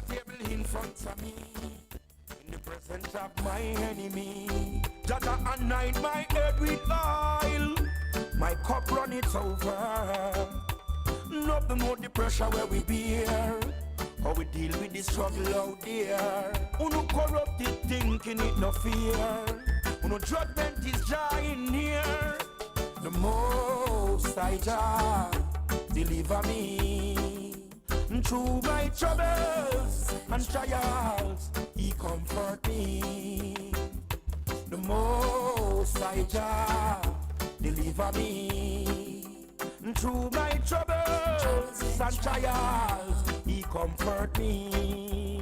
a table in front of me, in the presence of my enemy. Jaja anoint my head with oil, my cup run it over. Nothing more the pressure where we bear, how we deal with the struggle out there. Who no corrupted thinking it no fear, who no judgment is dying near. The Most High Jah deliver me through my troubles and trials. He comfort me. The Most High Jah deliver me through my troubles and trials. He comfort me.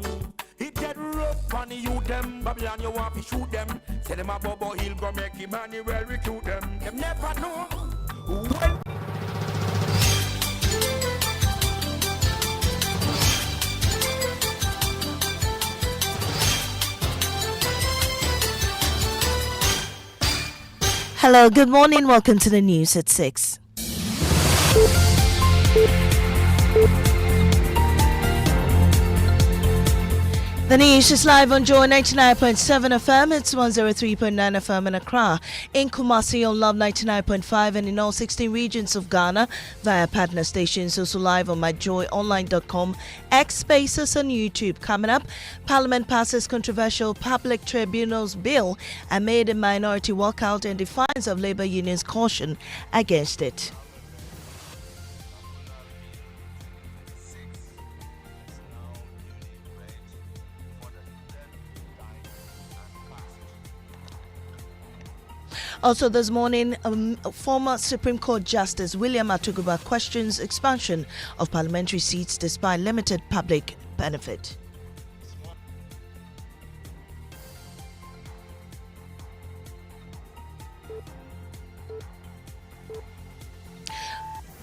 He get rough on you them Babylon, you want to shoot them. Say them a Bobo Hill go make him and he will recruit them. Them never know when. Hello, good morning. Welcome to the news at 6. The news is live on Joy 99.7 FM. It's 103.9 FM in Accra. In Kumasi on Love 99.5 and in all 16 regions of Ghana via partner stations. Also live on myjoyonline.com, X Spaces and YouTube. Coming up, Parliament passes controversial public tribunals bill amid a minority walkout in defiance of Labour Union's caution against it. Also this morning, former Supreme Court Justice William Atuguba questions expansion of parliamentary seats despite limited public benefit.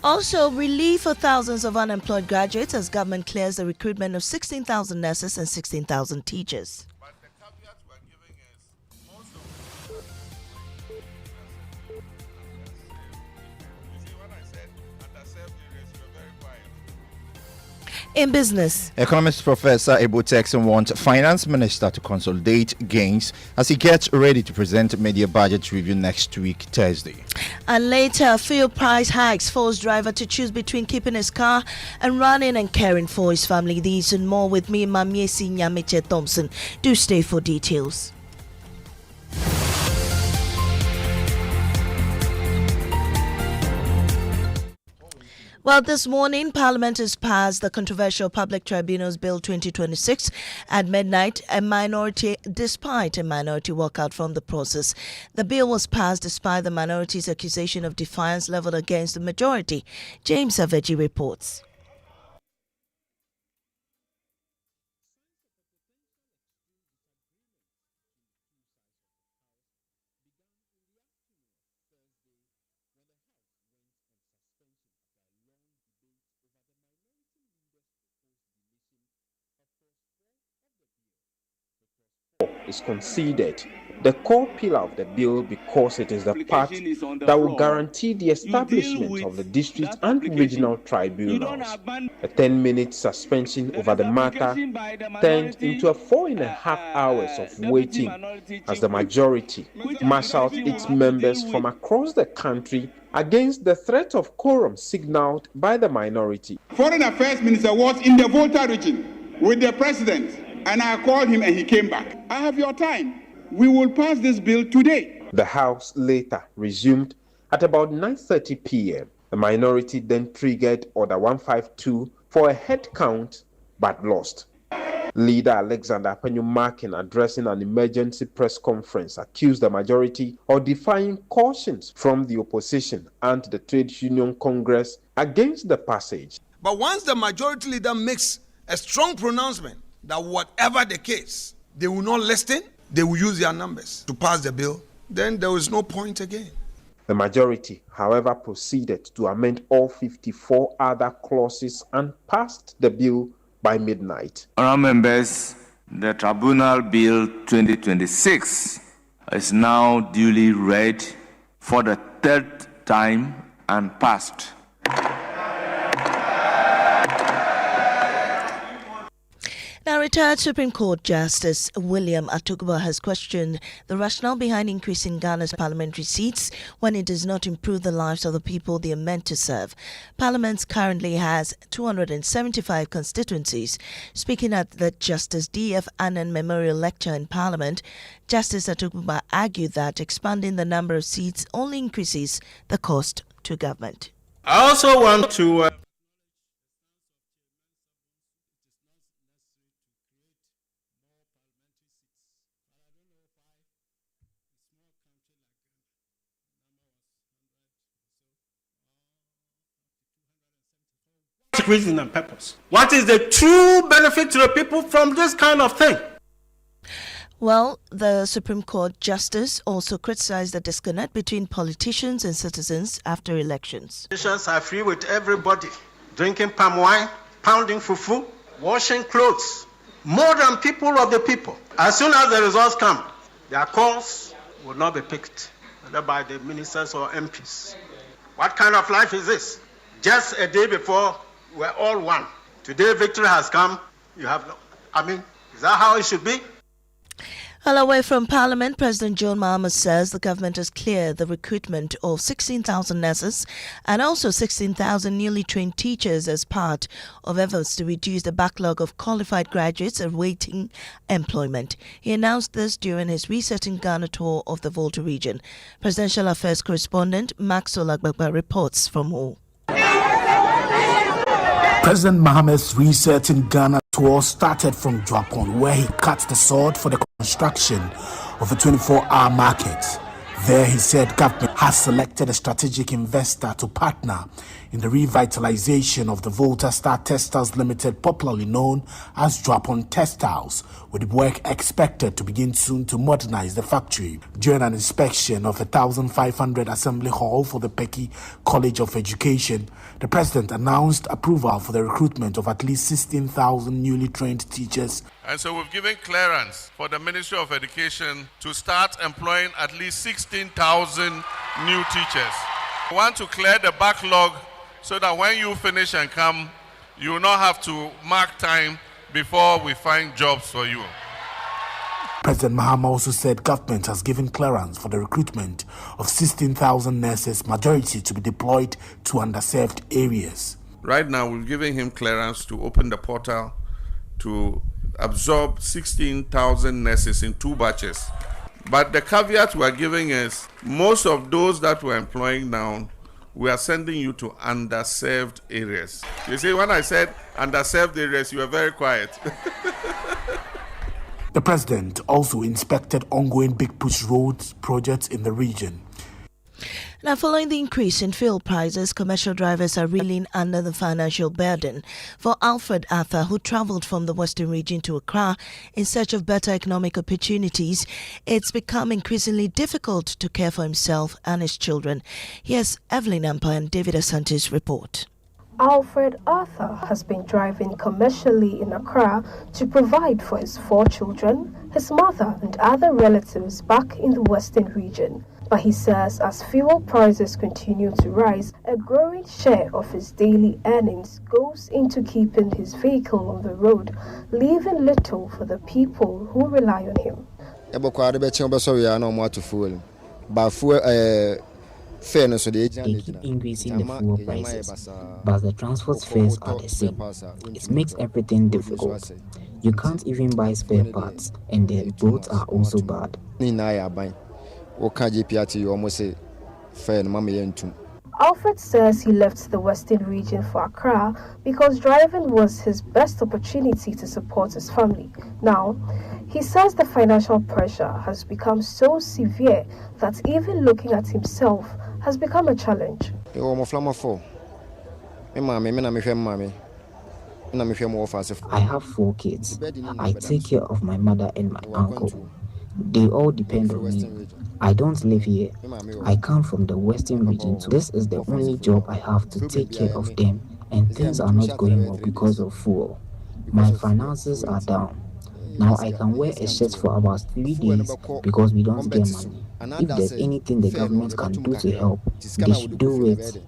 Also, relief for thousands of unemployed graduates as government clears the recruitment of 16,000 nurses and 16,000 teachers. In business, Economist Professor Ebo Texan wants Finance Minister to consolidate gains as he gets ready to present media budget review next week, Thursday. And later, fuel price hikes force driver to choose between keeping his car and running and caring for his family. These and more with me, Mamiesi Nyamiche Thompson. Do stay for details. Well, this morning, Parliament has passed the controversial Public Tribunals Bill 2026 at midnight, despite a minority walkout from the process. The bill was passed despite the minority's accusation of defiance leveled against the majority. James Aveji reports. Is conceded the core pillar of the bill because it is the part that will guarantee the establishment of the district and regional tribunals. A 10-minute suspension over the matter turned into a 4.5 hours of waiting as the majority marshaled its members from across the country against the threat of quorum signaled by the minority. Foreign Affairs Minister was in the Volta region with the president, and I called him and he came back. I have your time. We will pass this bill today. The House later resumed at about 9:30 p.m. The minority then triggered Order 152 for a head count but lost. Leader Alexander Afenyo-Markin, addressing an emergency press conference, accused the majority of defying cautions from the opposition and the Trade Union Congress against the passage. But once the majority leader makes a strong pronouncement that whatever the case, they will not listen, they will use their numbers to pass the bill, then there is no point again. The majority, however, proceeded to amend all 54 other clauses and passed the bill by midnight. Honourable members, the Tribunal Bill 2026 is now duly read for the third time and passed. Now, Retired Supreme Court Justice William Atugba has questioned the rationale behind increasing Ghana's parliamentary seats when it does not improve the lives of the people they are meant to serve. Parliament currently has 275 constituencies. Speaking at the Justice D.F. Annan Memorial Lecture in Parliament, Justice Atugba argued that expanding the number of seats only increases the cost to government. I also want to reason and purpose. What is the true benefit to the people from this kind of thing? Well, the Supreme Court Justice also criticized the disconnect between politicians and citizens after elections. Politicians are free with everybody, drinking palm wine, pounding fufu, washing clothes, more than people of the people. As soon as the results come, their calls will not be picked, whether by the ministers or MPs. What kind of life is this? Just a day before, we're all one. Today, victory has come. You have no. Is that how it should be? Well, away from Parliament, President John Mahama says the government has cleared the recruitment of 16,000 nurses and also 16,000 newly trained teachers as part of efforts to reduce the backlog of qualified graduates awaiting employment. He announced this during his Resetting Ghana tour of the Volta region. Presidential Affairs correspondent Maxwell Agbagba reports from Ho. President Mahama's Resetting Ghana tour started from Japan, where he cut the sword for the construction of a 24-hour market. There, he said government has selected a strategic investor to partner in the revitalization of the Volta Star Textiles Limited, popularly known as Japan Textiles, with work expected to begin soon to modernize the factory. During an inspection of 1,500 assembly hall for the Peki College of Education, the president announced approval for the recruitment of at least 16,000 newly trained teachers. And so we've given clearance for the Ministry of Education to start employing at least 16,000 new teachers. We want to clear the backlog so that when you finish and come, you will not have to mark time before we find jobs for you. President Mahama also said government has given clearance for the recruitment of 16,000 nurses, majority to be deployed to underserved areas. Right now, we're giving him clearance to open the portal to absorb 16,000 nurses in 2 batches. But the caveat we are giving is most of those that we're employing now, we are sending you to underserved areas. You see, when I said underserved areas, you were very quiet. The president also inspected ongoing Big Push roads projects in the region. Now, following the increase in fuel prices, commercial drivers are reeling under the financial burden. For Alfred Arthur, who travelled from the Western region to Accra in search of better economic opportunities, it's become increasingly difficult to care for himself and his children. Here's Evelyn Ampa and David Asante's report. Alfred Arthur has been driving commercially in Accra to provide for his 4 children, his mother and other relatives back in the Western region. But he says as fuel prices continue to rise, a growing share of his daily earnings goes into keeping his vehicle on the road, leaving little for the people who rely on him. They keep increasing the fuel prices, but the transport fares are the same. It makes everything difficult. You can't even buy spare parts, and the roads are also bad. Alfred says he left the Western region for Accra because driving was his best opportunity to support his family. Now, he says the financial pressure has become so severe that even looking at himself has become a challenge. I have 4 kids. I take care of my mother and my uncle. They all depend on me. I don't live here. I come from the Western region. This is the only job I have to take care of them, and things are not going well because of fuel. My finances are down. Now I can wear a shirt for about 3 days because we don't get money. If there's anything the government can do to help, they should do it.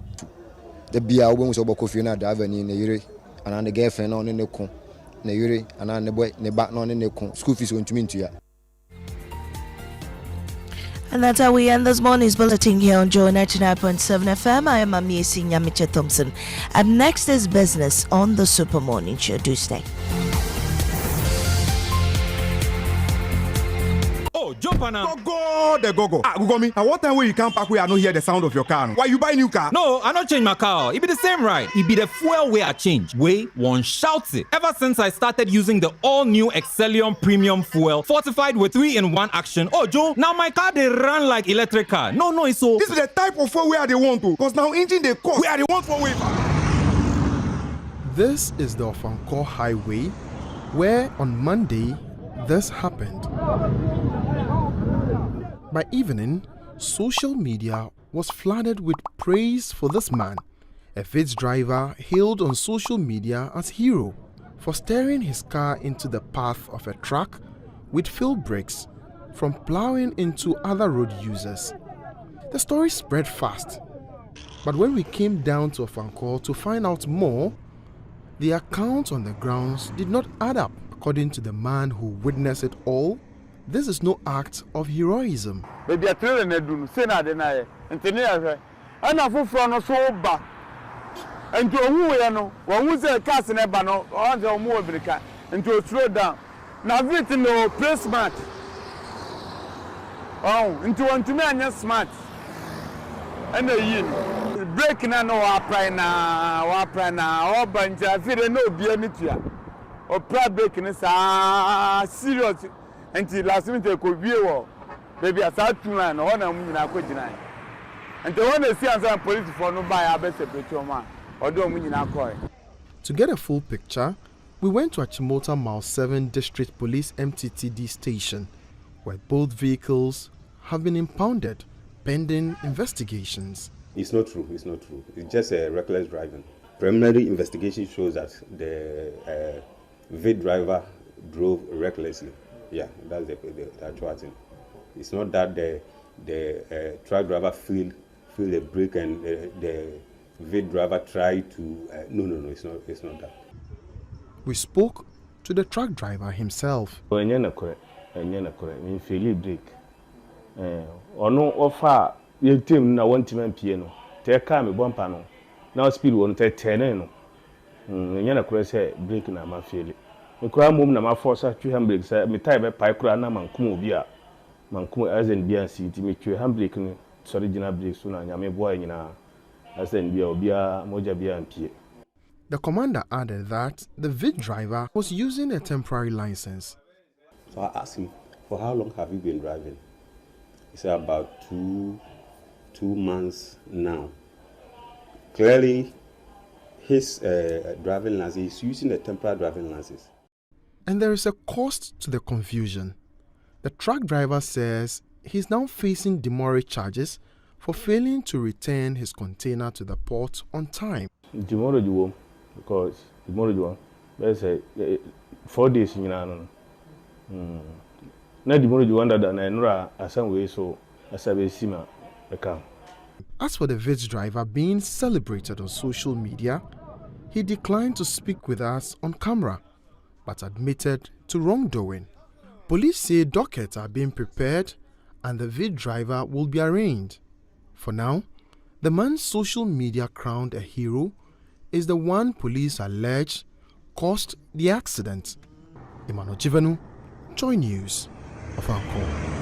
ne yere ana ne boy ne ba no ne ko school fees ontumi ntua. And that's how we end this morning's bulletin here on Joy 99.7 FM. I am Amiesi Nyamiche Thompson. Up next is business on the Super Morning Show. Do stay. Jump on Go. Google me. At what time will you come back where I don't hear the sound of your car? Why you buy new car? No, I don't change my car. It be the same ride. It be the fuel way I change. Way one shouts it. Ever since I started using the all-new Excellium Premium Fuel, fortified with 3-in-1 action. Oh, Joe, now my car they run like electric car. No, it's so. This is the type of fuel where they want to. Because now engine they cost where they want for way. This is the Afenyo Highway, where on Monday this happened. By evening, social media was flooded with praise for this man, a Vitz driver hailed on social media as hero for steering his car into the path of a truck with field brakes from plowing into other road users. The story spread fast, but when we came down to Afenyo to find out more, the accounts on the grounds did not add up. According to the man who witnessed it all, this is no act of heroism. Baby, I tell you, say na deny. And I for so bad. And to who you know, when we say cast in a banner, or the more America, and to slow down. Now, written no press smart. Oh, into one to me and smart. And the breaking and no wapra or bunch, I feel no be a or proud breaking is serious. Until last minute could be a baby a South Tulan or one I quit tonight. And the one they see as a police for no buy a better picture man or don't mean our coin. To get a full picture, we went to Achimota Mile 7 District Police MTTD station, where both vehicles have been impounded pending investigations. It's not true. It's just a reckless driving. Preliminary investigation shows that the Vitz driver drove recklessly. Yeah, that's the actual thing. It's not that the truck driver feel the brake and the Vitz driver tried to. No, it's not that. We spoke to the truck driver himself. When feel brake. Or no offer your team na one team piano. Take car me bumper no. Now speed won't take 10 no. When say brake na ma feel it. Mekura mom na ma force atwe handbrake say me tie be pai kura na mankum obi a mankum azen bia nsi ti me twe handbrake no original brake so na nyame boy nyina azen bia obi a moja bia ampie. The commander added that the Vitz driver was using a temporary license. So I asked him, for how long have you been driving? He said about 2 months now. Clearly his driving license, he's using a temporary driving license. And there is a cost to the confusion. The truck driver says he's now facing demurrage charges for failing to return his container to the port on time. Demurrage won't, because demurrage won't. Let's say 4 days in Yano. Not demurrage wonder than I know some way so as I will see my account. As for the Vitz driver being celebrated on social media, he declined to speak with us on camera, but admitted to wrongdoing. Police say dockets are being prepared and the Vitz driver will be arraigned. For now, the man social media crowned a hero is the one police allege caused the accident. Emmanuel Jivanu, Joy News of Afenyo.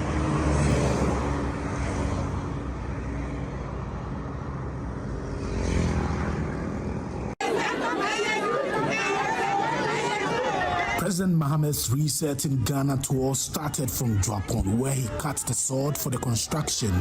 President Mohammed's reset in Ghana tour started from Japon, where he cut the sword for the construction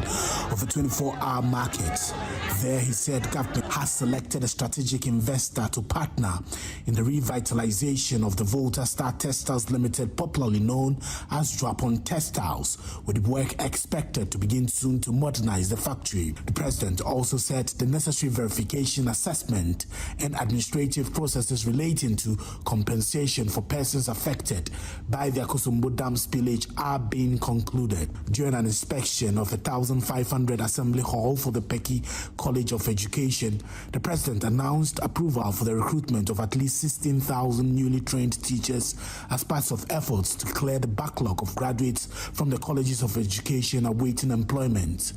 of a 24-hour market. There, he said government has selected a strategic investor to partner in the revitalization of the Volta Star Textiles Limited, popularly known as Japon Textiles, with work expected to begin soon to modernize the factory. The president also said the necessary verification, assessment, and administrative processes relating to compensation for persons operations affected by the Akosombo Dam spillage are being concluded. During an inspection of 1,500 assembly hall for the Peki College of Education, the president announced approval for the recruitment of at least 16,000 newly trained teachers as part of efforts to clear the backlog of graduates from the colleges of education awaiting employment.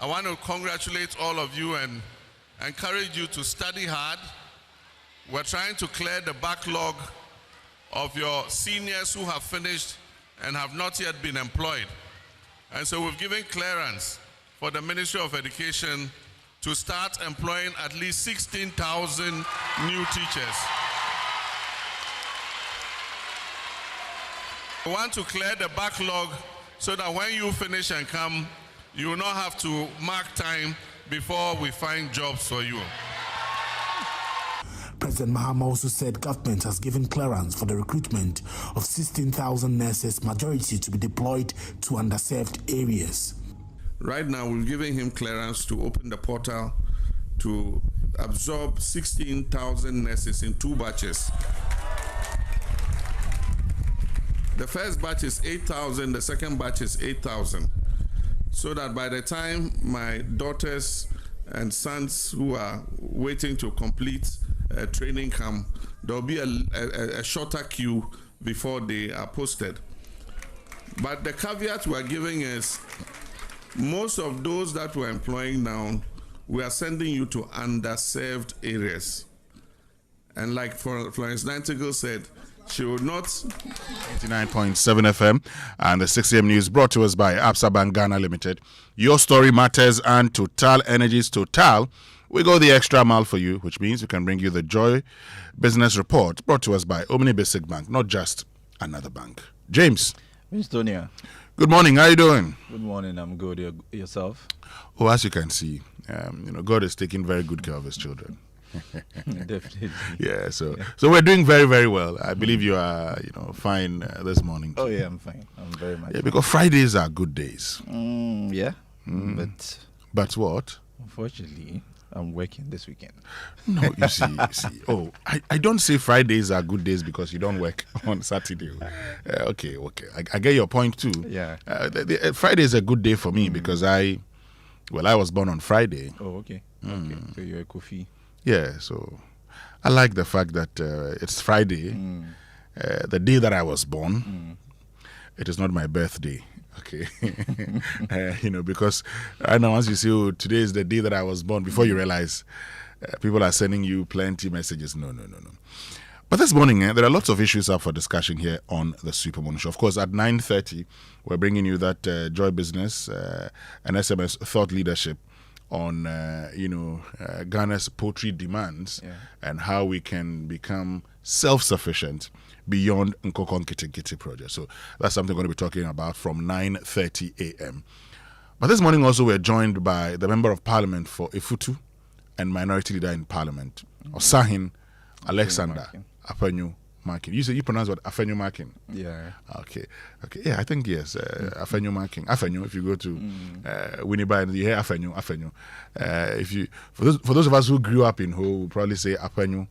I want to congratulate all of you and encourage you to study hard. We're trying to clear the backlog of your seniors who have finished and have not yet been employed. And so we've given clearance for the Ministry of Education to start employing at least 16,000 new teachers. We want to clear the backlog so that when you finish and come, you will not have to mark time before we find jobs for you. President Mahama also said government has given clearance for the recruitment of 16,000 nurses, majority to be deployed to underserved areas. Right now, we're giving him clearance to open the portal to absorb 16,000 nurses in 2 batches. The first batch is 8,000, the second batch is 8,000. So that by the time my daughters and sons who are waiting to complete training camp, there'll be a shorter queue before they are posted. But the caveat we're giving is most of those that we're employing now, we are sending you to underserved areas. And like Florence Nightingale said, she will not. 89.7 FM and the 6 a.m. news brought to us by Absa Bank Ghana Limited. Your story matters, and Total Energies Total, we go the extra mile for you, which means we can bring you the Joy Business Report brought to us by Omni Basic Bank, not just another bank. James. Mistonia. Good morning. How are you doing? Good morning. I'm good. Yourself? Oh, as you can see, God is taking very good care of his children. Definitely. Yeah, so we're doing very, very well. I believe you are, fine this morning. Oh yeah, I'm fine. I'm very much. Yeah, because Fridays are good days. Yeah, but what? Unfortunately, I'm working this weekend. No, you see. Oh, I don't say Fridays are good days because you don't work on Saturday. Okay. I get your point too. Yeah. Friday is a good day for me because I was born on Friday. Oh, okay. Okay. So you're a Kofi. Yeah, so I like the fact that it's Friday, the day that I was born. It is not my birthday, okay? Because I know once you say, oh, today is the day that I was born, before you realize people are sending you plenty messages. No. But this morning, there are lots of issues up for discussion here on the Super Morning Show. Of course, at 9:30, we're bringing you that Joy Business and SMS Thought Leadership on Ghana's poultry demands and how we can become self-sufficient beyond Nkokon Kiti project. So that's something we're going to be talking about from 9:30 a.m. But this morning also we're joined by the Member of Parliament for Efutu and Minority Leader in Parliament, Osahin Alexander Afenyo-Markin. You pronounce what? Afenyo-Markin? Yeah. Okay. Yeah, I think yes. Afenyo-Markin. Afenyo, if you go to Winneba and you hear Afenyo. For those of us who grew up in Ho, we'll probably say Afenyo.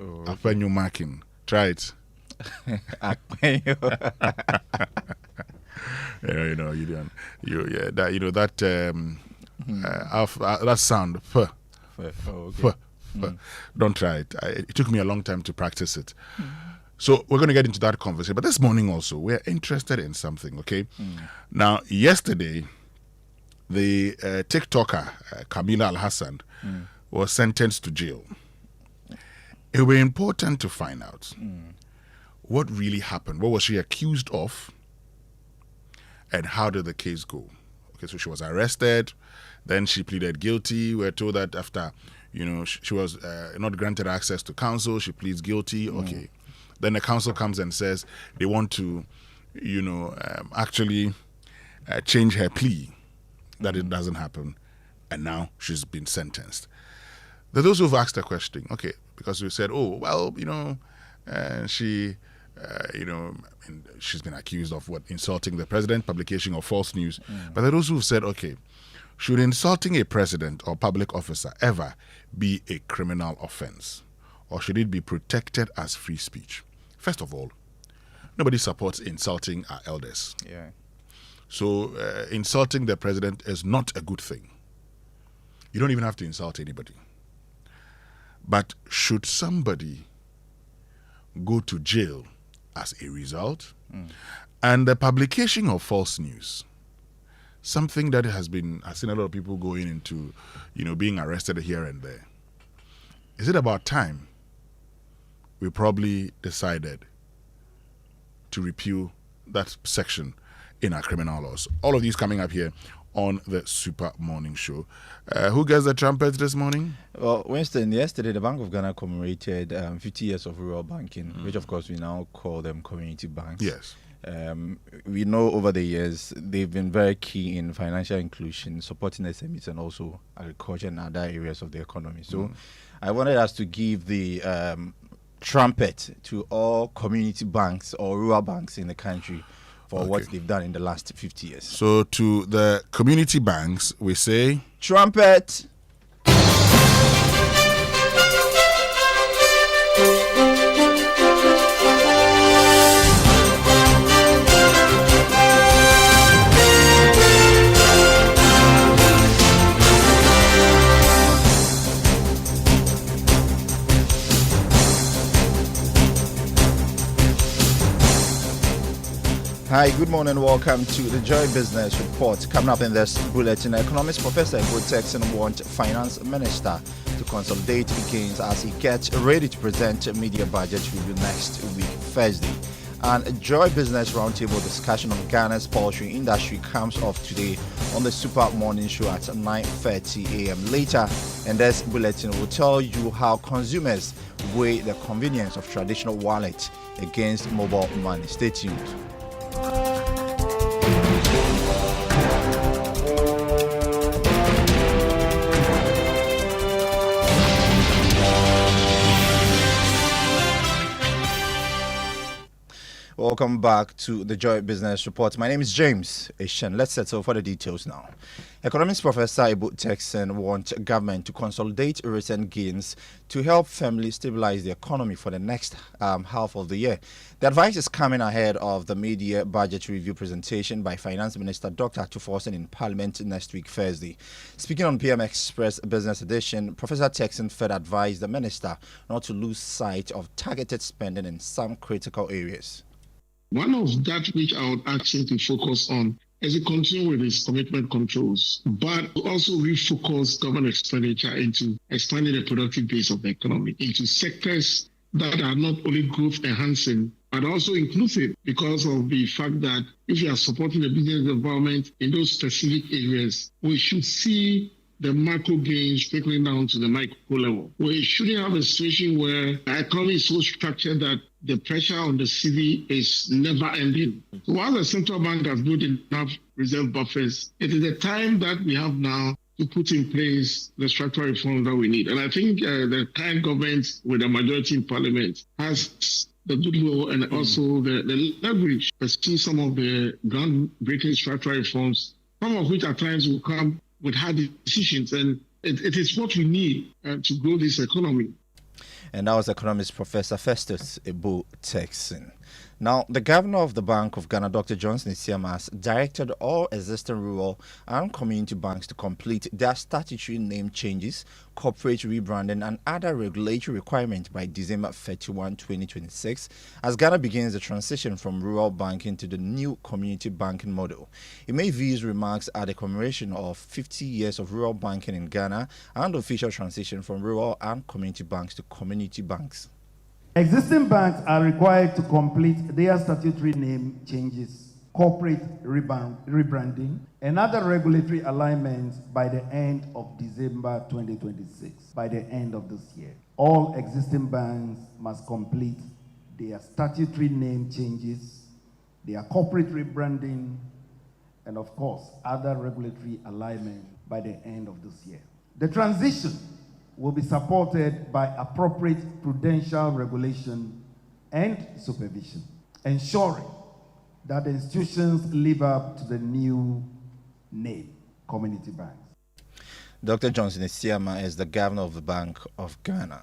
Afenyo-Markin. Try it. That sound. Don't try it. It took me a long time to practice it. So we're going to get into that conversation. But this morning also, we're interested in something, okay? Now, yesterday, the TikToker, Kamila Al-Hassan, was sentenced to jail. It will be important to find out what really happened. What was she accused of? And how did the case go? Okay, so she was arrested. Then she pleaded guilty. We're told that after, she was not granted access to counsel, she pleads guilty. Okay. Then the council comes and says they want to, actually change her plea, that it doesn't happen. And now she's been sentenced. There are those who've asked the question, okay, because we said, she, she's been accused of insulting the president, publication of false news. But there are those who've said, okay, should insulting a president or public officer ever be a criminal offense? Or should it be protected as free speech? First of all, nobody supports insulting our elders. Yeah. So insulting the president is not a good thing. You don't even have to insult anybody. But should somebody go to jail as a result, and the publication of false news, something that I've seen a lot of people going into, being arrested here and there. Is it about time we probably decided to repeal that section in our criminal laws? All of these coming up here on the Super Morning Show. Who gets the trumpet this morning? Well, Winston, yesterday the Bank of Ghana commemorated 50 years of rural banking, which of course we now call them community banks. Yes. We know over the years they've been very key in financial inclusion, supporting SMEs and also agriculture and other areas of the economy. So I wanted us to give the trumpet to all community banks or rural banks in the country for what they've done in the last 50 years. So to the community banks, we say... Trumpet! Hi, good morning. Welcome to the Joy Business Report. Coming up in this bulletin, economics professor Texan wants finance minister to consolidate gains as he gets ready to present a media budget review next week, Thursday. And a Joy Business Roundtable discussion on Ghana's poultry industry comes off today on the Super Morning Show at 9:30 a.m. Later in this bulletin, we'll tell you how consumers weigh the convenience of traditional wallet against mobile money. Stay tuned. Welcome back to the Joy Business Report. My name is James Eshen. Let's settle for the details now. Economics Professor Texan wants government to consolidate recent gains to help families stabilize the economy for the next half of the year. The advice is coming ahead of the media budget review presentation by Finance Minister Dr. Tuforsen in Parliament next week, Thursday. Speaking on PM Express Business Edition, Professor Texan further advised the minister not to lose sight of targeted spending in some critical areas. One of that which I would ask him to focus on is to continue with his commitment controls, but also refocus government expenditure into expanding the productive base of the economy, into sectors that are not only growth enhancing, but also inclusive, because of the fact that if you are supporting the business environment in those specific areas, we should see the macro gains trickling down to the micro level. We shouldn't have a situation where the economy is so structured that the pressure on the city is never ending. So while the central bank has built enough reserve buffers, it is the time that we have now to put in place the structural reforms that we need. And I think the current government with the majority in parliament has the goodwill and also the leverage to see some of the groundbreaking structural reforms, some of which at times will come with hard decisions. And it is what we need to grow this economy. And that was economics professor Festus Texan. Now, the governor of the Bank of Ghana, Dr. Johnson Isiama, has directed all existing rural and community banks to complete their statutory name changes, corporate rebranding, and other regulatory requirements by December 31, 2026, as Ghana begins the transition from rural banking to the new community banking model. He made these remarks at the commemoration of 50 years of rural banking in Ghana and official transition from rural and community banks to community banks. Existing banks are required to complete their statutory name changes, corporate rebranding, and other regulatory alignments by the end of December 2026, by the end of this year. All existing banks must complete their statutory name changes, their corporate rebranding, and of course, other regulatory alignment by the end of this year. The transition will be supported by appropriate prudential regulation and supervision, ensuring that the institutions live up to the new name, community banks. Dr. Johnson Isiama is the governor of the Bank of Ghana.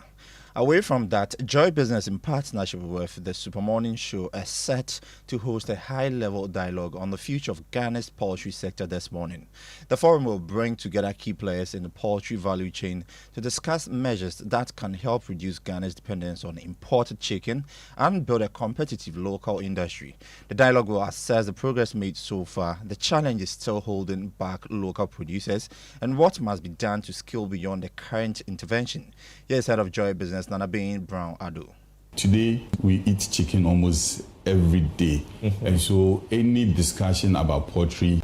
Away from that, Joy Business, in partnership with the Super Morning Show, is set to host a high-level dialogue on the future of Ghana's poultry sector this morning. The forum will bring together key players in the poultry value chain to discuss measures that can help reduce Ghana's dependence on imported chicken and build a competitive local industry. The dialogue will assess the progress made so far, the challenges still holding back local producers, and what must be done to scale beyond the current intervention. Here's Head of Joy Business, Nana Bean Brown Ado. Today, we eat chicken almost every day. And so any discussion about poultry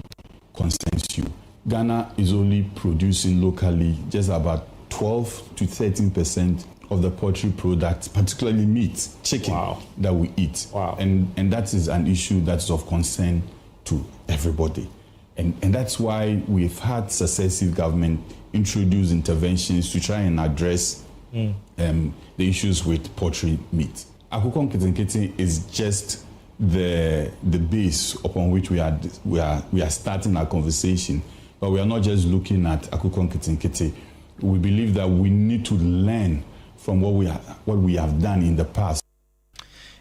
concerns you. Ghana is only producing locally just about 12 to 13% of the poultry products, particularly meat, chicken, that we eat. And that is an issue that's of concern to everybody. And that's why we've had successive government introduce interventions to try and address the issues with poultry meat. Akukon Kitinkiti is just the base upon which we are starting our conversation. But we are not just looking at Akukon Kitinkiti. We believe that we need to learn from what we have done in the past.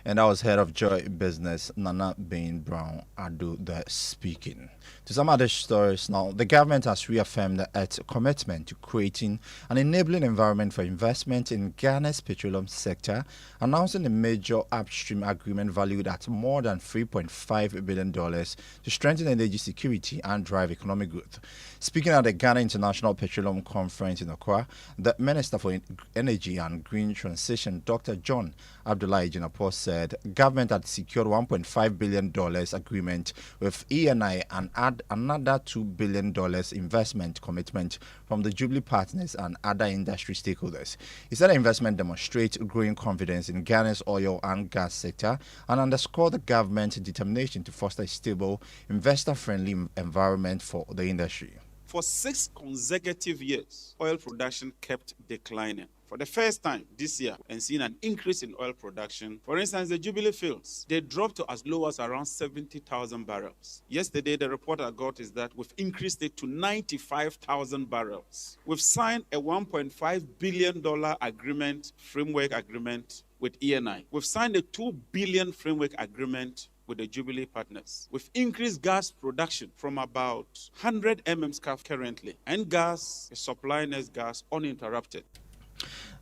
And that was Head of Joy Business, Nana Bean Brown Ado, speaking. To some other stories now, the government has reaffirmed its commitment to creating an enabling environment for investment in Ghana's petroleum sector, announcing a major upstream agreement valued at more than $3.5 billion to strengthen energy security and drive economic growth. Speaking at the Ghana International Petroleum Conference in Accra, the Minister for Energy and Green Transition, Dr. John Abdullahi Jinapor, said government had secured $1.5 billion agreement with ENI and add another $2 billion investment commitment from the Jubilee partners and other industry stakeholders. He said the investment demonstrates growing confidence in Ghana's oil and gas sector and underscored the government's determination to foster a stable, investor-friendly environment for the industry. For 6 consecutive years, oil production kept declining. For the first time this year, and seen an increase in oil production. For instance, the Jubilee fields, they dropped to as low as around 70,000 barrels. Yesterday, the report I got is that we've increased it to 95,000 barrels. We've signed a $1.5 billion framework agreement with ENI. We've signed a $2 billion framework agreement with the Jubilee partners. We've increased gas production from about 100 mmscf currently, and gas is supplying us gas uninterrupted.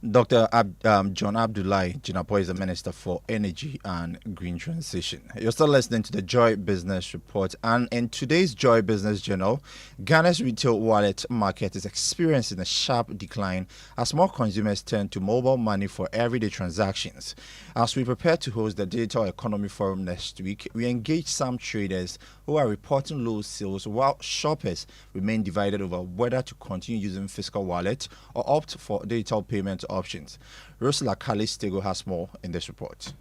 Dr. John Abdullahi Jinapor is the Minister for Energy and Green Transition. You're still listening to the Joy Business Report, and in today's Joy Business Journal, Ghana's retail wallet market is experiencing a sharp decline as more consumers turn to mobile money for everyday transactions. As we prepare to host the Digital Economy Forum next week, we engage some traders who are reporting low sales while shoppers remain divided over whether to continue using physical wallet or opt for digital payment options. Rosla Kalistego has more in this report.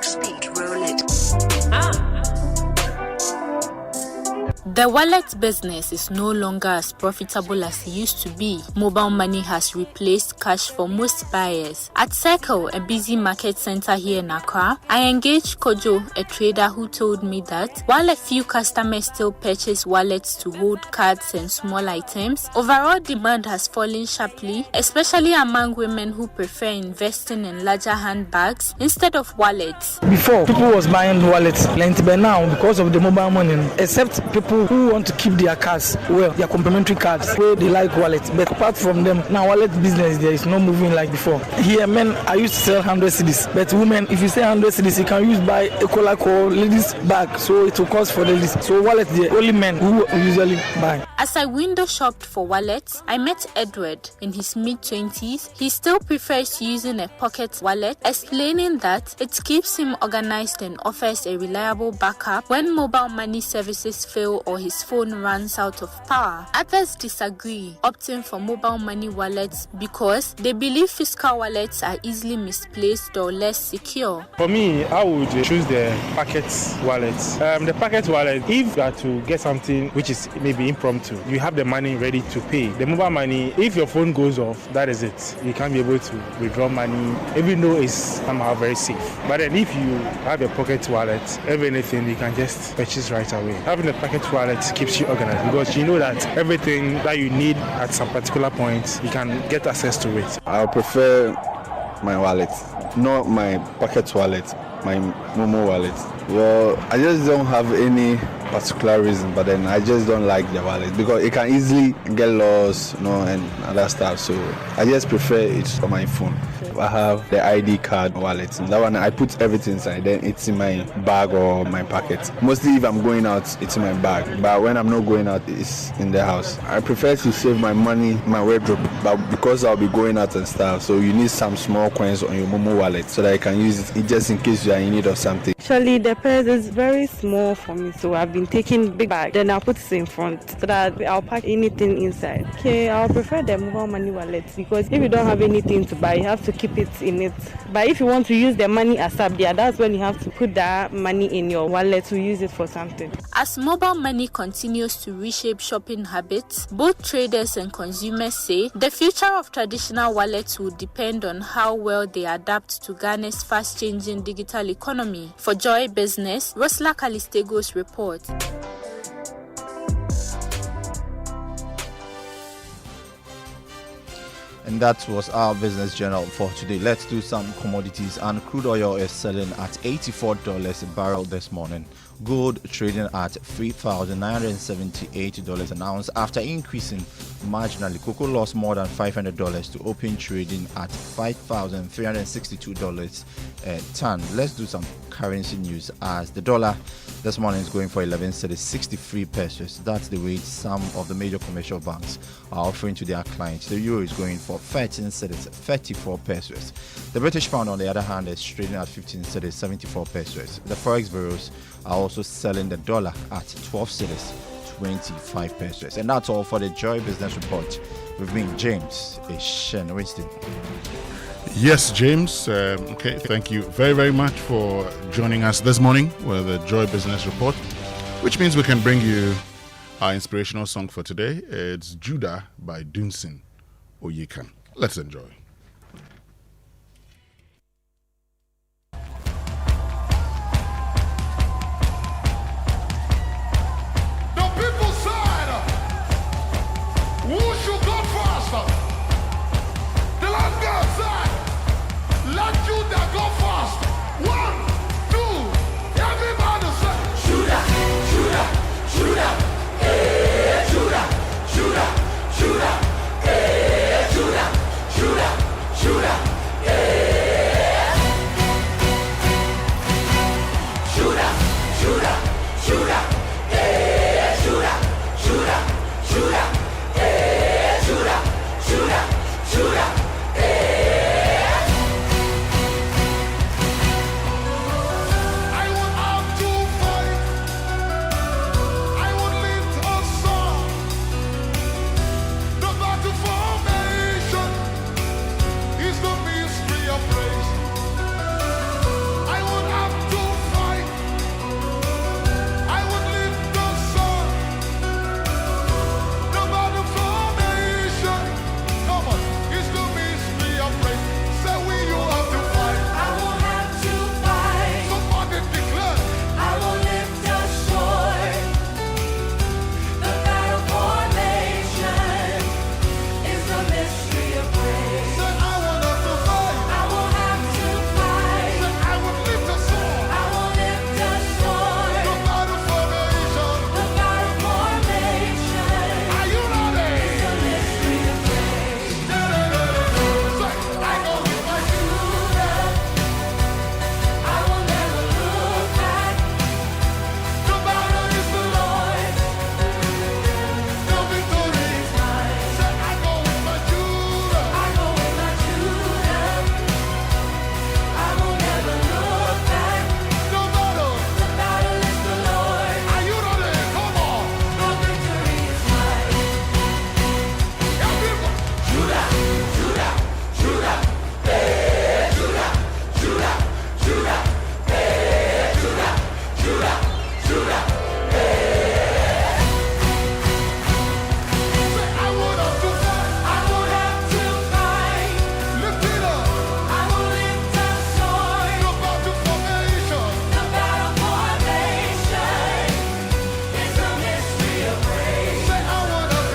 Speed, roll it. The wallet business is no longer as profitable as it used to be. Mobile money has replaced cash for most buyers. At Circle, a busy market center here in Accra, I engaged Kojo, a trader who told me that while a few customers still purchase wallets to hold cards and small items, overall demand has fallen sharply, especially among women who prefer investing in larger handbags instead of wallets. Before, people was buying wallets plenty, but now because of the mobile money, except people who want to keep their cards, well, their complementary cards, where they like wallets. But apart from them, now wallet business there is not moving like before. Here, men, I used to sell 100 cedis, but women, if you say 100 cedis, you can use buy a cola or ladies bag, so it will cost for the ladies. So wallet, the only men who usually buy. As I window shopped for wallets, I met Edward in his mid-20s. He still prefers using a pocket wallet, explaining that it keeps him organized and offers a reliable backup when mobile money services fail or his phone runs out of power. Others disagree, opting for mobile money wallets because they believe physical wallets are easily misplaced or less secure. For me, I would choose the packet wallet. The packet wallet, if you are to get something which is maybe impromptu, you have the money ready to pay. The mobile money, if your phone goes off, that is it. You can't be able to withdraw money, even though it's somehow very safe. But then if you have a pocket wallet, if anything, you can just purchase right away. Having a pocket wallet wallet keeps you organized because you know that everything that you need at some particular point, you can get access to it. I prefer my wallet, not my pocket wallet, my Momo wallet. Well, I just don't have any particular reason, but then I just don't like the wallet because it can easily get lost, and other stuff. So I just prefer it on my phone. I have the ID card wallet. That one I put everything inside, then it's in my bag or my pocket. Mostly if I'm going out, it's in my bag. But when I'm not going out, it's in the house. I prefer to save my money in my wardrobe, but because I'll be going out and stuff, so you need some small coins on your Momo wallet so that you can use it just in case you are in need of something. Actually, the purse is very small for me, so I've been taking big bag. Then I'll put it in front so that I'll pack anything inside. Okay, I'll prefer the mobile money wallet because if you don't have anything to buy, you have to keep it in it. But if you want to use the money ASAP there, that's when you have to put that money in your wallet to use it for something. As mobile money continues to reshape shopping habits, both traders and consumers say the future of traditional wallets will depend on how well they adapt to Ghana's fast-changing digital economy. For Joy Business, Rosla Kalistego's report. And that was our business journal for today. Let's do some commodities. And crude oil is selling at $84 a barrel this morning. Gold trading at $3,978 an ounce after increasing marginally. Cocoa lost more than $500 to open trading at $5,362 a ton. Let's do some currency news as the dollar this morning is going for 11 cedis, 63 pesos. That's the rate some of the major commercial banks are offering to their clients. The euro is going for 13 cedis, 34 pesos. The British pound, on the other hand, is trading at 15 cedis, 74 pesos. The forex bureaus are also selling the dollar at 12 cedis, 25 pesos. And that's all for the Joy Business Report with me, James Eshen-Winston. Yes, James. Okay, thank you very, very much for joining us this morning with the Joy Business Report, which means we can bring you our inspirational song for today. It's Judah by Dunsin Oyekan. Let's enjoy. Who should go faster? The Lord God said, let Judah go fast. 1, 2, everybody say, Judah, Judah, Judah, Judah, Judah, Judah, Judah, Judah.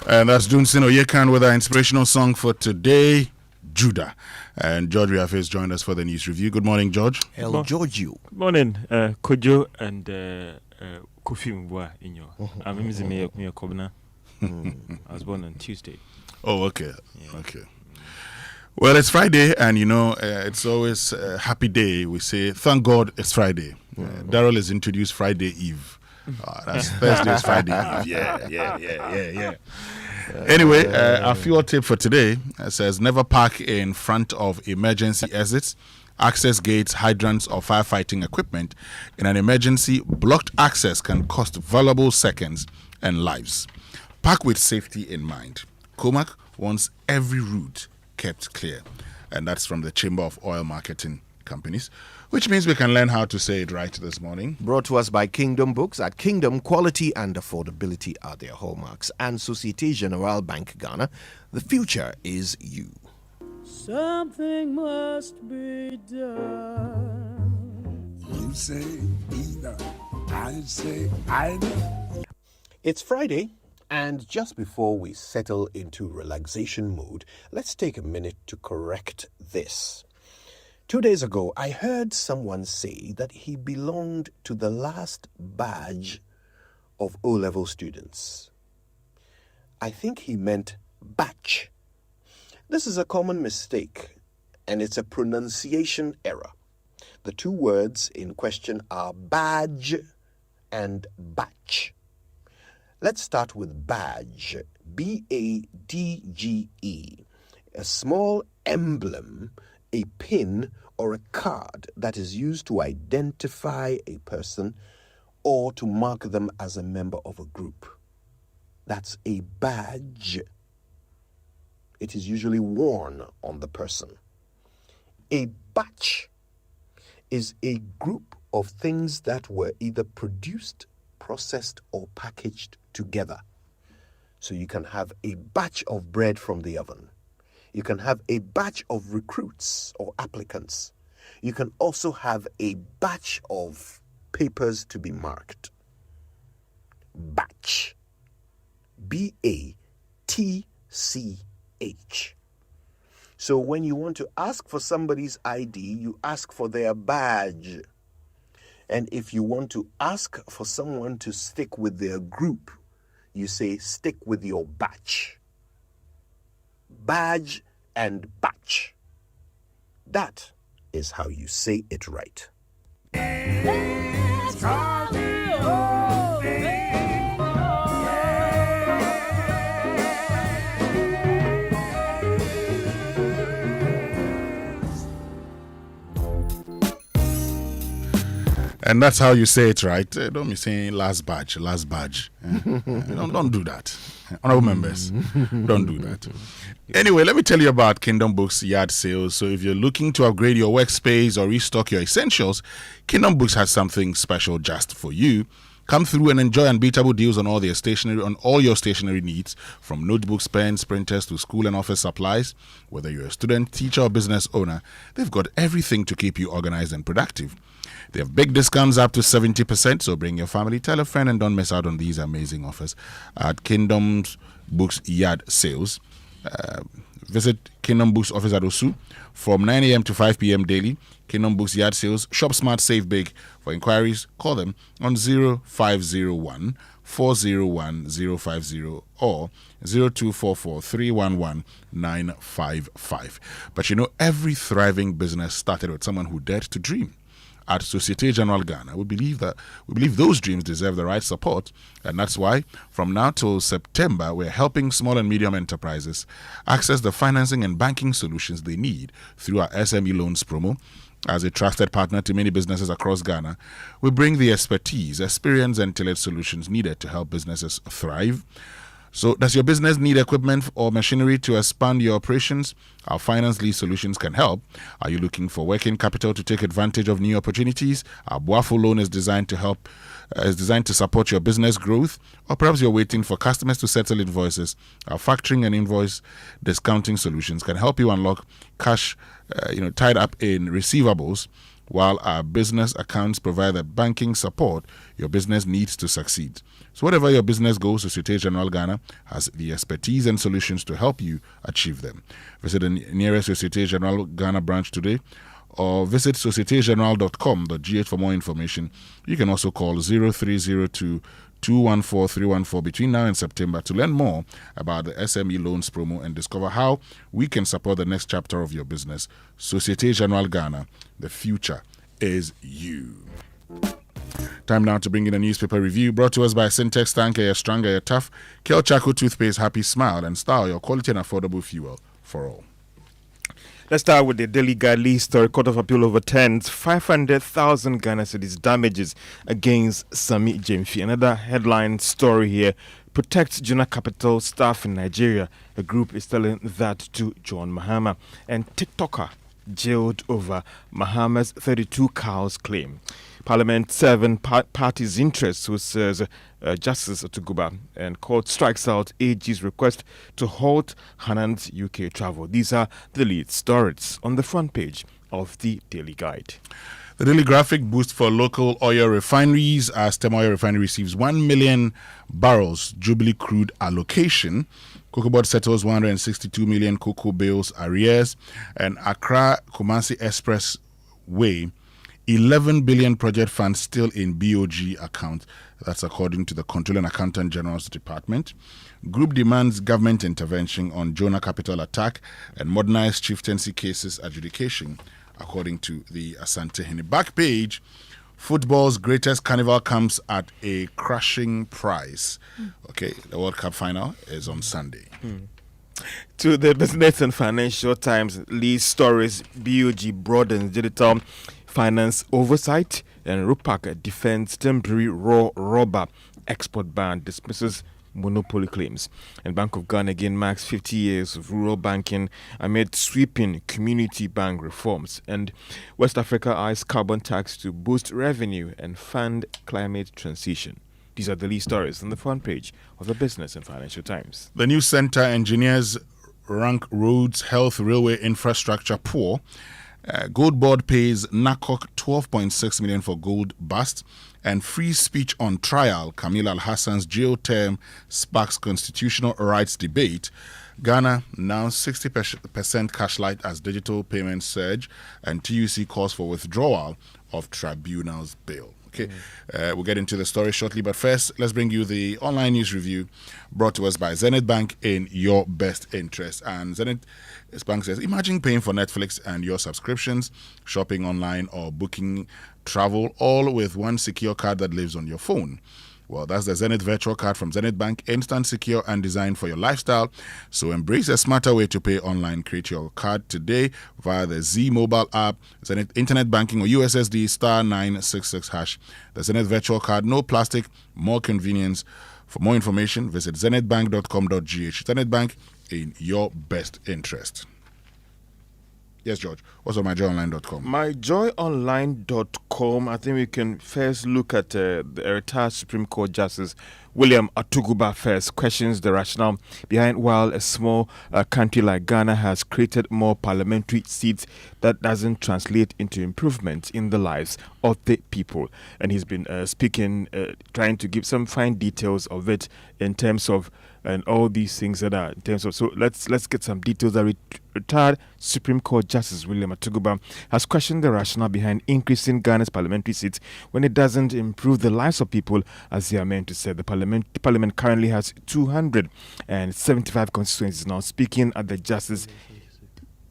And that's Dunsin Oyekan with our inspirational song for today, Judah. And George Riafe joined us for the news review. Good morning, George. El Giorgio. Good morning, Kojo and Kofi Mbwa Inyo. I'm Mizime Kobna. I was born on Tuesday. Oh, okay. Yeah. Okay. Well, it's Friday, and it's always a happy day. We say, thank God it's Friday. Daryl has introduced Friday Eve. That's Thursday's Friday Eve. Yeah. Anyway, our fuel tip for today says never park in front of emergency exits, access gates, hydrants, or firefighting equipment. In an emergency, blocked access can cost valuable seconds and lives. Park with safety in mind. Comac wants every route kept clear. And that's from the Chamber of Oil Marketing Companies, which means we can learn how to say it right this morning. Brought to us by Kingdom Books. At Kingdom, quality and affordability are their hallmarks. And Societe Generale Bank Ghana, the future is you. Something must be done. You say either, I say either. It's Friday, and just before we settle into relaxation mode, let's take a minute to correct this. 2 days ago, I heard someone say that he belonged to the last batch of O-level students. I think he meant batch. This is a common mistake, and it's a pronunciation error. The two words in question are badge and batch. Let's start with badge, B-A-D-G-E, a small emblem, a pin, or a card that is used to identify a person or to mark them as a member of a group. That's a badge. It is usually worn on the person. A batch is a group of things that were either produced, processed, or packaged together. So you can have a batch of bread from the oven. You can have a batch of recruits or applicants. You can also have a batch of papers to be marked. Batch. B-A-T-C-H. So when you want to ask for somebody's ID, you ask for their badge. And if you want to ask for someone to stick with their group, you say stick with your batch. Badge and batch. That is how you say it right. And that's how you say it right. Don't be saying last badge. Don't do that. Honorable members, don't do that. Anyway, let me tell you about Kingdom Books yard sales. So if you're looking to upgrade your workspace or restock your essentials, Kingdom Books has something special just for you. Come through and enjoy unbeatable deals on all your stationery needs, from notebooks, pens, printers to school and office supplies. Whether you're a student, teacher, or business owner, they've got everything to keep you organized and productive. They have big discounts up to 70%, so bring your family, tell a friend, and don't miss out on these amazing offers at Kingdom Books yard sales. Visit Kingdom Books office at Osu from 9 a.m. to 5 p.m. daily. Kingdom Books yard sales. Shop smart, save big. For inquiries, call them on 0501 401 050 or 0244 311 955. But every thriving business started with someone who dared to dream. At Societe Generale Ghana, we believe those dreams deserve the right support, and that's why from now till September we're helping small and medium enterprises access the financing and banking solutions they need through our SME loans promo. As a trusted partner to many businesses across Ghana, we bring the expertise, experience, and tailored solutions needed to help businesses thrive. So does your business need equipment or machinery to expand your operations? Our finance lease solutions can help. Are you looking for working capital to take advantage of new opportunities? Our Boafo loan is designed to support your business growth. Or perhaps you're waiting for customers to settle invoices. Our factoring and invoice discounting solutions can help you unlock cash tied up in receivables while our business accounts provide the banking support your business needs to succeed. So whatever your business goals, Societe Generale Ghana has the expertise and solutions to help you achieve them. Visit the nearest Societe Generale Ghana branch today or visit societegenerale.com.gh for more information. You can also call 0302 214 314 between now and September to learn more about the SME Loans promo and discover how we can support the next chapter of your business. Societe Generale Ghana, the future is you. Time now to bring in a newspaper review brought to us by Syntex Tanker, your stronger, your tough, Kel Chaco Toothpaste, Happy Smile, and Star, your quality and affordable fuel for all. Let's start with the Daily Guide lead story. Court of Appeal overturns 500,000 Ghana cedis damages against Sami Jemfi. Another headline story here. Protects Junior Capital staff in Nigeria. A group is telling that to John Mahama. And TikToker jailed over Mahama's 32 cows claim. Parliament 7 parties' interests, who says Justice Otuguba, and court strikes out AG's request to halt Hanan's UK travel. These are the lead stories on the front page of the Daily Guide. The Daily Graphic boost for local oil refineries as Tema Oil Refinery receives 1 million barrels Jubilee crude allocation. Cocoa Board settles 162 million cocoa bales arrears, and Accra Kumasi Expressway 11 billion project funds still in BOG account. That's according to the Controller and Accountant General's Department. Group demands government intervention on Jonah Capital attack and modernized chieftaincy cases adjudication, according to the Asante Hene. Back page, football's greatest carnival comes at a crushing price. Okay, the World Cup final is on Sunday. To the Business and Financial Times, lead stories, BOG broadens digital finance oversight, and RUPAC defends temporary raw rubber export ban, dismisses monopoly claims. And Bank of Ghana again marks 50 years of rural banking amid sweeping community bank reforms. And West Africa eyes carbon tax to boost revenue and fund climate transition. These are the lead stories on the front page of the Business and Financial Times. The News Center engineers rank roads, health, railway infrastructure poor. Gold Board pays NACOC 12.6 million for gold bust, and free speech on trial. Camille Al-Hassan's jail term sparks constitutional rights debate. Ghana now 60% cash light as digital payments surge, and TUC calls for withdrawal of tribunal's bail. Okay, we'll get into the story shortly, but first, let's bring you the online news review brought to us by Zenith Bank in your best interest. And Zenith Bank says, imagine paying for Netflix and your subscriptions, shopping online, or booking travel, all with one secure card that lives on your phone. Well, that's the Zenith Virtual Card from Zenith Bank, instant, secure, and designed for your lifestyle. So embrace a smarter way to pay online. Create your card today via the Z mobile app, Zenith Internet Banking, or USSD star 966 hash. The Zenith Virtual Card, no plastic, more convenience. For more information, visit zenithbank.com.gh. Zenith Bank, in your best interest. Yes, George. What's on myjoyonline.com? Myjoyonline.com. I think we can first look at the retired Supreme Court Justice William Atuguba first. Questions the rationale behind while a small country like Ghana has created more parliamentary seats, that doesn't translate into improvement in the lives of the people. And he's been speaking, trying to give some fine details of it in terms of and all these things that are in terms of. So let's get some details. That retired Supreme Court Justice William Atuguba has questioned the rationale behind increasing Ghana's parliamentary seats when it doesn't improve the lives of people as they are meant to say. The parliament currently has 275 constituencies now. Speaking at the Justice.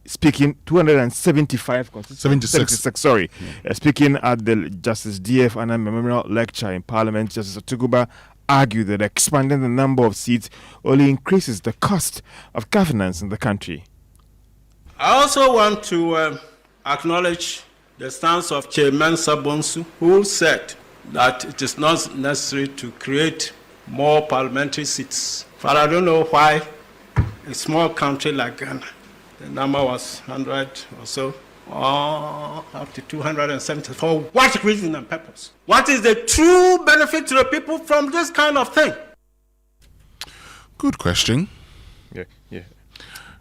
275 76, sorry. Speaking at the Justice D.F. Anna Memorial Lecture in Parliament, Justice Atuguba argued that expanding the number of seats only increases the cost of governance in the country. I also want to acknowledge the stance of Chairman Sabonsu, who said that it is not necessary to create more parliamentary seats. But I don't know why a small country like Ghana, the number was 100 or so, or up to 270. For what reason and purpose? What is the true benefit to the people from this kind of thing? Good question. Yeah.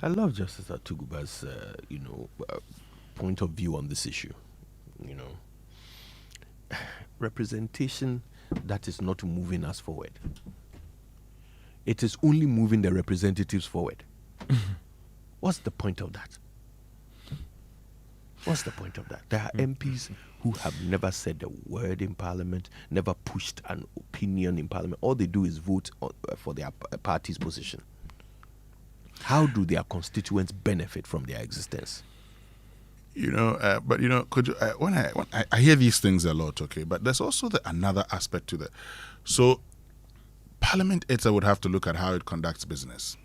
I love Justice Atuguba's, point of view on this issue. you know, representation that is not moving us forward. It is only moving the representatives forward. What's the point of that? What's the point of that? There are MPs who have never said a word in Parliament, never pushed an opinion in Parliament. All they do is vote for their party's position. How do their constituents benefit from their existence? You know, but you know, could you, when I hear these things a lot, okay, but there's also another aspect to that. So, Parliament itself would have to look at how it conducts business,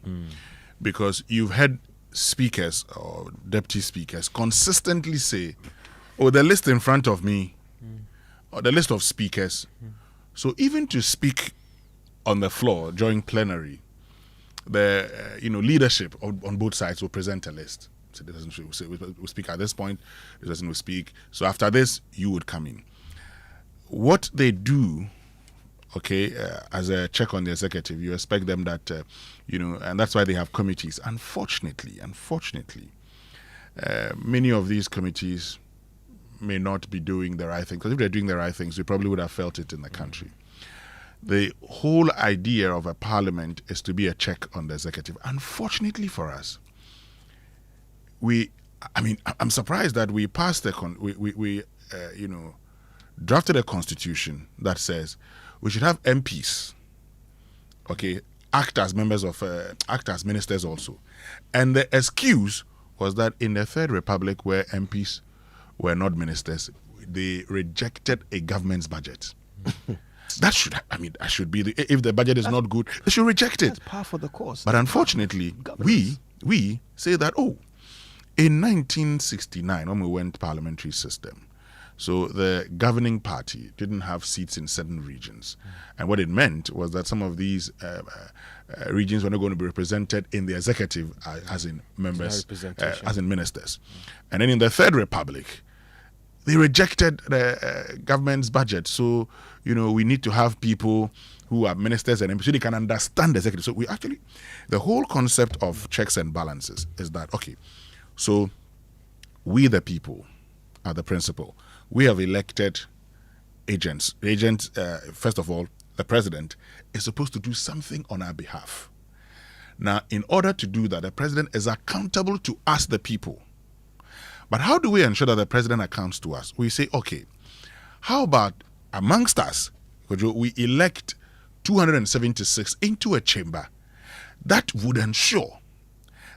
because you've had speakers or deputy speakers consistently say, "Oh, the list in front of me, or the list of speakers." So even to speak on the floor during plenary, the leadership on both sides will present a list. So this person will speak at this point, this person will speak. So after this, you would come in. What they do, okay, as a check on the executive, you expect them that, and that's why they have committees. Unfortunately, many of these committees may not be doing the right thing. Because if they're doing the right things, we probably would have felt it in the country. The whole idea of a parliament is to be a check on the executive. Unfortunately for us, I'm surprised that we passed drafted a constitution that says we should have MPs, okay, act as ministers also. And the excuse was that in the Third Republic, where MPs were not ministers, they rejected a government's budget. That should be if the budget is not good, they should reject it. That's par for the course. But unfortunately, we say that, in 1969, when we went parliamentary system, so the governing party didn't have seats in certain regions. And what it meant was that some of these regions were not going to be represented in the executive as in members, as in ministers. And then in the Third Republic, they rejected the government's budget. So, we need to have people who are ministers and MPs so they can understand the executive. So the whole concept of checks and balances is that, okay, so we the people are the principal. We have elected agents. Agents, first of all, the president is supposed to do something on our behalf. Now, in order to do that, the president is accountable to us, the people. But how do we ensure that the president accounts to us? We say, okay, how about amongst us, we elect 276 into a chamber that would ensure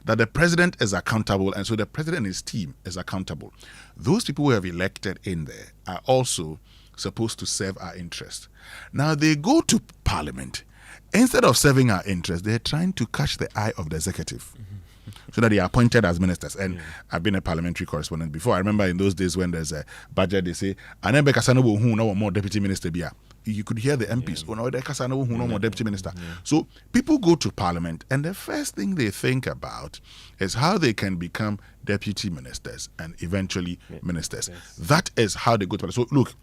that the president is accountable, and so the president and his team is accountable. Those people who have elected in there are also supposed to serve our interest. Now they go to parliament. Instead of serving our interest, they're trying to catch the eye of the executive so that they are appointed as ministers. And I've been a parliamentary correspondent before. I remember in those days when there's a budget, they say, more deputy minister. You could hear the MPs, more deputy minister. So people go to parliament, and the first thing they think about is how they can become deputy ministers and eventually ministers. That is how they go to parliament. So look,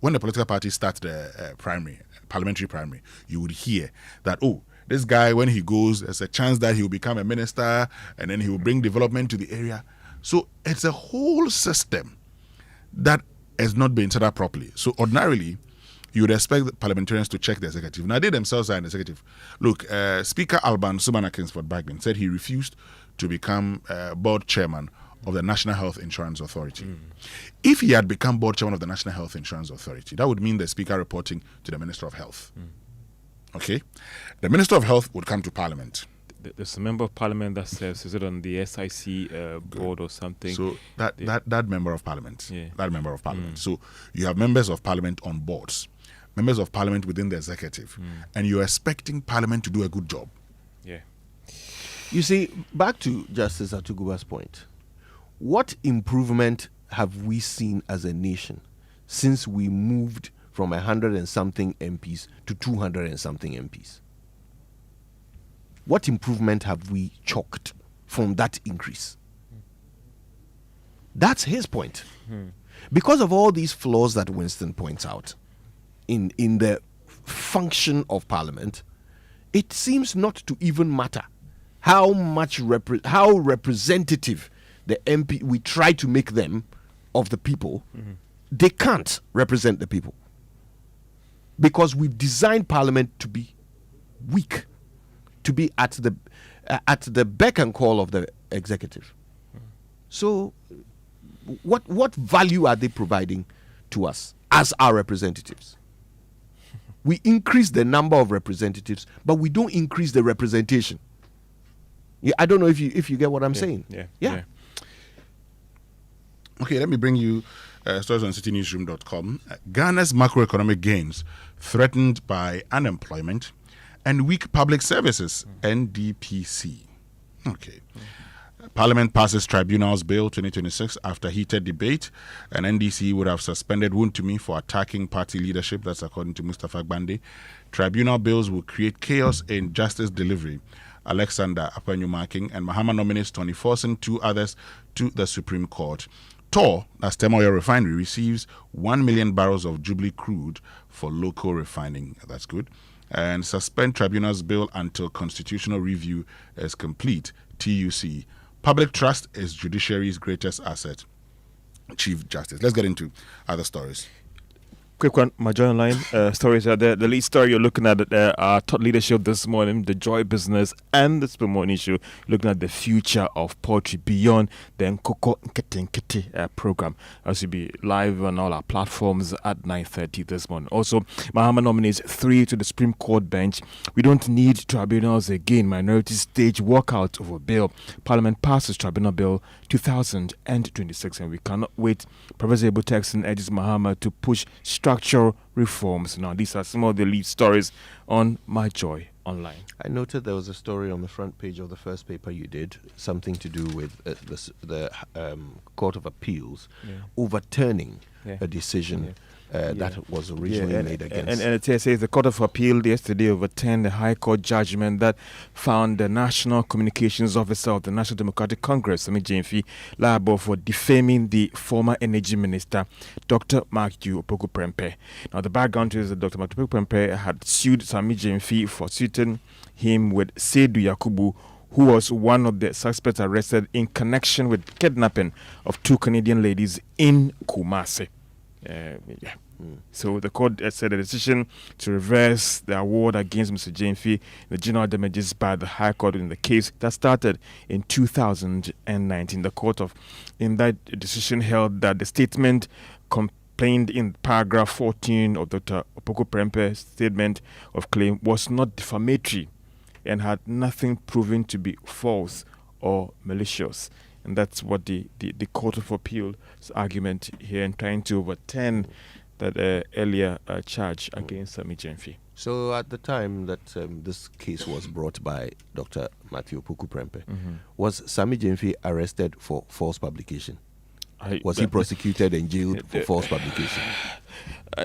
when the political party starts the parliamentary primary, you would hear that, this guy, when he goes, there's a chance that he will become a minister and then he will bring development to the area. So it's a whole system that has not been set up properly. So ordinarily, you would expect the parliamentarians to check the executive. Now, they themselves are in the executive. Look, Speaker Alban Sumana Kingsford Bagman said he refused to become board chairman of the National Health Insurance Authority. If he had become board chairman of the National Health Insurance Authority, that would mean the speaker reporting to the Minister of Health. Okay? The Minister of Health would come to Parliament. There's a member of Parliament that serves, is it on the SIC board or something? So that member of Parliament. Yeah. That member of Parliament. So you have members of Parliament on boards, members of Parliament within the executive, and you're expecting Parliament to do a good job. Yeah. You see, back to Justice Atuguba's point, what improvement have we seen as a nation since we moved from 100 and something MPs to 200 and something MPs? What improvement have we chalked from that increase? That's his point. Because of all these flaws that Winston points out in the function of Parliament, it seems not to even matter how representative the MP we try to make them of the people, they can't represent the people. Because we've designed Parliament to be weak, to be at the beck and call of the executive. So what value are they providing to us as our representatives? We increase the number of representatives, but we don't increase the representation. Yeah, I don't know if you get what I'm saying. Yeah. Okay, let me bring you stories on citynewsroom.com. Ghana's macroeconomic gains threatened by unemployment and weak public services, NDPC. Okay. Parliament passes Tribunals Bill 2026 after heated debate. An NDC would have suspended Wontumi for attacking party leadership. That's according to Mustafa Gbande. Tribunal bills will create chaos in justice delivery. Alexander Afenyo-Markin and Mahama nominates Tony Forson, two others, to the Supreme Court. Tor, that's Tema Oil Refinery, receives 1 million barrels of Jubilee crude for local refining. That's good. And suspend Tribunals Bill until constitutional review is complete. TUC. Public trust is judiciary's greatest asset. Chief Justice. Let's get into other stories. Quick one, my joint line stories are there. The lead story you're looking at our top leadership this morning, the Joy Business and the Spring Morning Show, looking at the future of poetry beyond the Nkoko Nkete program. As will be live on all our platforms at 9:30 this morning. Also, Mahama nominates 3 to the Supreme Court bench. We don't need tribunals again. Minority stage walkout over bill. Parliament passes Tribunal Bill 2026, and we cannot wait. Professor Ebu Texan urges Mahama to push structural reforms. Now, these are some of the lead stories on My Joy Online. I noted there was a story on the front page of the first paper you did, something to do with the Court of Appeals overturning a decision that was originally made against. And it says the Court of Appeal yesterday overturned the High Court judgment that found the National Communications Officer of the National Democratic Congress, Sami Jemfi, liable for defaming the former Energy Minister, Dr. Matthew Opoku-Prempeh. Now, the background is that Dr. Matthew Opoku-Prempeh had sued Sami Jemfi for suiting him with Seydou Yakubu, who was one of the suspects arrested in connection with kidnapping of 2 Canadian ladies in Kumasi. So the court said the decision to reverse the award against Mr. Jemfi, the general damages by the High Court in the case that started in 2019. The court in that decision held that the statement contained in paragraph 14 of Dr. Opoku-Prempeh's statement of claim was not defamatory and had nothing proven to be false or malicious. And that's what the Court of Appeal's argument here in trying to overturn that earlier charge against Sami Jemfi. So at the time that this case was brought by Dr. Matthew Opoku-Prempeh, was Sami Jemfi arrested for false publication? Was he prosecuted and jailed for false publication?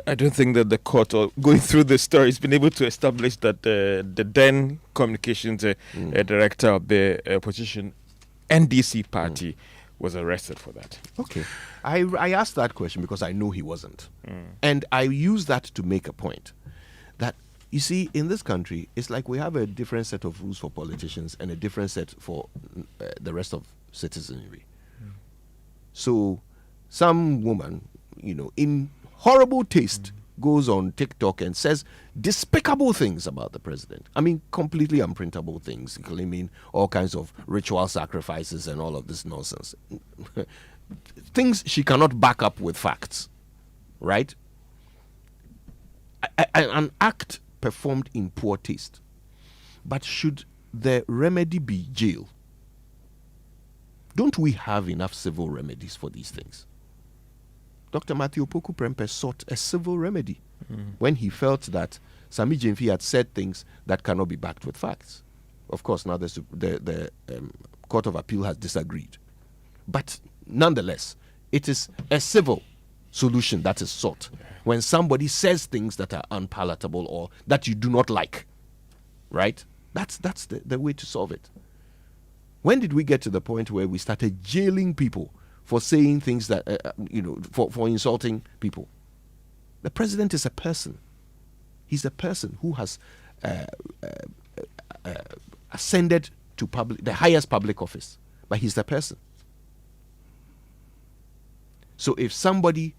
I don't think that the court, or going through the story, has been able to establish that the then communications director of the opposition NDC party was arrested for that. Okay. I asked that question because I know he wasn't. And I use that to make a point that, you see, in this country, it's like we have a different set of rules for politicians and a different set for the rest of citizenry. So some woman, in horrible taste, goes on TikTok and says despicable things about the president. I mean, completely unprintable things, claiming all kinds of ritual sacrifices and all of this nonsense. Things she cannot back up with facts, right? An act performed in poor taste. But should the remedy be jail? Don't we have enough civil remedies for these things? Dr. Matthew Opoku-Prempeh sought a civil remedy when he felt that Sami Jemfi had said things that cannot be backed with facts. Of course, now the Court of Appeal has disagreed. But nonetheless, it is a civil solution that is sought when somebody says things that are unpalatable or that you do not like. Right? That's the way to solve it. When did we get to the point where we started jailing people for saying things that, for insulting people? The president is a person. He's a person who has ascended to the highest public office. But he's a person. So if somebody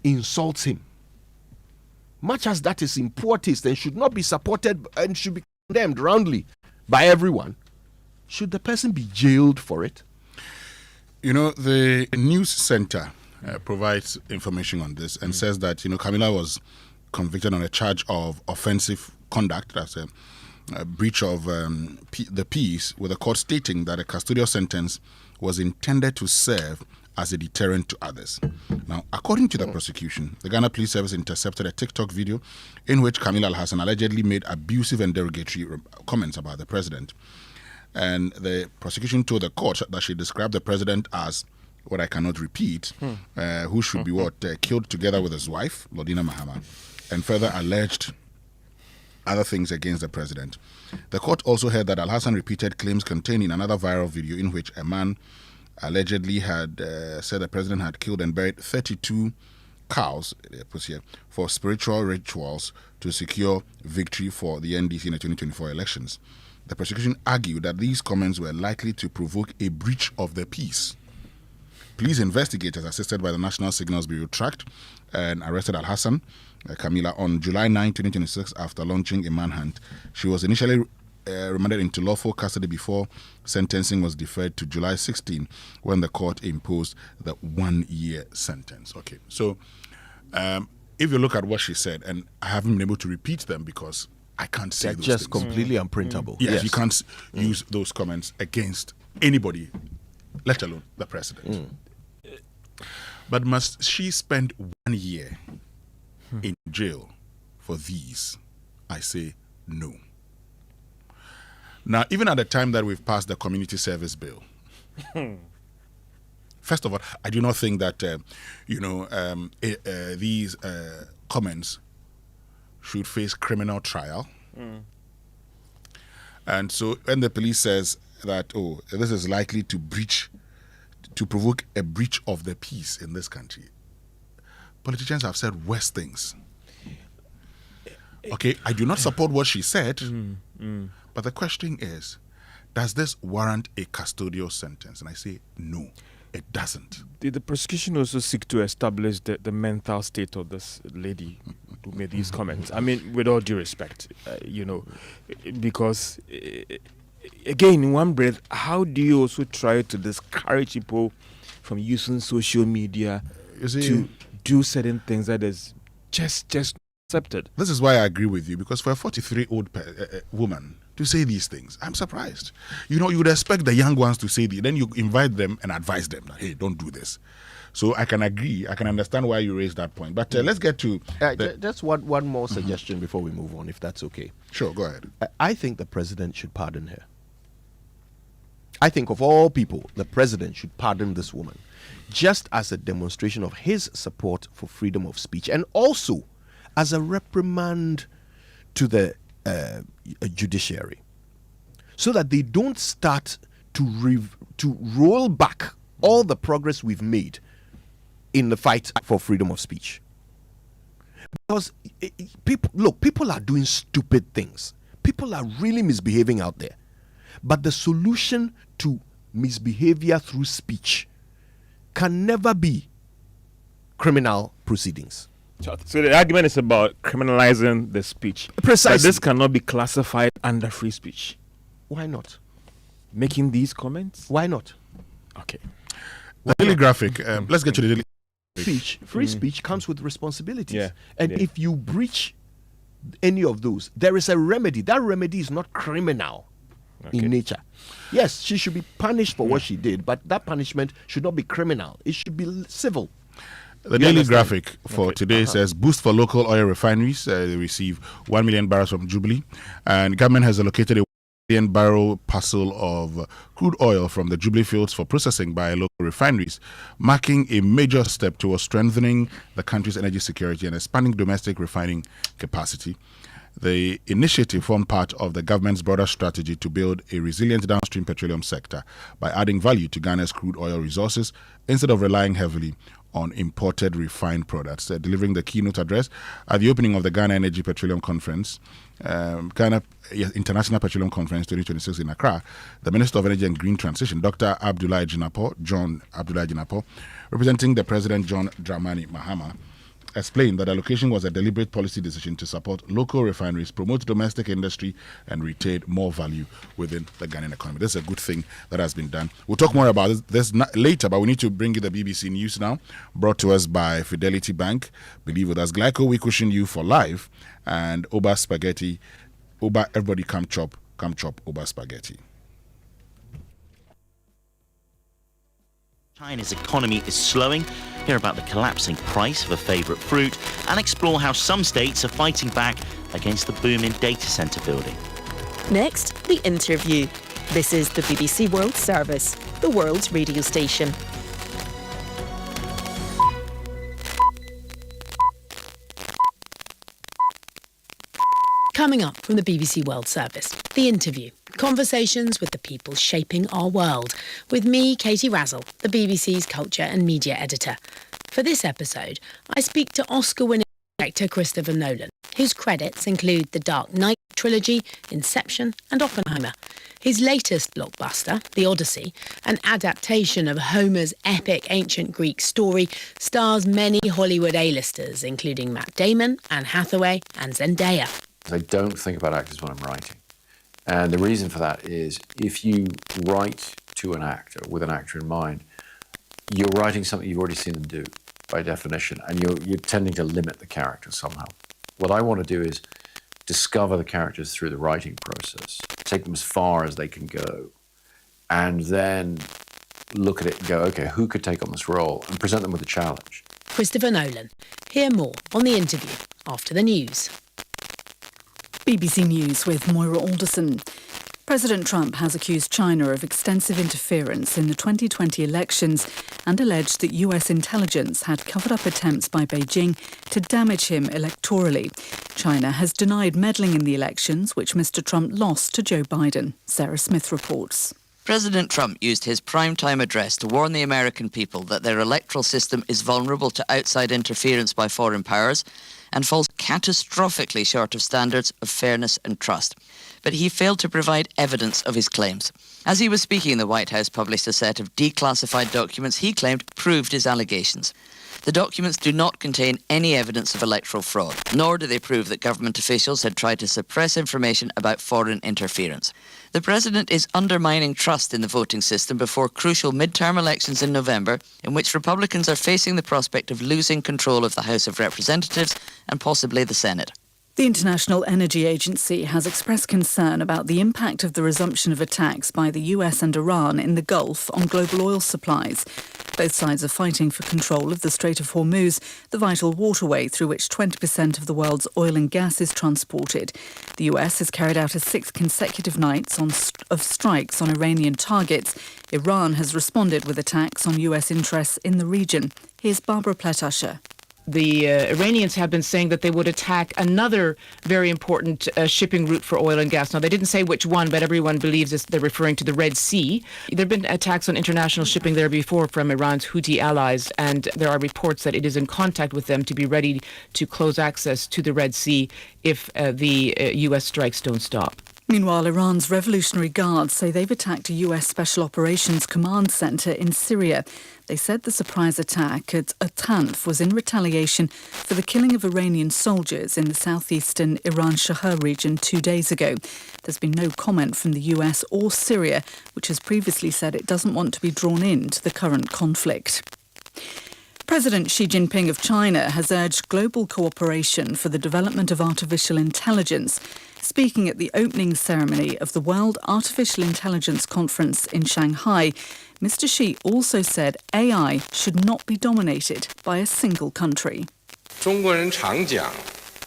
insults him, much as that is in poor taste and should not be supported and should be condemned roundly by everyone, should the person be jailed for it? You know, the news center provides information on this and says that, Camilla was convicted on a charge of offensive conduct, that's a breach of the peace, with the court stating that a custodial sentence was intended to serve as a deterrent to others. Now, according to the prosecution, the Ghana Police Service intercepted a TikTok video in which Camilla Al-Hassan allegedly made abusive and derogatory comments about the president. And the prosecution told the court that she described the president as what I cannot repeat, who should be killed together with his wife, Lodina Mahama, and further alleged other things against the president. The court also heard that Al-Hassan repeated claims contained in another viral video in which a man allegedly had said the president had killed and buried 32 cows for spiritual rituals to secure victory for the NDC in the 2024 elections. The prosecution argued that these comments were likely to provoke a breach of the peace. Police investigators, assisted by the National Signals Bureau, tracked and arrested Al-Hassan, Camilla, on July 9, 2026 after launching a manhunt. She was initially remanded into lawful custody before sentencing was deferred to July 16 when the court imposed the 1-year sentence. Okay, so if you look at what she said, and I haven't been able to repeat them because I can't say those just things. completely unprintable. Yes, you can't use those comments against anybody, let alone the president. But must she spend 1 year in jail for these? I say no. Now, even at the time that we've passed the community service bill, first of all, I do not think that these comments should face criminal trial. And so when the police says that, this is likely to provoke a breach of the peace in this country, politicians have said worse things. Okay, I do not support what she said, but the question is, does this warrant a custodial sentence? And I say no, it doesn't. Did the prosecution also seek to establish the mental state of this lady who made these comments? I mean, with all due respect, because again, in one breath, how do you also try to discourage people from using social media to do certain things that is just accepted? This is why I agree with you, because for a 43-year-old woman to say these things, I'm surprised. You would expect the young ones to say then you invite them and advise them that, hey, don't do this. So I can agree, I can understand why you raised that point. But let's get to... just one more suggestion before we move on, if that's okay. Sure, go ahead. I think the president should pardon her. I think of all people, the president should pardon this woman, just as a demonstration of his support for freedom of speech, and also as a reprimand to the judiciary, so that they don't start to roll back all the progress we've made in the fight for freedom of speech. Because people are doing stupid things. People are really misbehaving out there. But the solution to misbehavior through speech can never be criminal proceedings. So the argument is about criminalizing the speech. Precisely. But this cannot be classified under free speech. Why not? Making these comments? Why not? Okay. The Daily Graphic. Let's get to the Daily Speech. Free speech comes with responsibilities. Yeah. And if you breach any of those, there is a remedy. That remedy is not criminal in nature. Yes, she should be punished for what she did, but that punishment should not be criminal. It should be civil. The Daily Graphic for today says boost for local oil refineries. They receive 1 million barrels from Jubilee, and government has allocated a 1 million barrel parcel of crude oil from the Jubilee fields for processing by local refineries, marking a major step towards strengthening the country's energy security and expanding domestic refining capacity. The initiative formed part of the government's broader strategy to build a resilient downstream petroleum sector by adding value to Ghana's crude oil resources instead of relying heavily on imported refined products. Delivering the keynote address at the opening of the Ghana Energy Petroleum Conference, Ghana International Petroleum Conference 2026 in Accra, the Minister of Energy and Green Transition, Dr. John Abdullah Jinapo, representing the President John Dramani Mahama, explained that allocation was a deliberate policy decision to support local refineries, promote domestic industry, and retain more value within the Ghanaian economy. This is a good thing that has been done. We'll talk more about this later, but we need to bring you the BBC News now, brought to us by Fidelity Bank. Believe with us, Glyco, we cushion you for life, and Oba Spaghetti. Oba, everybody come chop Oba Spaghetti. China's economy is slowing. Hear about the collapsing price of a favourite fruit and explore how some states are fighting back against the boom in data centre building. Next, the interview. This is the BBC World Service, the world's radio station. Coming up from the BBC World Service, the interview. Conversations with the people shaping our world. With me, Katie Razzle, the BBC's culture and media editor. For this episode, I speak to Oscar-winning director Christopher Nolan, whose credits include the Dark Knight trilogy, Inception and Oppenheimer. His latest blockbuster, The Odyssey, an adaptation of Homer's epic ancient Greek story, stars many Hollywood A-listers, including Matt Damon, Anne Hathaway and Zendaya. I don't think about actors when I'm writing. And the reason for that is if you write to an actor with an actor in mind, you're writing something you've already seen them do by definition, and you're tending to limit the character somehow. What I want to do is discover the characters through the writing process, take them as far as they can go, and then look at it and go, okay, who could take on this role, and present them with a challenge. Christopher Nolan. Hear more on the interview after the news. BBC News with Moira Alderson. President Trump has accused China of extensive interference in the 2020 elections and alleged that US intelligence had covered up attempts by Beijing to damage him electorally. China has denied meddling in the elections, which Mr. Trump lost to Joe Biden. Sarah Smith reports. President Trump used his primetime address to warn the American people that their electoral system is vulnerable to outside interference by foreign powers and falls catastrophically short of standards of fairness and trust. But he failed to provide evidence of his claims. As he was speaking, the White House published a set of declassified documents he claimed proved his allegations. The documents do not contain any evidence of electoral fraud, nor do they prove that government officials had tried to suppress information about foreign interference. The president is undermining trust in the voting system before crucial midterm elections in November, in which Republicans are facing the prospect of losing control of the House of Representatives and possibly the Senate. The International Energy Agency has expressed concern about the impact of the resumption of attacks by the US and Iran in the Gulf on global oil supplies. Both sides are fighting for control of the Strait of Hormuz, the vital waterway through which 20% of the world's oil and gas is transported. The US has carried out a sixth consecutive night of strikes on Iranian targets. Iran has responded with attacks on US interests in the region. Here's Barbara Pletasher. The Iranians have been saying that they would attack another very important shipping route for oil and gas. Now, they didn't say which one, but everyone believes they're referring to the Red Sea. There have been attacks on international shipping there before from Iran's Houthi allies, and there are reports that it is in contact with them to be ready to close access to the Red Sea if the U.S. strikes don't stop. Meanwhile, Iran's Revolutionary Guards say they've attacked a US Special Operations Command Centre in Syria. They said the surprise attack at Atanf was in retaliation for the killing of Iranian soldiers in the southeastern Iran-Shahar region 2 days ago. There's been no comment from the US or Syria, which has previously said it doesn't want to be drawn into the current conflict. President Xi Jinping of China has urged global cooperation for the development of artificial intelligence. Speaking at the opening ceremony of the World Artificial Intelligence Conference in Shanghai, Mr. Xi also said AI should not be dominated by a single country.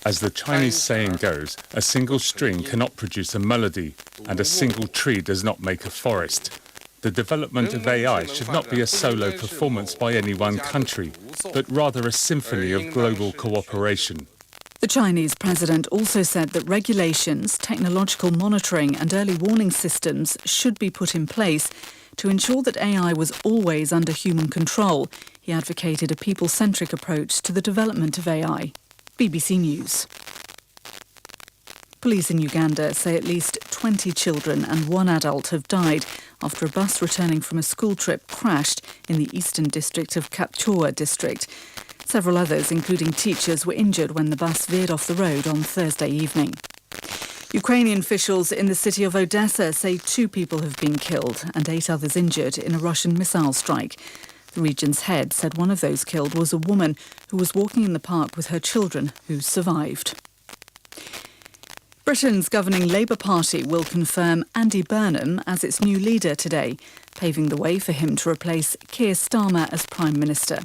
As the Chinese saying goes, a single string cannot produce a melody, and a single tree does not make a forest. The development of AI should not be a solo performance by any one country, but rather a symphony of global cooperation. The Chinese president also said that regulations, technological monitoring and early warning systems should be put in place to ensure that AI was always under human control. He He advocated a people-centric approach to the development of AI. BBC News. Police in Uganda say at least 20 children and one adult have died after a bus returning from a school trip crashed in the eastern district of Kapchorwa district. Several others, including teachers, were injured when the bus veered off the road on Thursday evening. Ukrainian officials in the city of Odessa say 2 people have been killed and 8 others injured in a Russian missile strike. The region's head said one of those killed was a woman who was walking in the park with her children who survived. Britain's governing Labour Party will confirm Andy Burnham as its new leader today, paving the way for him to replace Keir Starmer as Prime Minister.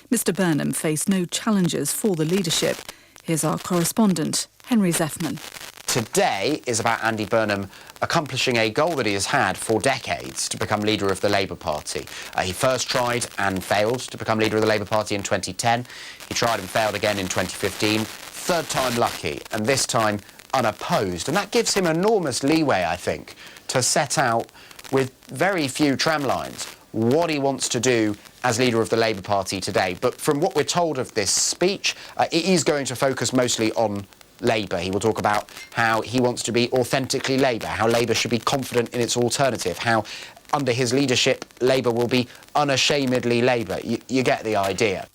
Mr Burnham faced no challenges for the leadership. Here's our correspondent, Henry Zeffman. Today is about Andy Burnham accomplishing a goal that he has had for decades, to become leader of the Labour Party. He first tried and failed to become leader of the Labour Party in 2010. He tried and failed again in 2015. Third time lucky, and this time unopposed. And that gives him enormous leeway, I think, to set out with very few tramlines what he wants to do as leader of the Labour Party today. But from what we're told of this speech, it is going to focus mostly on Labour. He will talk about how he wants to be authentically Labour, how Labour should be confident in its alternative, how under his leadership Labour will be unashamedly Labour. You get the idea.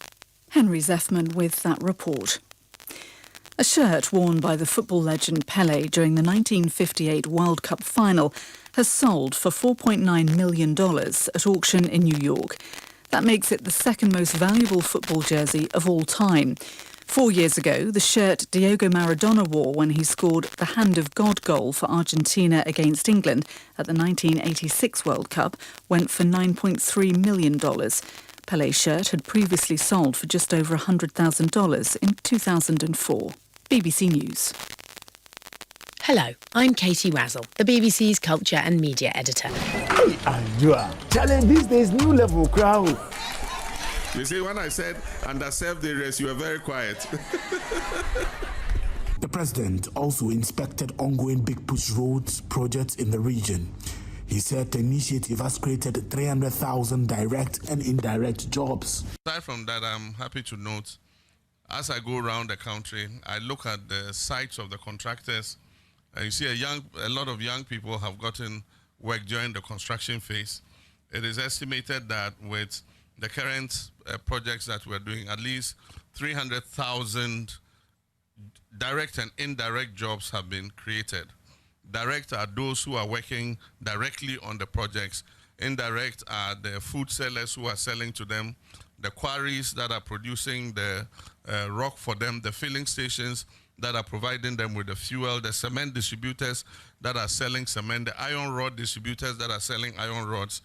Henry Zeffman with that report. A shirt worn by the football legend Pelé during the 1958 World Cup final has sold for $4.9 million at auction in New York. That makes it the second most valuable football jersey of all time. 4 years ago, the shirt Diego Maradona wore when he scored the Hand of God goal for Argentina against England at the 1986 World Cup went for $9.3 million. Pelé's shirt had previously sold for just over $100,000 in 2004. BBC News. Hello, I'm Katie Razzle, the BBC's culture and media editor. Hey, Andrea, challenge these days new level crowd. You see, when I said underserved areas, you were very quiet. The president also inspected ongoing Big Push roads projects in the region. He said the initiative has created 300,000 direct and indirect jobs. Aside from that, I'm happy to note, as I go around the country, I look at the sites of the contractors, and you see a lot of young people have gotten work during the construction phase. It is estimated that with the current projects that we're doing, at least 300,000 direct and indirect jobs have been created. Direct are those who are working directly on the projects. Indirect are the food sellers who are selling to them, the quarries that are producing the rock for them, the filling stations that are providing them with the fuel, the cement distributors that are selling cement, the iron rod distributors that are selling iron rods.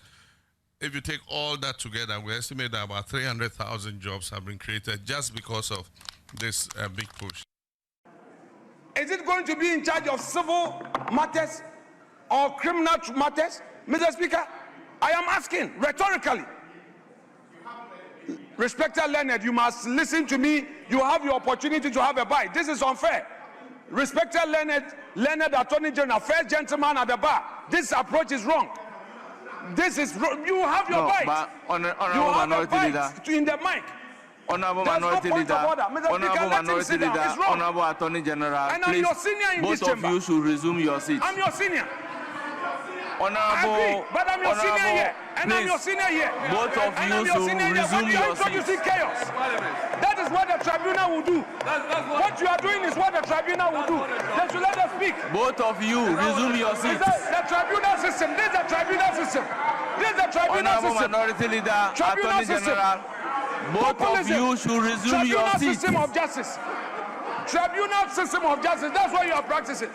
If you take all that together, we estimate that about 300,000 jobs have been created just because of this big push. Is it going to be in charge of civil matters or criminal matters? Mr. Speaker, I am asking rhetorically. Respected Leonard, you must listen to me. You have your opportunity to have a bite. This is unfair. Respected Leonard Attorney General, first gentleman at the bar, this approach is wrong. This is wrong. You have your bite. Honorable Minority Leader. In the mic. Honorable Minority Leader, Honorable Minority Leader, Honorable Attorney General, please, both of you should resume your seats. I'm your senior. Honorable, but I'm your senior here, and I'm your senior here. Both of you should resume your seats. Chaos. That is what the tribunal will do. What you are doing is what the tribunal will do. They should let us speak. Both of you resume your seats. The tribunal system. This is the tribunal system. This is the tribunal Honorable system. Minority Leader, Attorney General, both of you should resume your seats. Tribunal system of justice. Tribunal system of justice. That's what you are practicing.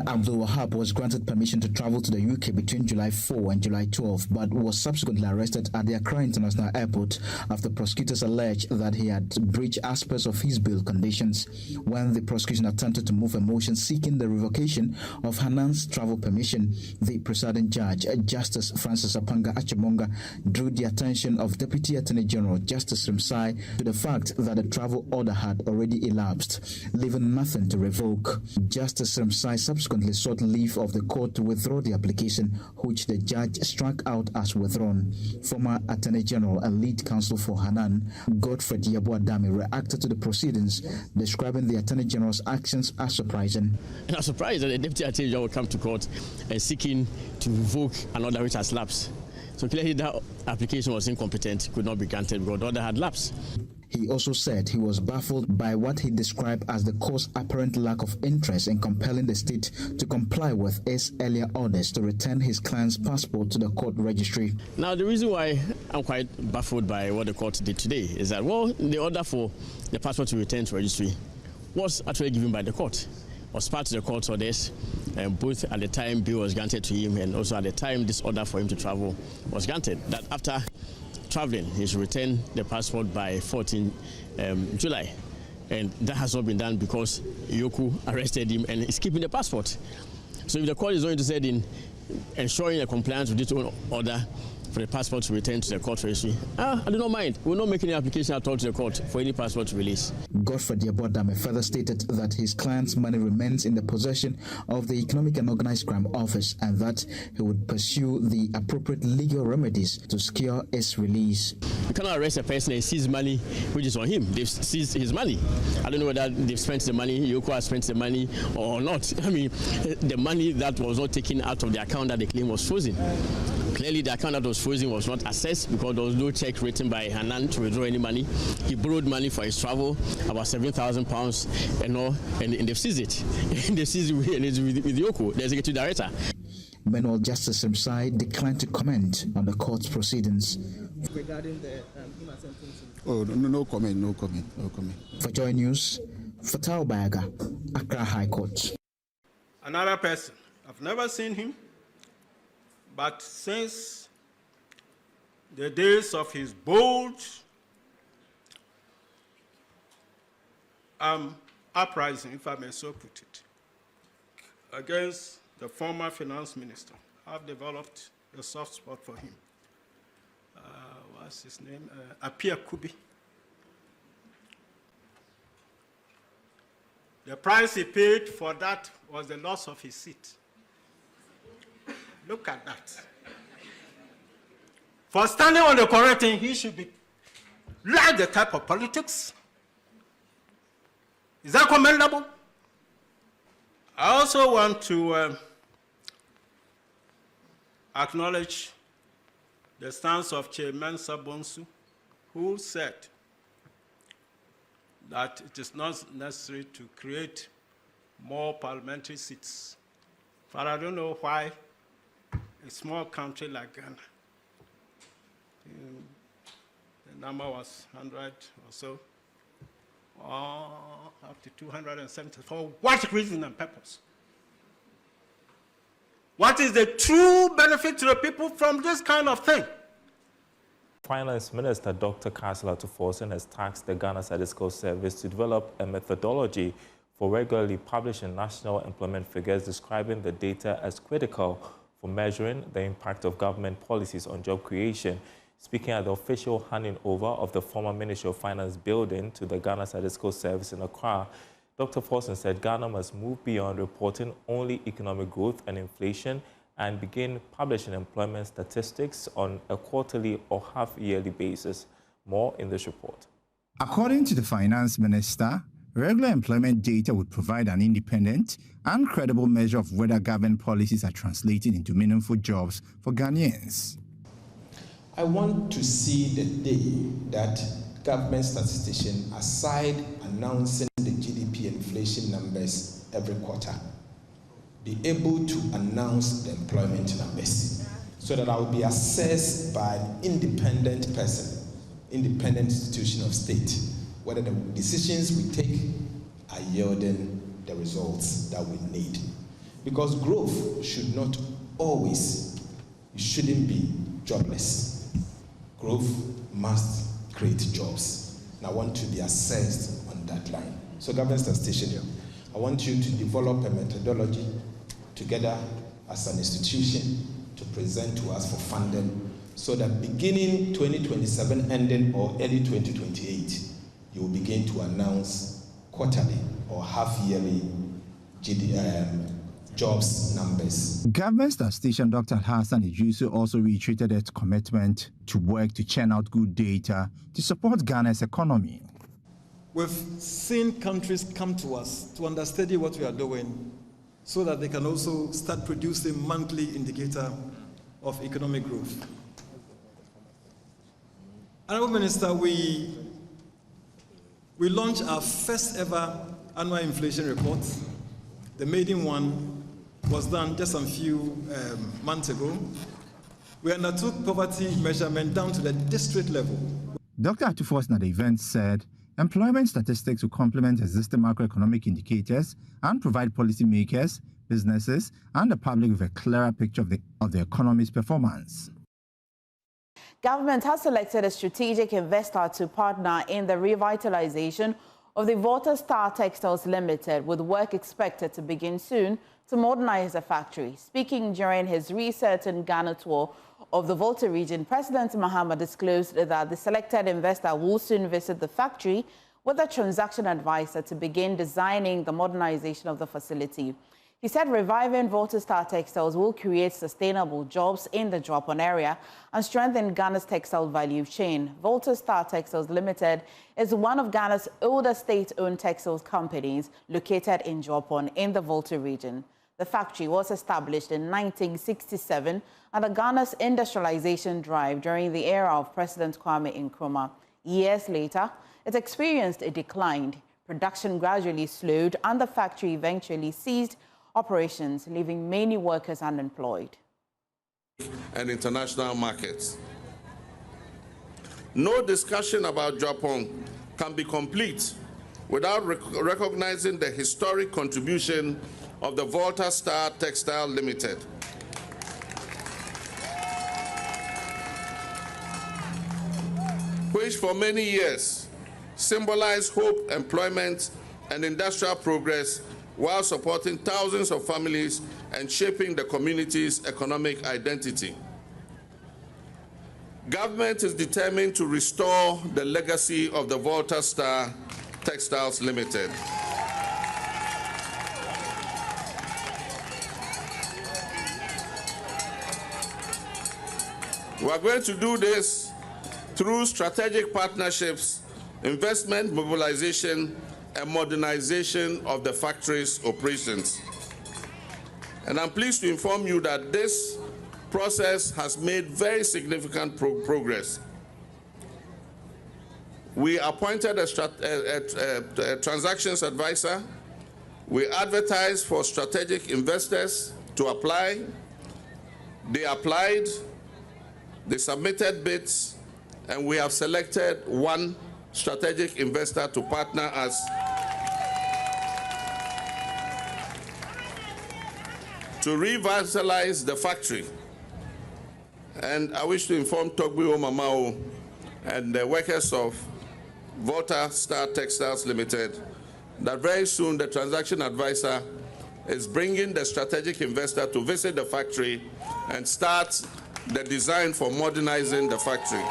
Abdul Wahab was granted permission to travel to the UK between July 4 and July 12, but was subsequently arrested at the Accra International Airport after prosecutors alleged that he had breached aspects of his bail conditions. When the prosecution attempted to move a motion seeking the revocation of Hanan's travel permission, the presiding judge, Justice Francis Apanga Achimonga, drew the attention of Deputy Attorney General Justice Rimsai to the fact that the travel order had already elapsed, leaving nothing to revoke. Justice Rimsai subsequently sought leave of the court to withdraw the application, which the judge struck out as withdrawn. Former Attorney General and lead counsel for Hanan, Godfred Yeboah-Dame, reacted to the proceedings, describing the Attorney General's actions as surprising. And I'm surprised that the Deputy Attorney General will come to court seeking to revoke an order which has lapsed. So clearly that application was incompetent, could not be granted because the order had lapsed. He also said he was baffled by what he described as the court's apparent lack of interest in compelling the state to comply with its earlier orders to return his client's passport to the court registry. Now, the reason why I'm quite baffled by what the court did today is that, well, the order for the passport to return to registry was actually given by the court, was part of the court's orders, both at the time bill was granted to him and also at the time this order for him to travel was granted, that after traveling, he should return the passport by 14 July. And that has not been done because Yoku arrested him and is keeping the passport. So if the court is not interested in ensuring a compliance with this order for the passport to return to the court registry, I do not mind. We will not make any application at all to the court for any passport to release. Godfred Yeboah-Dame further stated that his client's money remains in the possession of the Economic and Organized Crime Office and that he would pursue the appropriate legal remedies to secure its release. You cannot arrest a person and seize money which is on him. They've seized his money. I don't know whether they've spent the money, Yoko has spent the money or not. I mean, the money that was not taken out of the account that they claim was frozen. Clearly, the account that was frozen was not assessed because there was no check written by Hanan to withdraw any money. He borrowed money for his travel, about £7,000, and they've seized it. And they seized it and it's with Yoko, the executive director. Meanwhile, Justice Simsai declined to comment on the court's proceedings. Regarding the sentencing. Oh, no comment. For Joy News, Fatal Bayaga, Accra High Court. Another person, I've never seen him, but since the days of his bold uprising, if I may so put it, against the former finance minister, I've developed a soft spot for him. What's his name? Apia Kubi. The price he paid for that was the loss of his seat. Look at that. For standing on the correct thing, he should be like the type of politics. Is that commendable? I also want to acknowledge the stance of Chairman Sabonsu, who said that it is not necessary to create more parliamentary seats. But I don't know why a small country like Ghana, the number was 100 or so, or up to 270. For what reason and purpose? What is the true benefit to the people from this kind of thing? Finance Minister Dr. Karsila Tuforsen has tasked the Ghana Statistical Service to develop a methodology for regularly publishing national employment figures describing the data as critical for measuring the impact of government policies on job creation. Speaking at the official handing over of the former Ministry of Finance building to the Ghana Statistical Service in Accra, Dr. Forsen said Ghana must move beyond reporting only economic growth and inflation and begin publishing employment statistics on a quarterly or half-yearly basis. More in this report. According to the Finance Minister, regular employment data would provide an independent and credible measure of whether government policies are translated into meaningful jobs for Ghanaians. I want to see the day that government statisticians, aside announcing the GDP inflation numbers every quarter, be able to announce the employment numbers so that I will be assessed by an independent person, independent institution of state, whether the decisions we take are yielding the results that we need. Because growth should not always, it shouldn't be jobless. Growth must create jobs. And I want to be assessed on that line. So government statistician, I want you to develop a methodology together as an institution to present to us for funding so that beginning 2027 ending or early 2028, you will begin to announce quarterly or half-yearly jobs numbers. Government statistician Dr. Hassan Idrisu also reiterated its commitment to work to churn out good data to support Ghana's economy. We've seen countries come to us to understudy what we are doing so that they can also start producing monthly indicator of economic growth. Honorable Minister, we launched our first ever annual inflation report. The maiden one was done just a few months ago. We undertook poverty measurement down to the district level. Dr. Atufos at the event said employment statistics will complement existing macroeconomic indicators and provide policymakers, businesses, and the public with a clearer picture of the economy's performance. Government has selected a strategic investor to partner in the revitalization of the Volta Star Textiles Limited, with work expected to begin soon to modernize the factory. Speaking during his research and Ghana tour of the Volta region, President Mahama disclosed that the selected investor will soon visit the factory with a transaction advisor to begin designing the modernization of the facility. He said reviving Volta Star Textiles will create sustainable jobs in the drop-on area and strengthen Ghana's textile value chain. Volta Star Textiles Limited is one of Ghana's oldest state-owned textiles companies located in drop-on in the Volta region. The factory was established in 1967 under Ghana's industrialization drive during the era of President Kwame Nkrumah. Years later, it experienced a decline. Production gradually slowed and the factory eventually ceased operations, leaving many workers unemployed. And international markets. No discussion about Japan can be complete without recognizing the historic contribution of the Volta Star Textile Limited. Which for many years symbolized hope, employment, and industrial progress while supporting thousands of families and shaping the community's economic identity. Government is determined to restore the legacy of the Volta Star Textiles Limited. We are going to do this through strategic partnerships, investment mobilization, and modernization of the factory's operations. And I'm pleased to inform you that this process has made very significant progress. We appointed a transactions advisor. We advertised for strategic investors to apply. They applied, they submitted bids, and we have selected one strategic investor to partner us to revitalize the factory. And I wish to inform Togbi Omamao and the workers of Volta Star Textiles Limited that very soon the transaction advisor is bringing the strategic investor to visit the factory and start the design for modernizing the factory.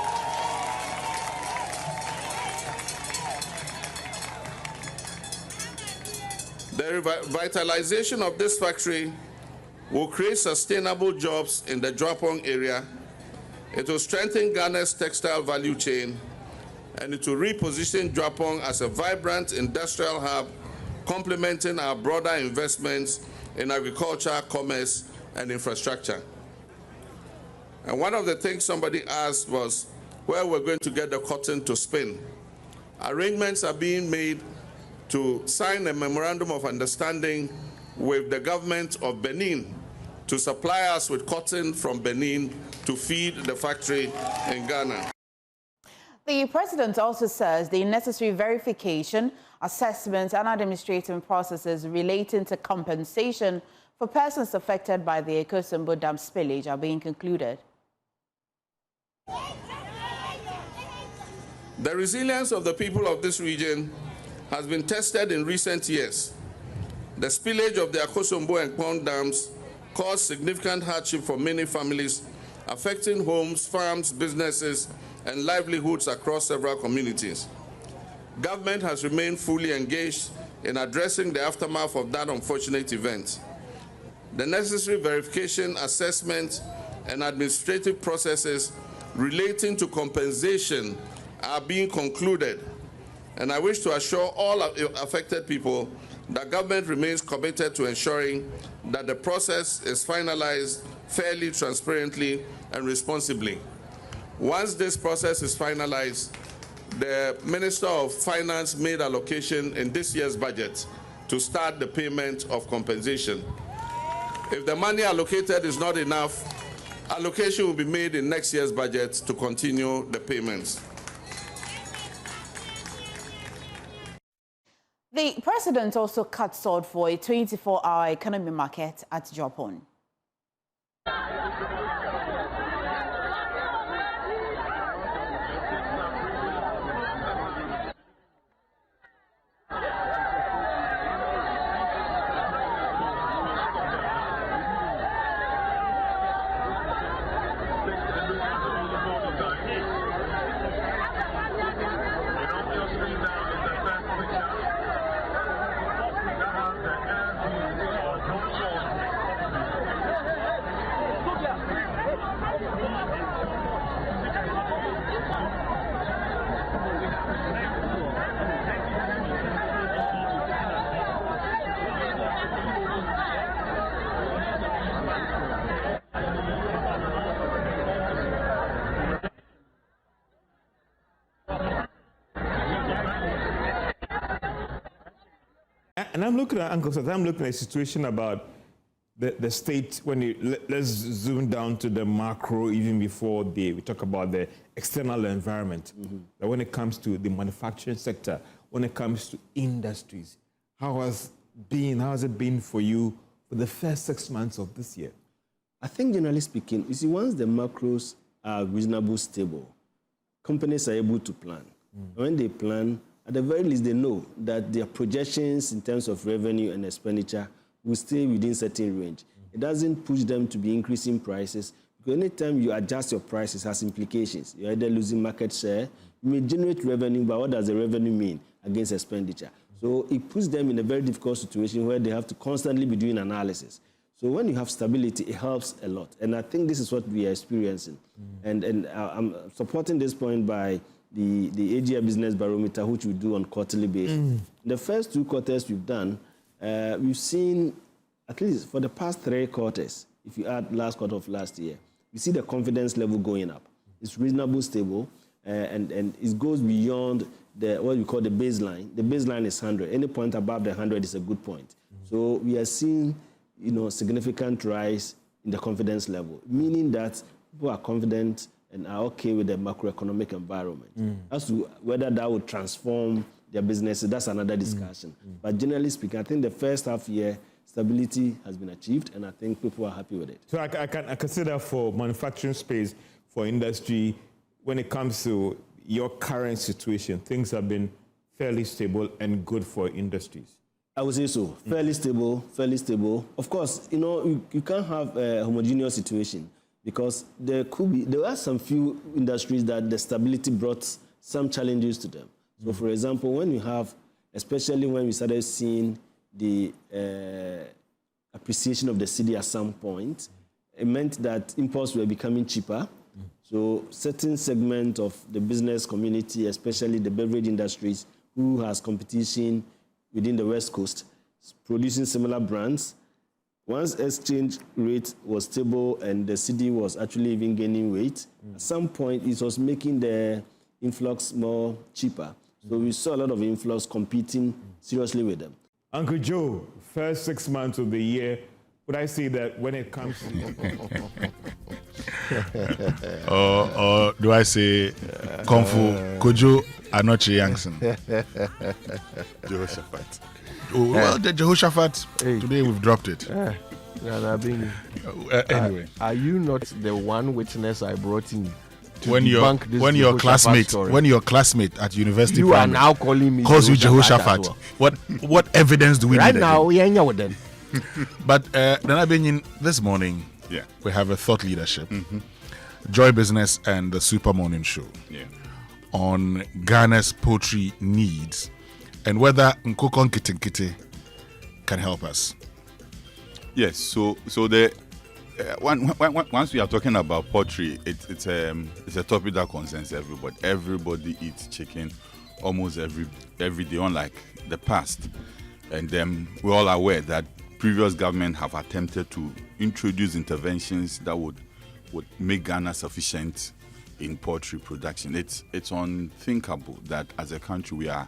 The revitalization of this factory will create sustainable jobs in the Drapong area. It will strengthen Ghana's textile value chain, and it will reposition Drapong as a vibrant industrial hub, complementing our broader investments in agriculture, commerce, and infrastructure. And one of the things somebody asked was where we're going to get the cotton to spin. Arrangements are being made to sign a memorandum of understanding with the government of Benin to supply us with cotton from Benin to feed the factory in Ghana. The president also says the necessary verification, assessment and administrative processes relating to compensation for persons affected by the Ekosombo Dam spillage are being concluded. The resilience of the people of this region has been tested in recent years. The spillage of the Ekosombo and Pond dams caused significant hardship for many families, affecting homes, farms, businesses, and livelihoods across several communities. Government has remained fully engaged in addressing the aftermath of that unfortunate event. The necessary verification, assessment, and administrative processes relating to compensation are being concluded. And I wish to assure all affected people that government remains committed to ensuring that the process is finalized fairly, transparently, and responsibly. Once this process is finalized, the Minister of Finance made allocation in this year's budget to start the payment of compensation. If the money allocated is not enough, allocation will be made in next year's budget to continue the payments. The president also cut short for a 24-hour economy market at Japan. And I'm looking at, Uncle Seth, I'm looking at a situation about the state, let's zoom down to the macro even before we talk about the external environment. That when it comes to the manufacturing sector, when it comes to industries, how has it been for you for the first 6 months of this year? I think generally speaking, you see, once the macros are reasonably stable, companies are able to plan. When they plan, at the very least, they know that their projections in terms of revenue and expenditure will stay within certain range. It doesn't push them to be increasing prices, because anytime you adjust your prices has implications. You're either losing market share, you may generate revenue, but what does the revenue mean against expenditure? So it puts them in a very difficult situation where they have to constantly be doing analysis. So when you have stability, it helps a lot. And I think this is what we are experiencing. And I'm supporting this point by the AGI Business Barometer, which we do on quarterly basis. The first 2 quarters we've done, we've seen, at least for the past 3 quarters, if you add last quarter of last year, we see the confidence level going up. It's reasonably stable, and it goes beyond what we call the baseline. The baseline is 100. Any point above the 100 is a good point. So we are seeing, significant rise in the confidence level, meaning that people are confident and are okay with the macroeconomic environment. As to whether that would transform their businesses, that's another discussion. But generally speaking, I think the first half year, stability has been achieved, and I think people are happy with it. So I consider for manufacturing space, for industry, when it comes to your current situation, things have been fairly stable and good for industries. I would say so. Fairly stable, fairly stable. Of course, you can't have a homogeneous situation, because there are some few industries that the stability brought some challenges to them. So, for example, when you have, especially when we started seeing the appreciation of the cedi at some point, it meant that imports were becoming cheaper. So, certain segment of the business community, especially the beverage industries, who has competition within the West Coast, producing similar brands. Once exchange rate was stable and the cedi was actually even gaining weight, at some point it was making the influx more cheaper. So we saw a lot of influx competing seriously with them. Uncle Joe, first 6 months of the year, would I say that when it comes to... or do I say Kung Fu Kojo Anochi Yangson? Jehoshaphat. Oh, well, the Jehoshaphat, today we've dropped it. Anyway. Are you not the one witness I brought in? When your classmate at university, you are now calling me calls you Jehoshaphat. Well. What evidence do we right need? Right now, we are with them. But this morning, we have a thought leadership, Joy Business and the Super Morning Show on Ghana's poultry needs and whether Nkokon Kitinkiti can help us. Yes. So the once we are talking about poultry, it's a topic that concerns everybody. Everybody eats chicken almost every day, unlike the past. And we're all aware that previous government have attempted to introduce interventions that would make Ghana sufficient in poultry production. It's unthinkable that as a country we are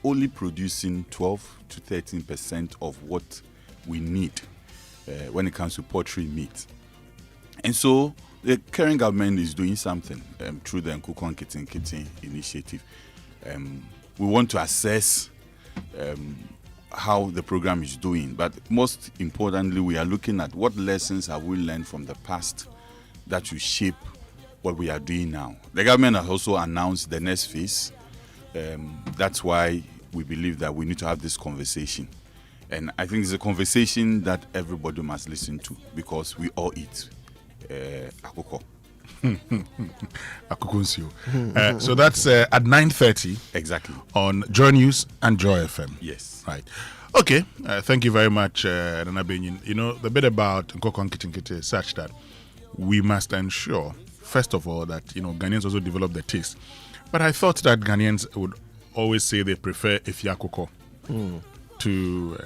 only producing 12 to 13% of what we need when it comes to poultry meat. And so the current government is doing something through the Nkukon Kitten initiative. We want to assess how the program is doing, but most importantly, we are looking at what lessons have we learned from the past that will shape what we are doing now. The government has also announced the next phase. That's why we believe that we need to have this conversation. And I think it's a conversation that everybody must listen to because we all eat akoko. So that's at 9:30 exactly on Joy News and Joy FM. Yes. Right. Okay. Thank you very much, Nana Benyin. You know, the bit about Nkokon Kitinkiti is such that we must ensure, first of all, that, you know, Ghanaians also develop the taste. But I thought that Ghanaians would always say they prefer Efiakoko to,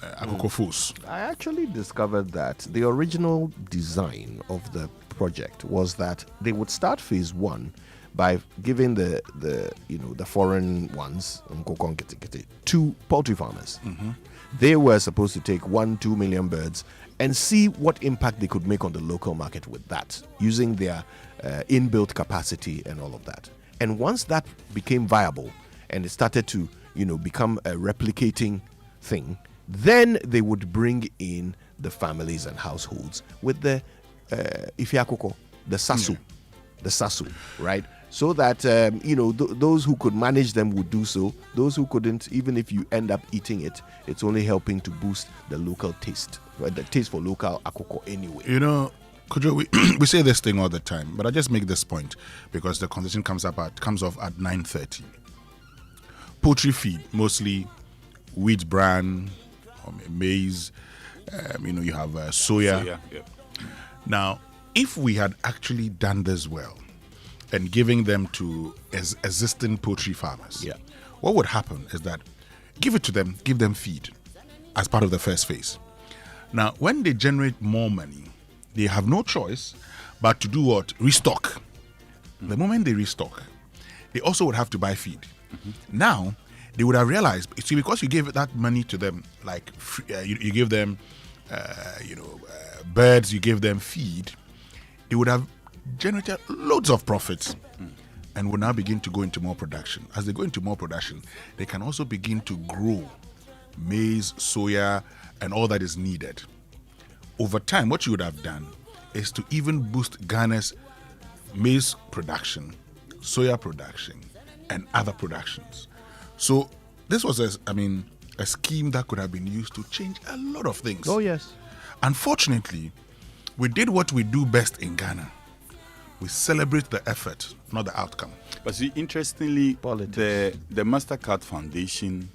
Akoko Fus. I actually discovered that the original design of the project was that they would start phase 1 by giving the foreign ones to poultry farmers. They were supposed to take 1-2 million birds and see what impact they could make on the local market with that, using their inbuilt capacity and all of that. And once that became viable and it started to become a replicating thing, then they would bring in the families and households with the Ifiakoko, the sasu, right? So that those who could manage them would do so. Those who couldn't, even if you end up eating it, it's only helping to boost the local taste, right? The taste for local akoko anyway. You know, Kojo, we say this thing all the time, but I just make this point because the conversation comes off at 9:30. Poultry feed, mostly wheat bran, maize. You have soya. Yeah. Now, if we had actually done this well and giving them to existing poultry farmers, what would happen is that give it to them, give them feed as part of the first phase. Now, when they generate more money, they have no choice but to do what? Restock. The moment they restock, they also would have to buy feed. Now, they would have realized, see, because you gave that money to them, like you give them, birds, you give them feed, they would have generated loads of profits and will now begin to go into more production. As they go into more production, they can also begin to grow maize, soya, and all that is needed. Over time, what you would have done is to even boost Ghana's maize production, soya production, and other productions. So this was, a scheme that could have been used to change a lot of things. Oh, yes. Unfortunately, we did what we do best in Ghana. We celebrate the effort, not the outcome. But see, interestingly, the MasterCard Foundation,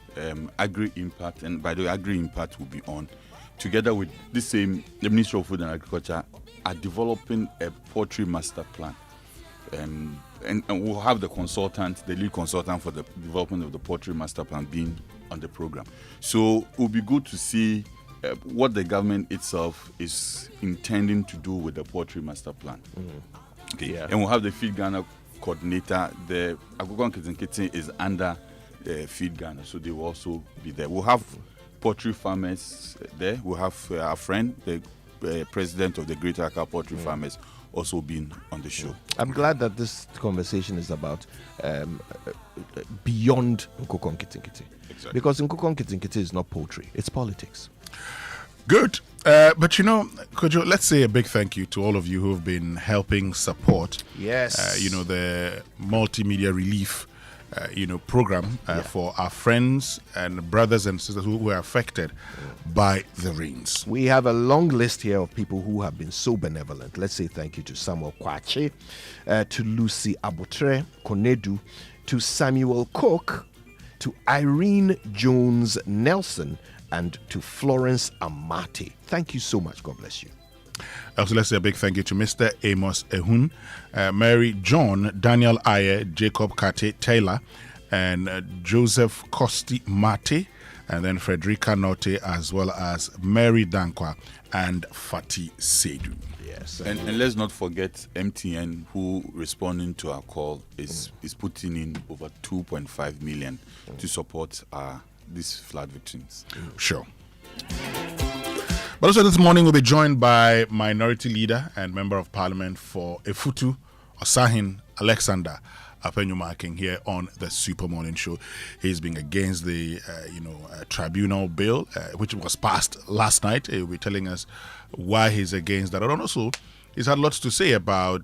Agri-Impact, and by the way, Agri-Impact will be on, together with the Ministry of Food and Agriculture, are developing a poultry master plan. And we'll have the lead consultant for the development of the poultry master plan being on the program. So it will be good to see what the government itself is intending to do with the poultry master plan. Okay. Yeah. And we'll have the Feed Ghana coordinator. The Akukon Kitten is under Feed Ghana, so they will also be there. We'll have poultry farmers there. We'll have our friend, the president of the Greater Accra Poultry Farmers, also being on the show. I'm glad that this conversation is about beyond Nkukon Kitinkiti. Exactly. Because Nkukon Kitinkiti is not poultry, it's politics. Good. But Kojo, let's say a big thank you to all of you who have been helping support the multimedia relief program for our friends and brothers and sisters who were affected by the rains. We have a long list here of people who have been so benevolent. Let's say thank you to Samuel Kwache, to Lucy Abotre Konedu, to Samuel Cook, to Irene Jones Nelson, and to Florence Amate. Thank you so much. God bless you. Also, let's say a big thank you to Mr. Amos Ehun, Mary John, Daniel Ayer, Jacob Kate Taylor, and Joseph Costi Mate, and then Frederica Note, as well as Mary Dankwa and Fatih Sedu. Yes. And let's not forget MTN, who, responding to our call, is putting in over 2.5 million to support these flood victims. Sure. But also this morning we'll be joined by Minority Leader and Member of Parliament for Efutu, Osahin Alexander Afenyo-Markin here on the Super Morning Show. He's been against the tribunal bill, which was passed last night. He'll be telling us why he's against that. And also, he's had lots to say about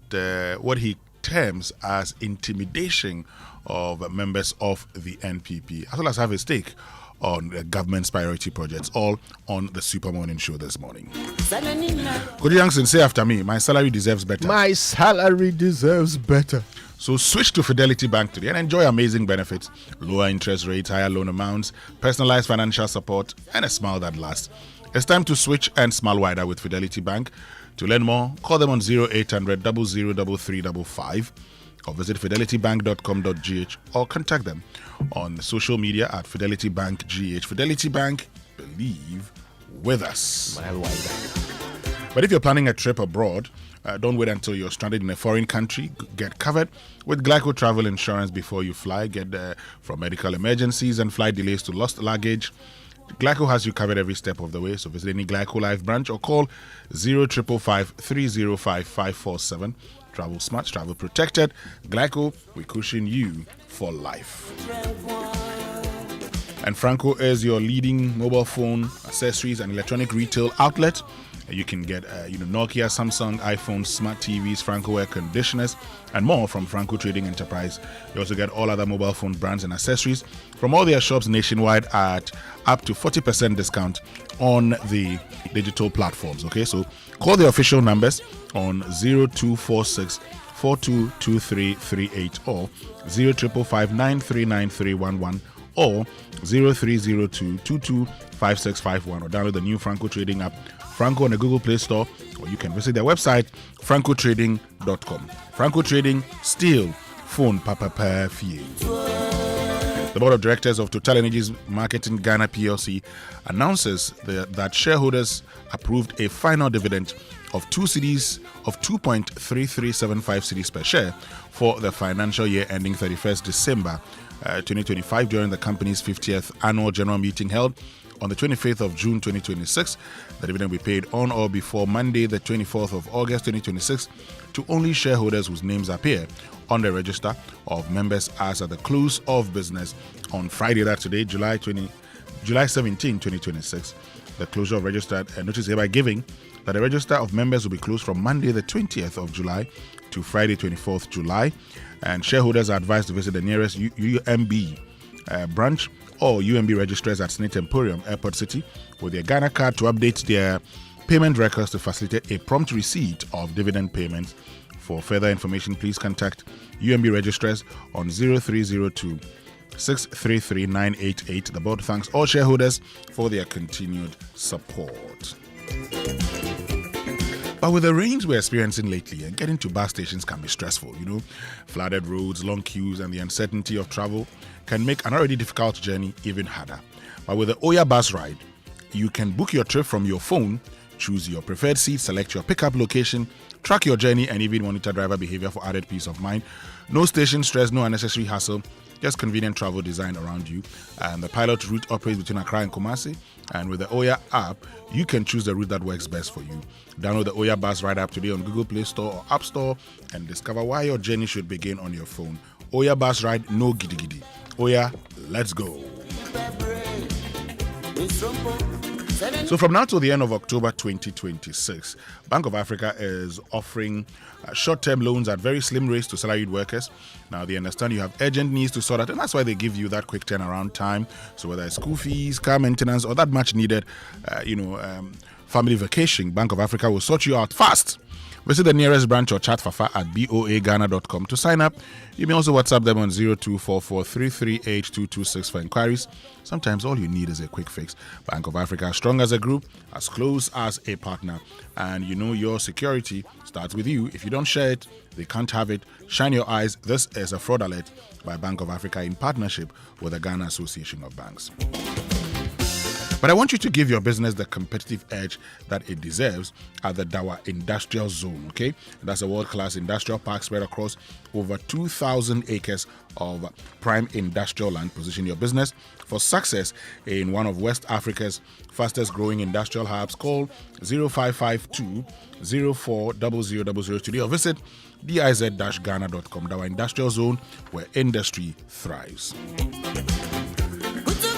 what he terms as intimidation of members of the NPP, as well as have a stake on government's priority projects, all on the Super Morning Show this morning. Koji Youngson, say after me, my salary deserves better. My salary deserves better. So switch to Fidelity Bank today and enjoy amazing benefits, lower interest rates, higher loan amounts, personalized financial support, and a smile that lasts. It's time to switch and smile wider with Fidelity Bank. To learn more, call them on 0800 003355 or visit fidelitybank.com.gh or contact them on social media at Fidelity Bank GH. Fidelity Bank, believe with us. But if you're planning a trip abroad, don't wait until you're stranded in a foreign country. Get covered with Glyco Travel Insurance before you fly. Get from medical emergencies and flight delays to lost luggage. Glyco has you covered every step of the way. So visit any Glyco Live branch or call 0555 305 547. Travel smart, travel protected. Glyco, we cushion you for life. And Franco is your leading mobile phone, accessories, and electronic retail outlet. You can get Nokia, Samsung, iPhones, smart TVs, Franco air conditioners, and more from Franco Trading Enterprise. You also get all other mobile phone brands and accessories from all their shops nationwide at up to 40% discount on the digital platforms. Okay, so call the official numbers on 0246 422338 or 0555 939 or 0302 225651 or download the new Franco Trading app, Franco, on the Google Play Store, or you can visit their website, francotrading.com. Franco Trading, still phone papa fee. The Board of Directors of Total Energies Marketing Ghana PLC announces that shareholders approved a final dividend of 2 cedis of 2.3375 cedis per share for the financial year ending 31st December 2025 during the company's 50th annual general meeting held on the 25th of June 2026. The dividend will be paid on or before Monday, the 24th of August 2026, to only shareholders whose names appear on the register of members as at the close of business on Friday, that's today, July 17, 2026. The closure of registered notice hereby giving that the register of members will be closed from Monday, the 20th of July to Friday, 24th July, and shareholders are advised to visit the nearest UMB branch or UMB registrars at Senate Emporium, Airport City, with their Ghana card to update their payment records to facilitate a prompt receipt of dividend payments. For further information, please contact UMB registrars on 0302 633 988. The board thanks all shareholders for their continued support. But with the rains we're experiencing lately, and getting to bus stations can be stressful, Flooded roads, long queues, and the uncertainty of travel can make an already difficult journey even harder. But with the Oya bus ride, you can book your trip from your phone, choose your preferred seat, select your pickup location, track your journey, and even monitor driver behavior for added peace of mind. No station stress, no unnecessary hassle, just convenient travel design around you. And the pilot route operates between Accra and Kumasi. And with the Oya app, you can choose the route that works best for you. Download the Oya Bus Ride app today on Google Play Store or App Store and discover why your journey should begin on your phone. Oya Bus Ride, no giddy giddy. Oya, let's go. So from now till the end of October 2026, Bank of Africa is offering short-term loans at very slim rates to salaried workers. Now, they understand you have urgent needs to sort out, and that's why they give you that quick turnaround time. So whether it's school fees, car maintenance, or that much needed, family vacation, Bank of Africa will sort you out fast. Visit the nearest branch or chat Fafa at boaghana.com to sign up. You may also WhatsApp them on 0244-338-2226 for inquiries. Sometimes all you need is a quick fix. Bank of Africa, strong as a group, as close as a partner. And you know your security starts with you. If you don't share it, they can't have it. Shine your eyes. This is a fraud alert by Bank of Africa in partnership with the Ghana Association of Banks. But I want you to give your business the competitive edge that it deserves at the Dawa Industrial Zone, okay? That's a world-class industrial park spread across over 2,000 acres of prime industrial land. Position your business for success in one of West Africa's fastest-growing industrial hubs. Call 0552-040000 today or visit diz-ghana.com. Dawa Industrial Zone, where industry thrives.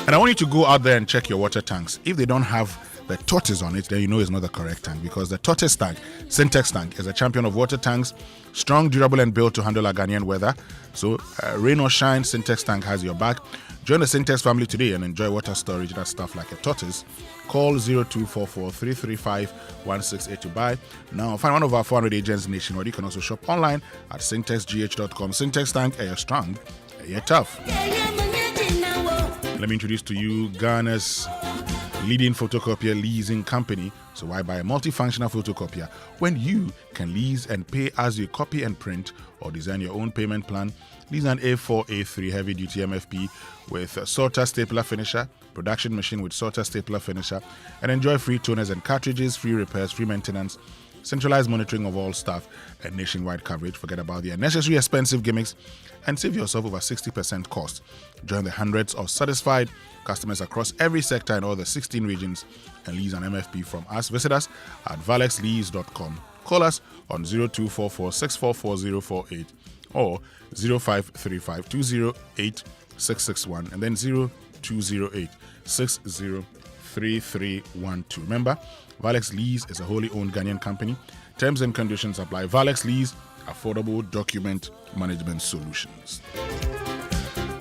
And I want you to go out there and check your water tanks. If they don't have the tortoise on it, then you know it's not the correct tank, because the tortoise tank, Syntex tank, is a champion of water tanks, strong, durable, and built to handle a Ghanaian weather. So rain or shine, Syntex tank has your back. Join the Syntex family today and enjoy water storage that's stuff like a tortoise. Call 0244-335-1682 to buy. Now, find one of our 400 agents nationwide. You can also shop online at syntexgh.com. Syntex tank, you're strong, you're tough. Let me introduce to you Ghana's leading photocopier leasing company. So why buy a multifunctional photocopier when you can lease and pay as you copy and print, or design your own payment plan? Lease an A4, A3 heavy-duty MFP with sorter stapler finisher, production machine with sorter stapler finisher, and enjoy free toners and cartridges, free repairs, free maintenance, centralized monitoring of all staff, and nationwide coverage. Forget about the unnecessary expensive gimmicks and save yourself over 60% cost. Join the hundreds of satisfied customers across every sector in all the 16 regions and lease an MFP from us. Visit us at valexlease.com. Call us on 0244-644-048 or 0535-208-661 and then 0208-603312. Remember, Valex Lease is a wholly owned Ghanaian company. Terms and conditions apply. Valex Lease, affordable document management solutions.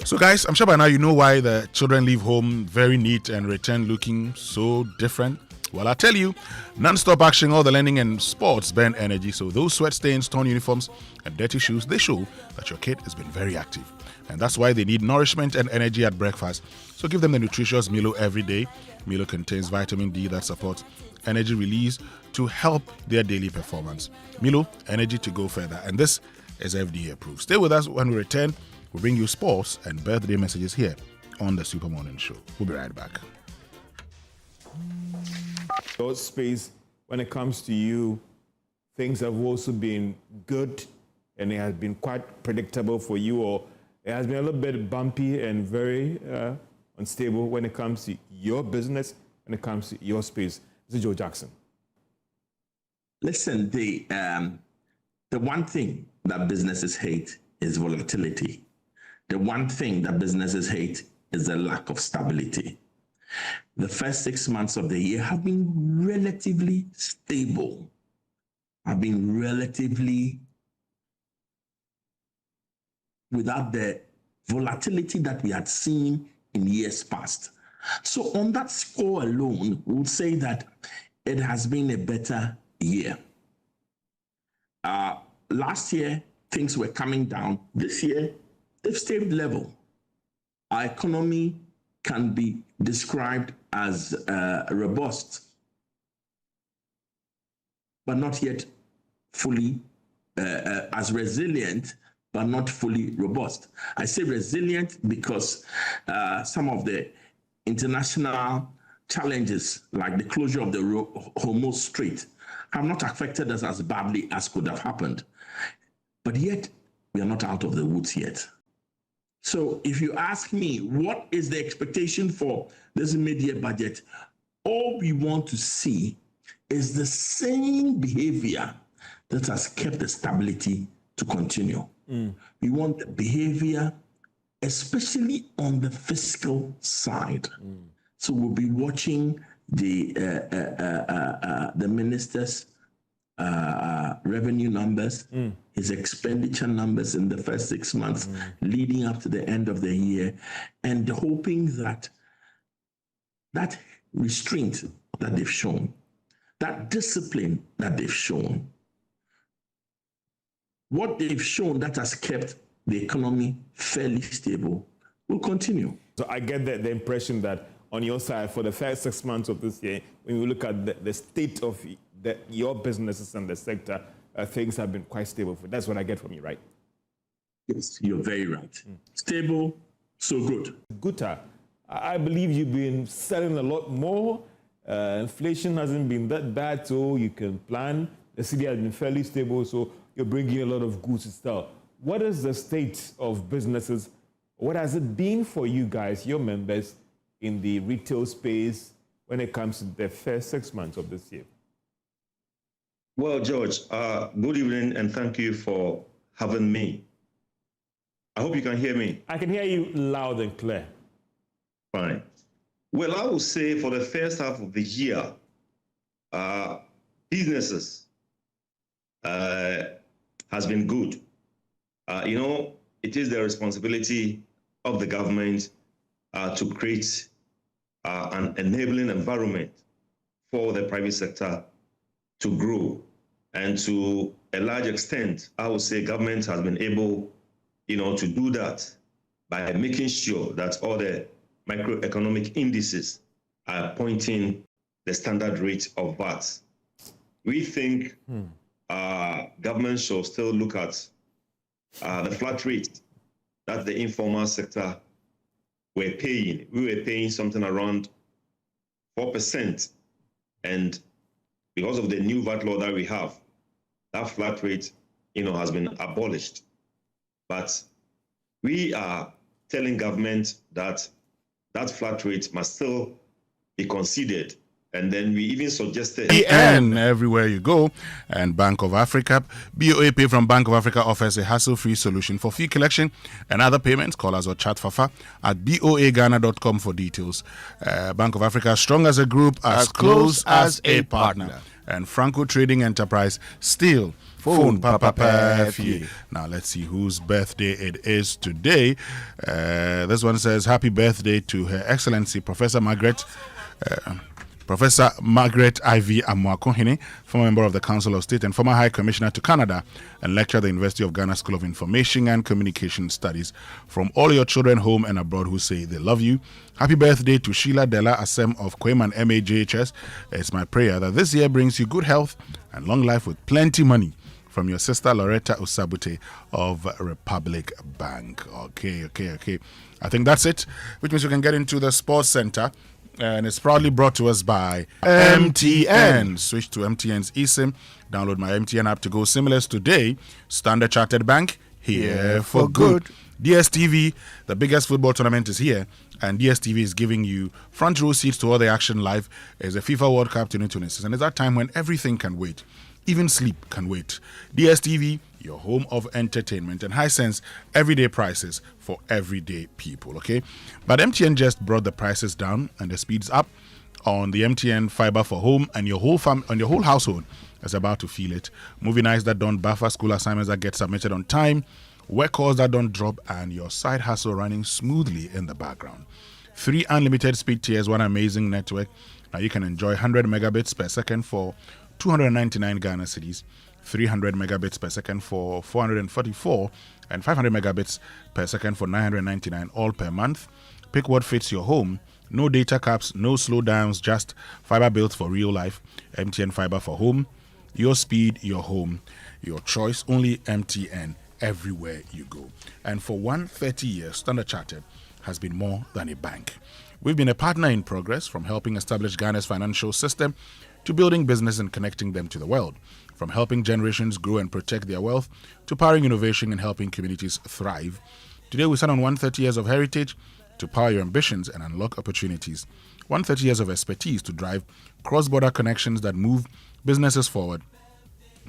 So guys, I'm sure by now you know why the children leave home very neat and return looking so different. Well, I tell you, non-stop action, all the learning and sports burn energy. So those sweat stains, torn uniforms, and dirty shoes, they show that your kid has been very active. And that's why they need nourishment and energy at breakfast. So give them the nutritious Milo every day. Milo contains vitamin D that supports energy release to help their daily performance. Milo, energy to go further. And this is FDA approved. Stay with us. When we return, we'll bring you sports and birthday messages here on the Super Morning Show. We'll be right back. Your space, when it comes to you, things have also been good and it has been quite predictable for you, or it has been a little bit bumpy and very unstable when it comes to your business, when it comes to your space. This is Joe Jackson. Listen, the one thing that businesses hate is volatility. The one thing that businesses hate is the lack of stability. The first 6 months of the year have been relatively stable, have been relatively without the volatility that we had seen in years past. So on that score alone, we would say that it has been a better year. Last year, things were coming down. This year, they've stayed level. Our economy can be described as robust, but not yet fully, as resilient, but not fully robust. I say resilient because some of the international challenges, like the closure of the Hormuz Strait, have not affected us as badly as could have happened. But yet, we are not out of the woods yet. So if you ask me, what is the expectation for this mid-year budget? All we want to see is the same behavior that has kept the stability to continue. We want the behavior, especially on the fiscal side. So we'll be watching the minister's revenue numbers, his expenditure numbers in the first 6 months leading up to the end of the year, and hoping that that restraint that they've shown, that discipline that they've shown, what they've shown that has kept the economy fairly stable will continue. So I get the impression that on your side, for the first 6 months of this year, when you look at the state of your businesses and the sector, things have been quite stable. That's what I get from you, right? Yes, you're very right. Stable, so good. Guta, I believe you've been selling a lot more. Inflation hasn't been that bad, so you can plan. The city has been fairly stable, so you're bringing a lot of goods to sell. What is the state of businesses? What has it been for you guys, your members, in the retail space when it comes to the first 6 months of this year? Well, George, good evening and thank you for having me. I hope you can hear me. I can hear you loud and clear. Fine. Well, I would say for the first half of the year, businesses has been good. It is the responsibility of the government to create an enabling environment for the private sector to grow. And to a large extent, I would say government has been able, to do that by making sure that all the macroeconomic indices are pointing the standard rate of VAT. We think government should still look at the flat rate that the informal sector were paying. We were paying something around 4%. And because of the new VAT law that we have, that flat rate, has been abolished. But we are telling government that that flat rate must still be considered. And then we even suggested... And everywhere you go. And Bank of Africa, BOA Pay from Bank of Africa offers a hassle-free solution for fee collection and other payments. Call us or chat Fafa at boaghana.com for details. Bank of Africa, strong as a group, as close as a partner. And Franco Trading Enterprise, still phone Papa Perfie. Now let's see whose birthday it is today. This one says, happy birthday to Her Excellency Professor Margaret Ivy Amoakohene, former member of the Council of State and former High Commissioner to Canada and lecturer at the University of Ghana School of Information and Communication Studies. From all your children home and abroad who say they love you, happy birthday to Sheila Della Assem of Kweyman MAJHS. It's my prayer that this year brings you good health and long life with plenty money. From your sister Loretta Usabute of Republic Bank. Okay. I think that's it, which means we can get into the Sports Center. And it's proudly brought to us by MTN. Switch to MTN's eSIM. Download my MTN app to go seamless today. Standard Chartered Bank, here for good. DSTV, the biggest football tournament is here. And DSTV is giving you front row seats to all the action live. It's the FIFA World Cup 2026. And it's that time when everything can wait. Even sleep can wait. DSTV, your home of entertainment and Hisense everyday prices for everyday people, okay? But MTN just brought the prices down and the speeds up on the MTN fiber for home, and your whole household is about to feel it. Movie nights that don't buffer, school assignments that get submitted on time, work calls that don't drop, and your side hustle running smoothly in the background. 3 unlimited speed tiers, one amazing network. Now you can enjoy 100 megabits per second for 299 Ghana cedis, 300 megabits per second for 444, and 500 megabits per second for 999, all per month. Pick what fits your home. No data caps, no slowdowns, just fiber built for real life. MTN Fiber for home. Your speed, your home, your choice. Only MTN everywhere you go. And for 130 years, Standard Chartered has been more than a bank. We've been a partner in progress, from helping establish Ghana's financial system to building business and connecting them to the world. From helping generations grow and protect their wealth to powering innovation and helping communities thrive. Today we stand on 130 years of heritage to power your ambitions and unlock opportunities. 130 years of expertise to drive cross-border connections that move businesses forward,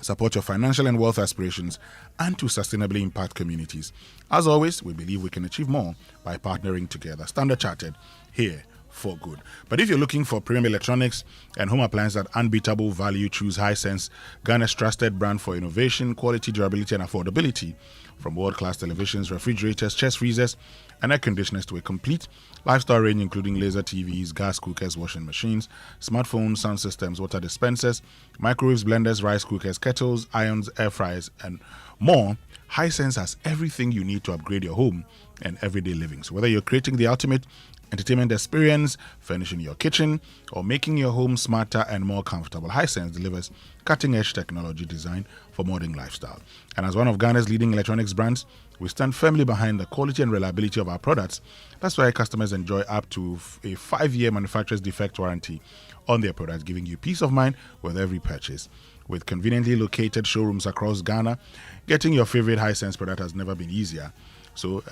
support your financial and wealth aspirations, and to sustainably impact communities. As always, we believe we can achieve more by partnering together. Standard Chartered, here for good. But if you're looking for premium electronics and home appliances at unbeatable value, choose Hisense, Ghana's trusted brand for innovation, quality, durability, and affordability. From world-class televisions, refrigerators, chest freezers, and air conditioners to a complete lifestyle range including laser TVs, gas cookers, washing machines, smartphones, sound systems, water dispensers, microwaves, blenders, rice cookers, kettles, irons, air fryers, and More, Hisense has everything you need to upgrade your home and everyday living. So whether you're creating the ultimate entertainment experience, furnishing your kitchen, or making your home smarter and more comfortable, Hisense delivers cutting-edge technology designed for modern lifestyle. And as one of Ghana's leading electronics brands, we stand firmly behind the quality and reliability of our products. That's why customers enjoy up to a 5-year manufacturer's defect warranty on their products, giving you peace of mind with every purchase. With conveniently located showrooms across Ghana, getting your favorite Hisense product has never been easier. So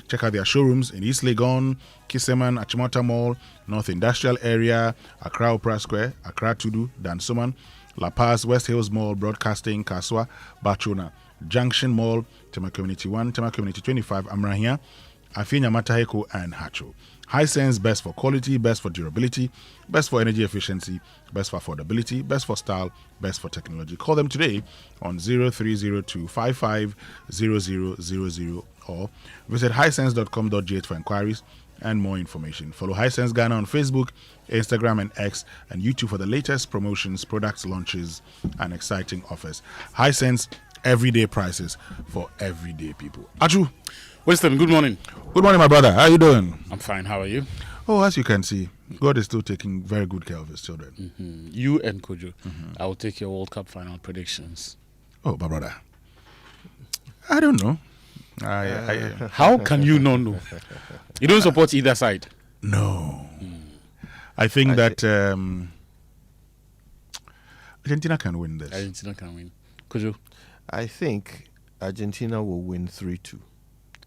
check out their showrooms in East Legon, Kiseman, Achimota Mall, North Industrial Area, Accra Opera Square, Accra Tudu, Dansoman, La Paz, West Hills Mall, Broadcasting, Kaswa, Bachona, Junction Mall, Tema Community 1, Tema Community 25, Amrahia, Afenyo-Markin, and Hacho. Hisense, best for quality, best for durability, best for energy efficiency, best for affordability, best for style, best for technology. Call them today on 0302 55 0000 or visit hisense.com.gh for inquiries and more information. Follow Hisense Ghana on Facebook, Instagram, and X, and YouTube for the latest promotions, products, launches, and exciting offers. Hisense, everyday prices for everyday people. Aju. Winston, good morning. Good morning, my brother. How are you doing? I'm fine. How are you? Oh, as you can see, God is still taking very good care of his children. Mm-hmm. You and Kojo. I will take your World Cup final predictions. Oh, my brother. I don't know. How can you not know? You don't support either side? No. I think that Argentina can win this. Argentina can win. Kojo? I think Argentina will win 3-2.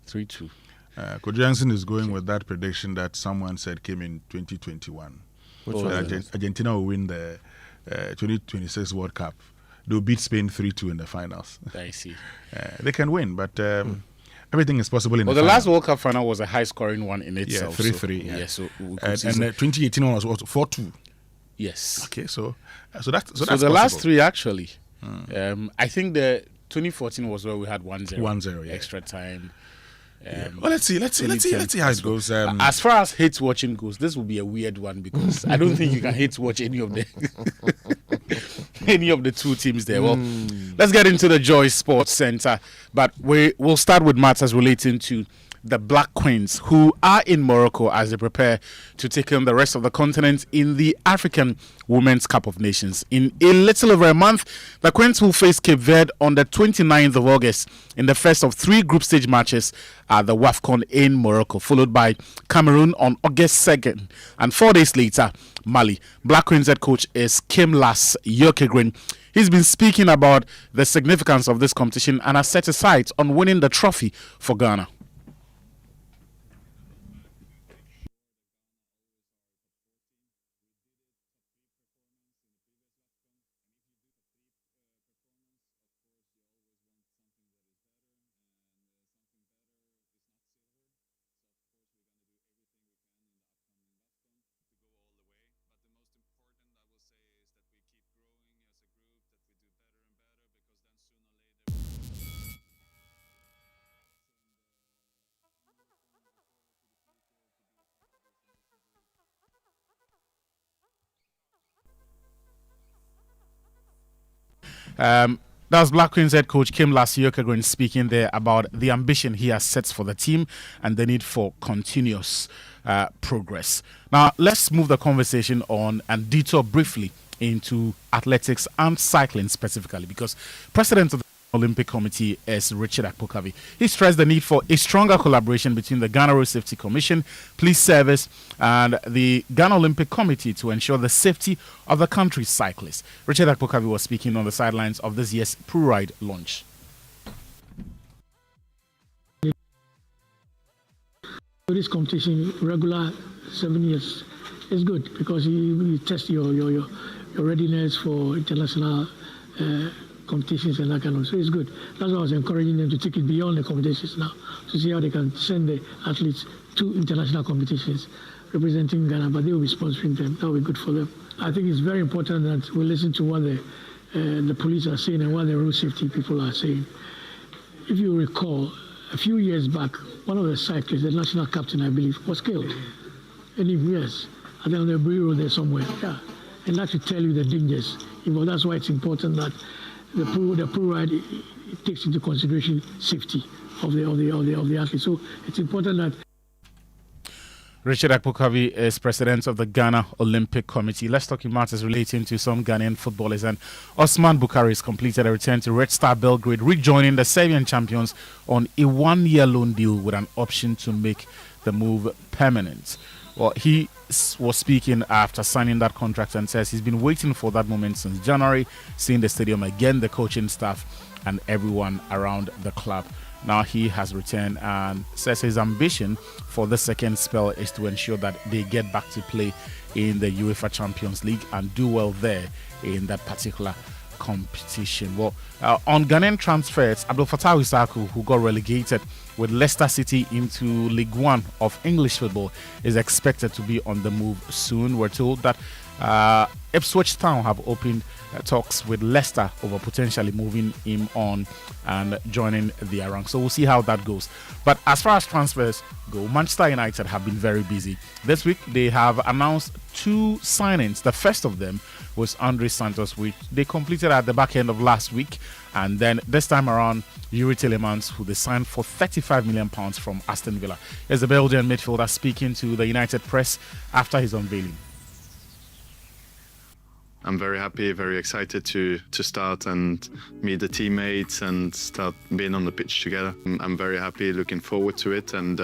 3-2. Kojo Jansen is going with that prediction that someone said came in 2021. Argentina will win the 2026 World Cup. They'll beat Spain 3-2 in the finals. I see. They can win, but everything is possible in the last World Cup final was a high-scoring one in itself. 3-3. Yeah, so and the 2018 one was 4-2. Yes. Okay, so that's the possible. last three actually. I think the 2014 was where we had 1-0. 1-0, yeah. Extra time. Well, let's see how it goes. As far as hate watching goes, this will be a weird one because I don't think you can hate watch any of the two teams there. Well, let's get into the Joy Sports Center, but we'll start with matters relating to the Black Queens, who are in Morocco as they prepare to take on the rest of the continent in the African Women's Cup of Nations. In a little over a month, the Queens will face Cape Verde on the 29th of August in the first of 3 group stage matches at the WAFCON in Morocco, followed by Cameroon on August 2nd. And 4 days later, Mali. Black Queens head coach is Afenyo-Markin. He's been speaking about the significance of this competition and has set his sights on winning the trophy for Ghana. That's Black Queens head coach Afenyo-Markin speaking there about the ambition he has set for the team and the need for continuous progress. Now, let's move the conversation on and detour briefly into athletics and cycling specifically, because President of the Olympic Committee is Richard Akpokavi. He stressed the need for a stronger collaboration between the Ghana Road Safety Commission, Police Service, and the Ghana Olympic Committee to ensure the safety of the country's cyclists. Richard Akpokavi was speaking on the sidelines of this year's Pro Ride launch. This competition, regular 7 years, is good because you test your readiness for international competitions and that kind of. So it's good. That's why I was encouraging them to take it beyond the competitions now to see how they can send the athletes to international competitions representing Ghana, but they will be sponsoring them. That will be good for them. I think it's very important that we listen to what the police are saying and what the road safety people are saying. If you recall, a few years back, one of the cyclists, the national captain, I believe, was killed. And yes, I think on the Brie Road there somewhere. Yeah. And that should tell you the dangers. That's why it's important that the pool ride it takes into consideration safety of the athlete. So it's important that. Richard Akpokavi is president of the Ghana Olympic Committee. Let's talk in matters relating to some Ghanaian footballers. And Osman Bukhari has completed a return to Red Star Belgrade, rejoining the Serbian champions on a one-year loan deal with an option to make the move permanent. Well, he was speaking after signing that contract and says he's been waiting for that moment since January, seeing the stadium again, the coaching staff, and everyone around the club. Now he has returned and says his ambition for the second spell is to ensure that they get back to play in the UEFA Champions League and do well there in that particular competition. Well, on Ghanaian transfers, Abdul Fattah Isaku, who got relegated with Leicester City into League One of English football, is expected to be on the move soon. We're told that Ipswich Town have opened talks with Leicester over potentially moving him on and joining their ranks. So we'll see how that goes. But as far as transfers go, Manchester United have been very busy. This week they have announced 2 signings. The first of them was Andre Santos, which they completed at the back end of last week. And then this time around, Yuri Tillemans, who they signed for £35 million from Aston Villa. Here's the Belgian midfielder speaking to the United press after his unveiling. I'm very happy, very excited to start and meet the teammates and start being on the pitch together. I'm very happy, looking forward to it, and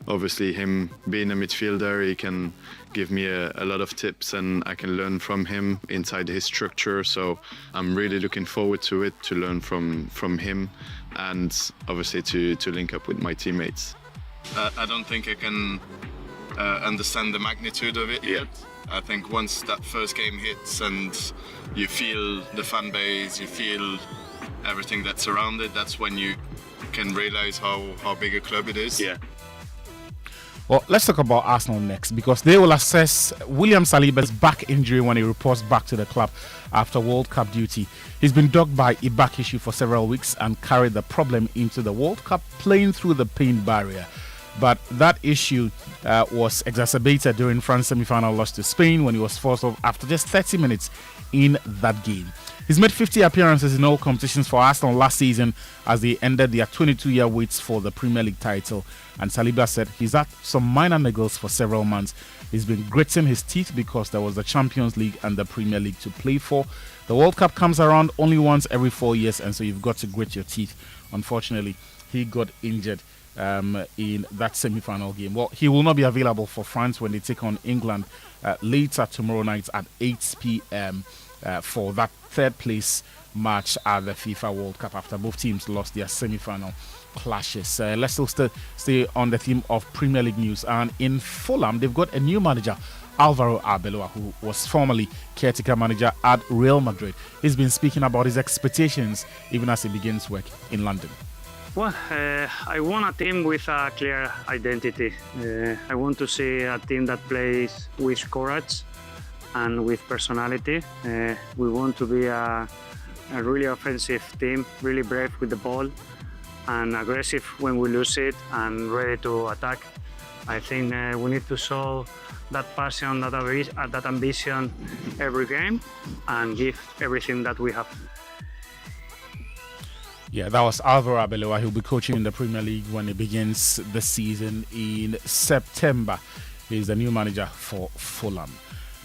obviously him being a midfielder, he can give me a lot of tips and I can learn from him inside his structure. So I'm really looking forward to it, to learn from him and obviously to link up with my teammates. I don't think I can understand the magnitude of it yet. I think once that first game hits and you feel the fan base, you feel everything that's around it, that's when you can realize how big a club it is. Yeah. Well, let's talk about Arsenal next, because they will assess William Saliba's back injury when he reports back to the club after World Cup duty. He's been dogged by a back issue for several weeks and carried the problem into the World Cup, playing through the pain barrier. But that issue was exacerbated during France's semi-final loss to Spain when he was forced off after just 30 minutes in that game. He's made 50 appearances in all competitions for Arsenal last season as they ended their 22-year waits for the Premier League title. And Saliba said he's had some minor niggles for several months. He's been gritting his teeth because there was the Champions League and the Premier League to play for. The World Cup comes around only once every 4 years, and so you've got to grit your teeth. Unfortunately, he got injured in that semi-final game. Well, he will not be available for France when they take on England later tomorrow night at 8 p.m. For that third place match at the FIFA World Cup after both teams lost their semi-final clashes. Let's still stay on the theme of Premier League news. And in Fulham, they've got a new manager, Alvaro Arbeloa, who was formerly caretaker manager at Real Madrid. He's been speaking about his expectations even as he begins work in London. Well, I want a team with a clear identity. I want to see a team that plays with courage and with personality. We want to be a really offensive team, really brave with the ball and aggressive when we lose it and ready to attack. I think we need to show that passion, that ambition every game and give everything that we have. Yeah, that was Alvaro Arbeloa. He'll be coaching in the Premier League when it begins the season in September. He's the new manager for Fulham.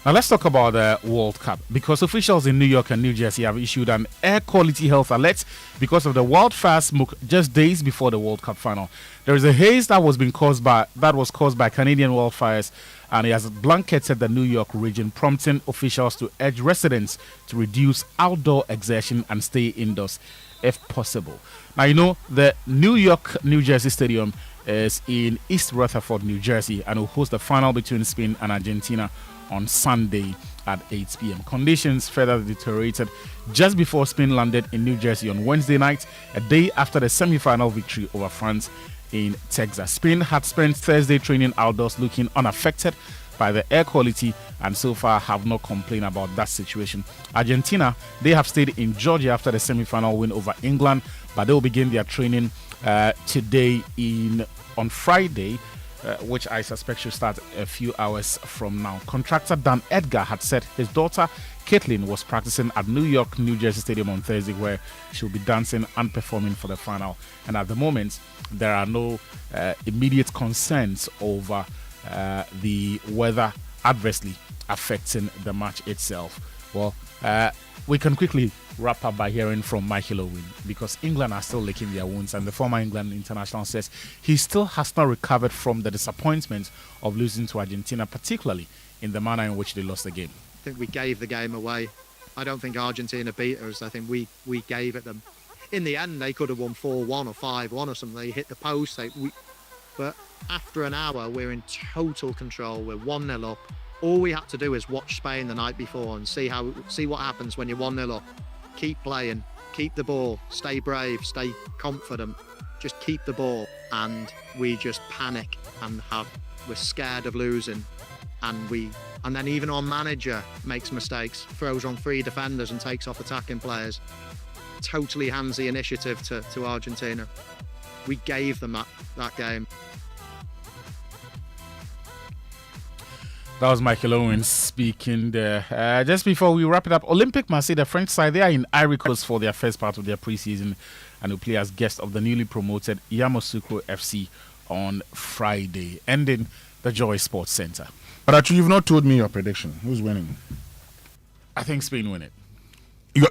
Now let's talk about the World Cup, because officials in New York and New Jersey have issued an air quality health alert because of the wildfire smoke just days before the World Cup final. There is a haze that was caused by Canadian wildfires, and it has blanketed the New York region, prompting officials to urge residents to reduce outdoor exertion and stay indoors if possible. Now, you know, the New York-New Jersey Stadium is in East Rutherford, New Jersey, and will host the final between Spain and Argentina on Sunday at 8 p.m. Conditions further deteriorated just before Spain landed in New Jersey on Wednesday night, a day after the semi-final victory over France in Texas. Spain had spent Thursday training outdoors looking unaffected by the air quality and so far have not complained about that situation. Argentina, they have stayed in Georgia after the semi-final win over England, but they will begin their training today on Friday which I suspect should start a few hours from now. Contractor Dan Edgar had said his daughter Caitlin was practicing at New York, New Jersey Stadium on Thursday, where she'll be dancing and performing for the final. And at the moment, there are no immediate concerns over the weather adversely affecting the match itself. Well, we can quickly wrap up by hearing from Michael Owen, because England are still licking their wounds, and the former England international says he still has not recovered from the disappointment of losing to Argentina, particularly in the manner in which they lost the game. I think we gave the game away. I don't think Argentina beat us. I think we gave it them. In the end, they could have won 4-1 or 5-1 or something. They hit the post. But after an hour, we're in total control. We're 1-0 up. All we had to do is watch Spain the night before and see what happens when you're 1-0 up. Keep playing, keep the ball, stay brave, stay confident, just keep the ball. And we just panic and we're scared of losing. And then even our manager makes mistakes, throws on 3 defenders and takes off attacking players. Totally hands the initiative to Argentina. We gave them that game. That was Michael Owens speaking there. Just before we wrap it up, Olympique Marseille, the French side, they are in Ivory Coast for their first part of their preseason and will play as guests of the newly promoted Yamoussoukro FC on Friday, ending the Joy Sports Center. But actually, you've not told me your prediction. Who's winning? I think Spain win it. You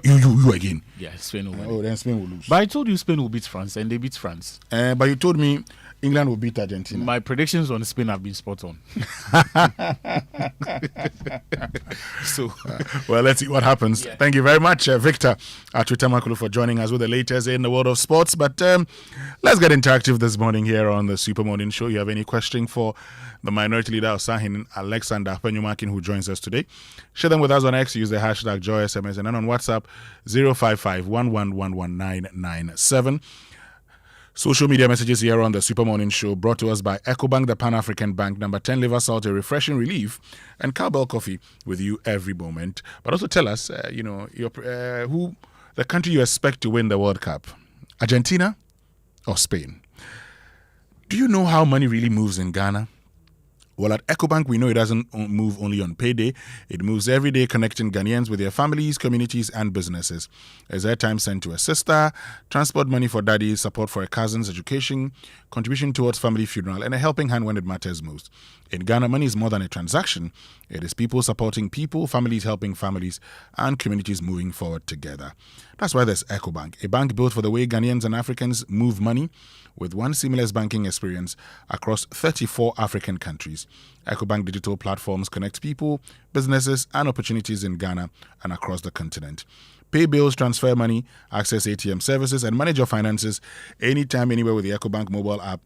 again? Yeah, Spain will win. Oh, then Spain will lose. But I told you Spain will beat France, and they beat France. But you told me England will beat Argentina. My predictions on Spain have been spot on. So, well, let's see what happens. Yeah. Thank you very much, Victor Atwitamakulu, for joining us with the latest in the world of sports. But let's get interactive this morning here on the Super Morning Show. You have any question for the minority leader of Sahin, Alexander Afenyo-Markin, who joins us today? Share them with us on X. Use the hashtag JoySMS, and then on WhatsApp 055-1111-997. Social media messages here on the Super Morning Show, brought to us by EcoBank, the Pan-African Bank, number 10 liver salt, a refreshing relief, and Cowbell Coffee with you every moment. But also tell us, who the country you expect to win the World Cup, Argentina or Spain? Do you know how money really moves in Ghana? Well, at EcoBank, we know it doesn't move only on payday. It moves every day, connecting Ghanaians with their families, communities, and businesses. There's airtime sent to a sister, transport money for daddy, support for a cousin's education, contribution towards family funeral, and a helping hand when it matters most. In Ghana, money is more than a transaction. It is people supporting people, families helping families, and communities moving forward together. That's why there's EcoBank, a bank built for the way Ghanaians and Africans move money, with one seamless banking experience across 34 African countries. EcoBank digital platforms connect people, businesses, and opportunities in Ghana and across the continent. Pay bills, transfer money, access ATM services, and manage your finances anytime, anywhere with the EcoBank mobile app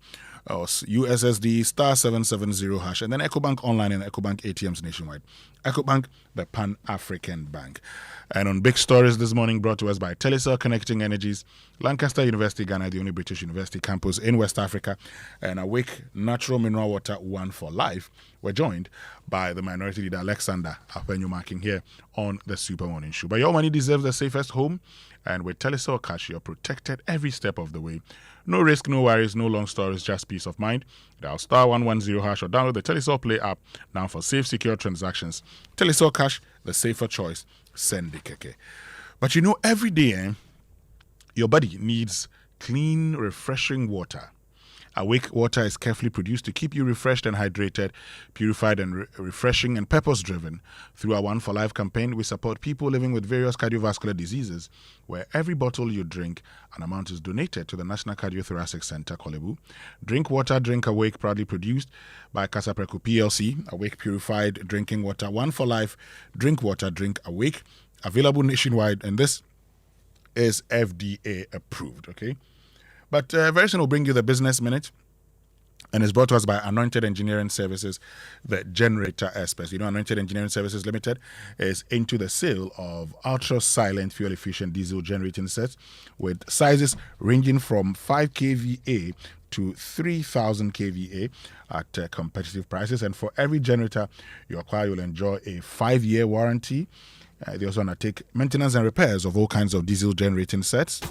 or USSD *770#, and then EcoBank online and EcoBank ATMs nationwide. EcoBank, the Pan-African Bank. And on Big Stories this morning, brought to us by Telecel Connecting Energies, Lancaster University, Ghana, the only British university campus in West Africa, and Awake Natural Mineral Water, One for Life. We're joined by the minority leader, Alexander Afenyo-Markin, here on the Super Morning Show. But your money deserves the safest home, and with Telecel Cash, you're protected every step of the way. No risk, no worries, no long stories, just peace of mind. Dial *110# or download the Telecel Play app now for safe, secure transactions. Telecel Cash, the safer choice. Send the keke. But every day, your body needs clean, refreshing water. Awake water is carefully produced to keep you refreshed and hydrated, purified and refreshing and purpose-driven. Through our One for Life campaign, we support people living with various cardiovascular diseases, where every bottle you drink, an amount is donated to the National Cardiothoracic Center, Kolebu. Drink Water, Drink Awake, proudly produced by Kasapreco PLC. Awake purified drinking water, One for Life. Drink Water, Drink Awake. Available nationwide, and this is FDA approved, okay? But very soon we'll bring you the Business Minute, and it's brought to us by Anointed Engineering Services, the generator experts. Anointed Engineering Services Limited is into the sale of ultra-silent, fuel-efficient diesel generating sets with sizes ranging from 5 kVA to 3,000 kVA at competitive prices. And for every generator you acquire, you'll enjoy a 5-year warranty. They also undertake maintenance and repairs of all kinds of diesel generating sets.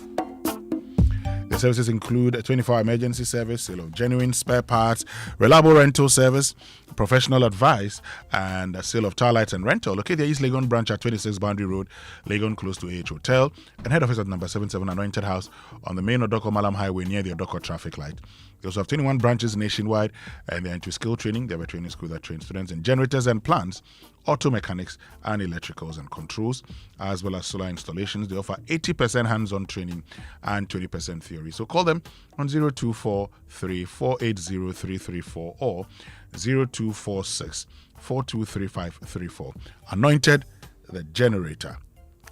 The services include a 24-hour emergency service, sale of genuine spare parts, reliable rental service, professional advice, and a sale of tar lights and rental. Located at East Legon branch at 26 Boundary Road, Legon, close to AH Hotel, and head office at number 77 Anointed House on the main Odoko Malam Highway near the Odoko traffic light. They also have 21 branches nationwide, and they're into skill training. They have a training school that trains students in generators and plants, auto mechanics, and electricals and controls, as well as solar installations. They offer 80% hands-on training and 20% theory. So call them on 0243 480 334 or 0246 423534. Anointed, the generator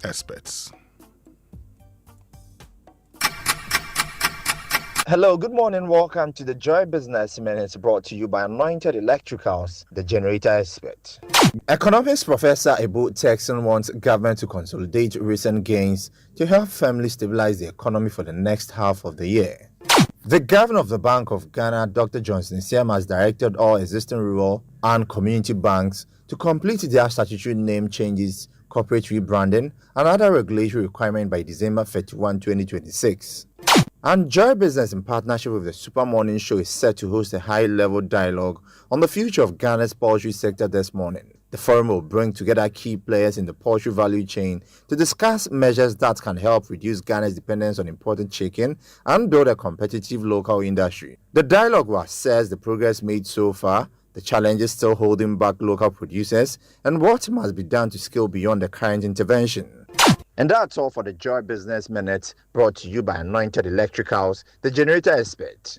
experts. Hello, good morning. Welcome to the Joy Business Minutes, brought to you by Anointed Electricals, the generator expert. Economics Professor Ebo Texan wants government to consolidate recent gains to help firmly stabilize the economy for the next half of the year. The Governor of the Bank of Ghana, Dr. Johnson Siam, has directed all existing rural and community banks to complete their statutory name changes, corporate rebranding, and other regulatory requirements by December 31, 2026. And Joy Business, in partnership with the Super Morning Show, is set to host a high-level dialogue on the future of Ghana's poultry sector this morning. The forum will bring together key players in the poultry value chain to discuss measures that can help reduce Ghana's dependence on imported chicken and build a competitive local industry. The dialogue will assess the progress made so far, the challenges still holding back local producers, and what must be done to scale beyond the current intervention. And that's all for the Joy Business Minute, brought to you by Anointed Electricals, the generator expert.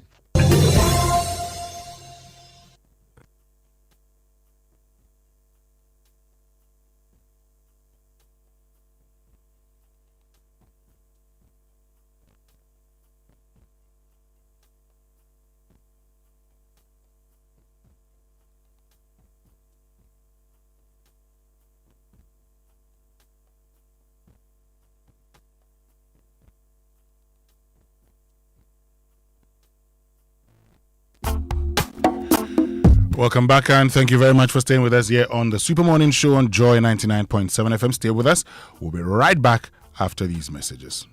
Welcome back, and thank you very much for staying with us here on the Super Morning Show on Joy 99.7 FM. Stay with us. We'll be right back after these messages.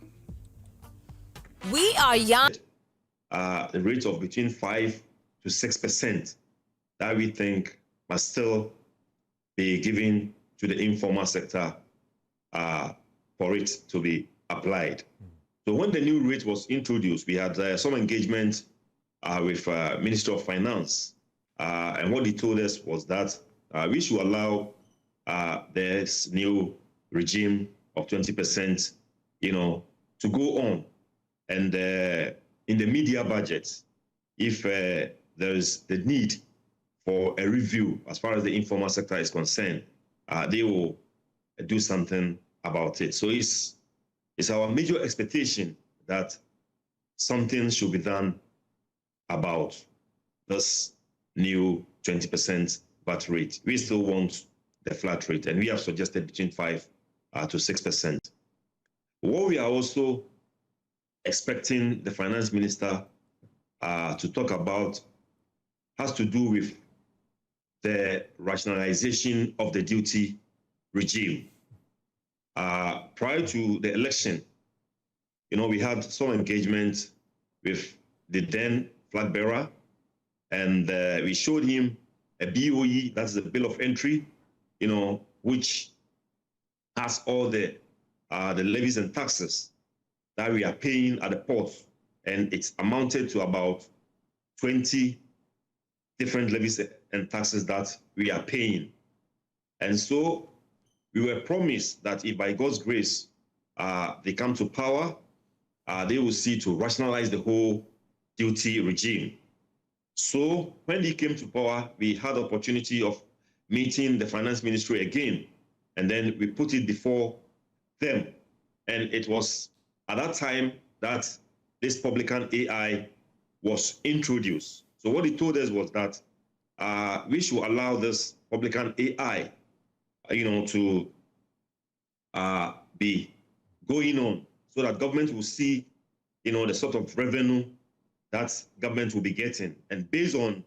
We are young. The rate of between 5 to 6% that we think must still be given to the informal sector for it to be applied. So when the new rate was introduced, we had some engagement with Minister of Finance. And what he told us was that we should allow this new regime of 20%, to go on. And in the media budget, if there is the need for a review as far as the informal sector is concerned, they will do something about it. So it's our major expectation that something should be done about this new 20% VAT rate. We still want the flat rate, and we have suggested between 5 to 6%. What we are also expecting the finance minister to talk about has to do with the rationalization of the duty regime. Prior to the election, we had some engagement with the then flag bearer, and we showed him a BOE, that's the bill of entry, which has all the levies and taxes that we are paying at the port, and it's amounted to about 20 different levies and taxes that we are paying. And so we were promised that if by God's grace they come to power, they will see to rationalize the whole duty regime. So when he came to power, we had the opportunity of meeting the finance ministry again, and then we put it before them. And it was at that time that this publican AI was introduced. So what he told us was that we should allow this publican AI, to be going on, so that government will see, the sort of revenue that government will be getting. And based on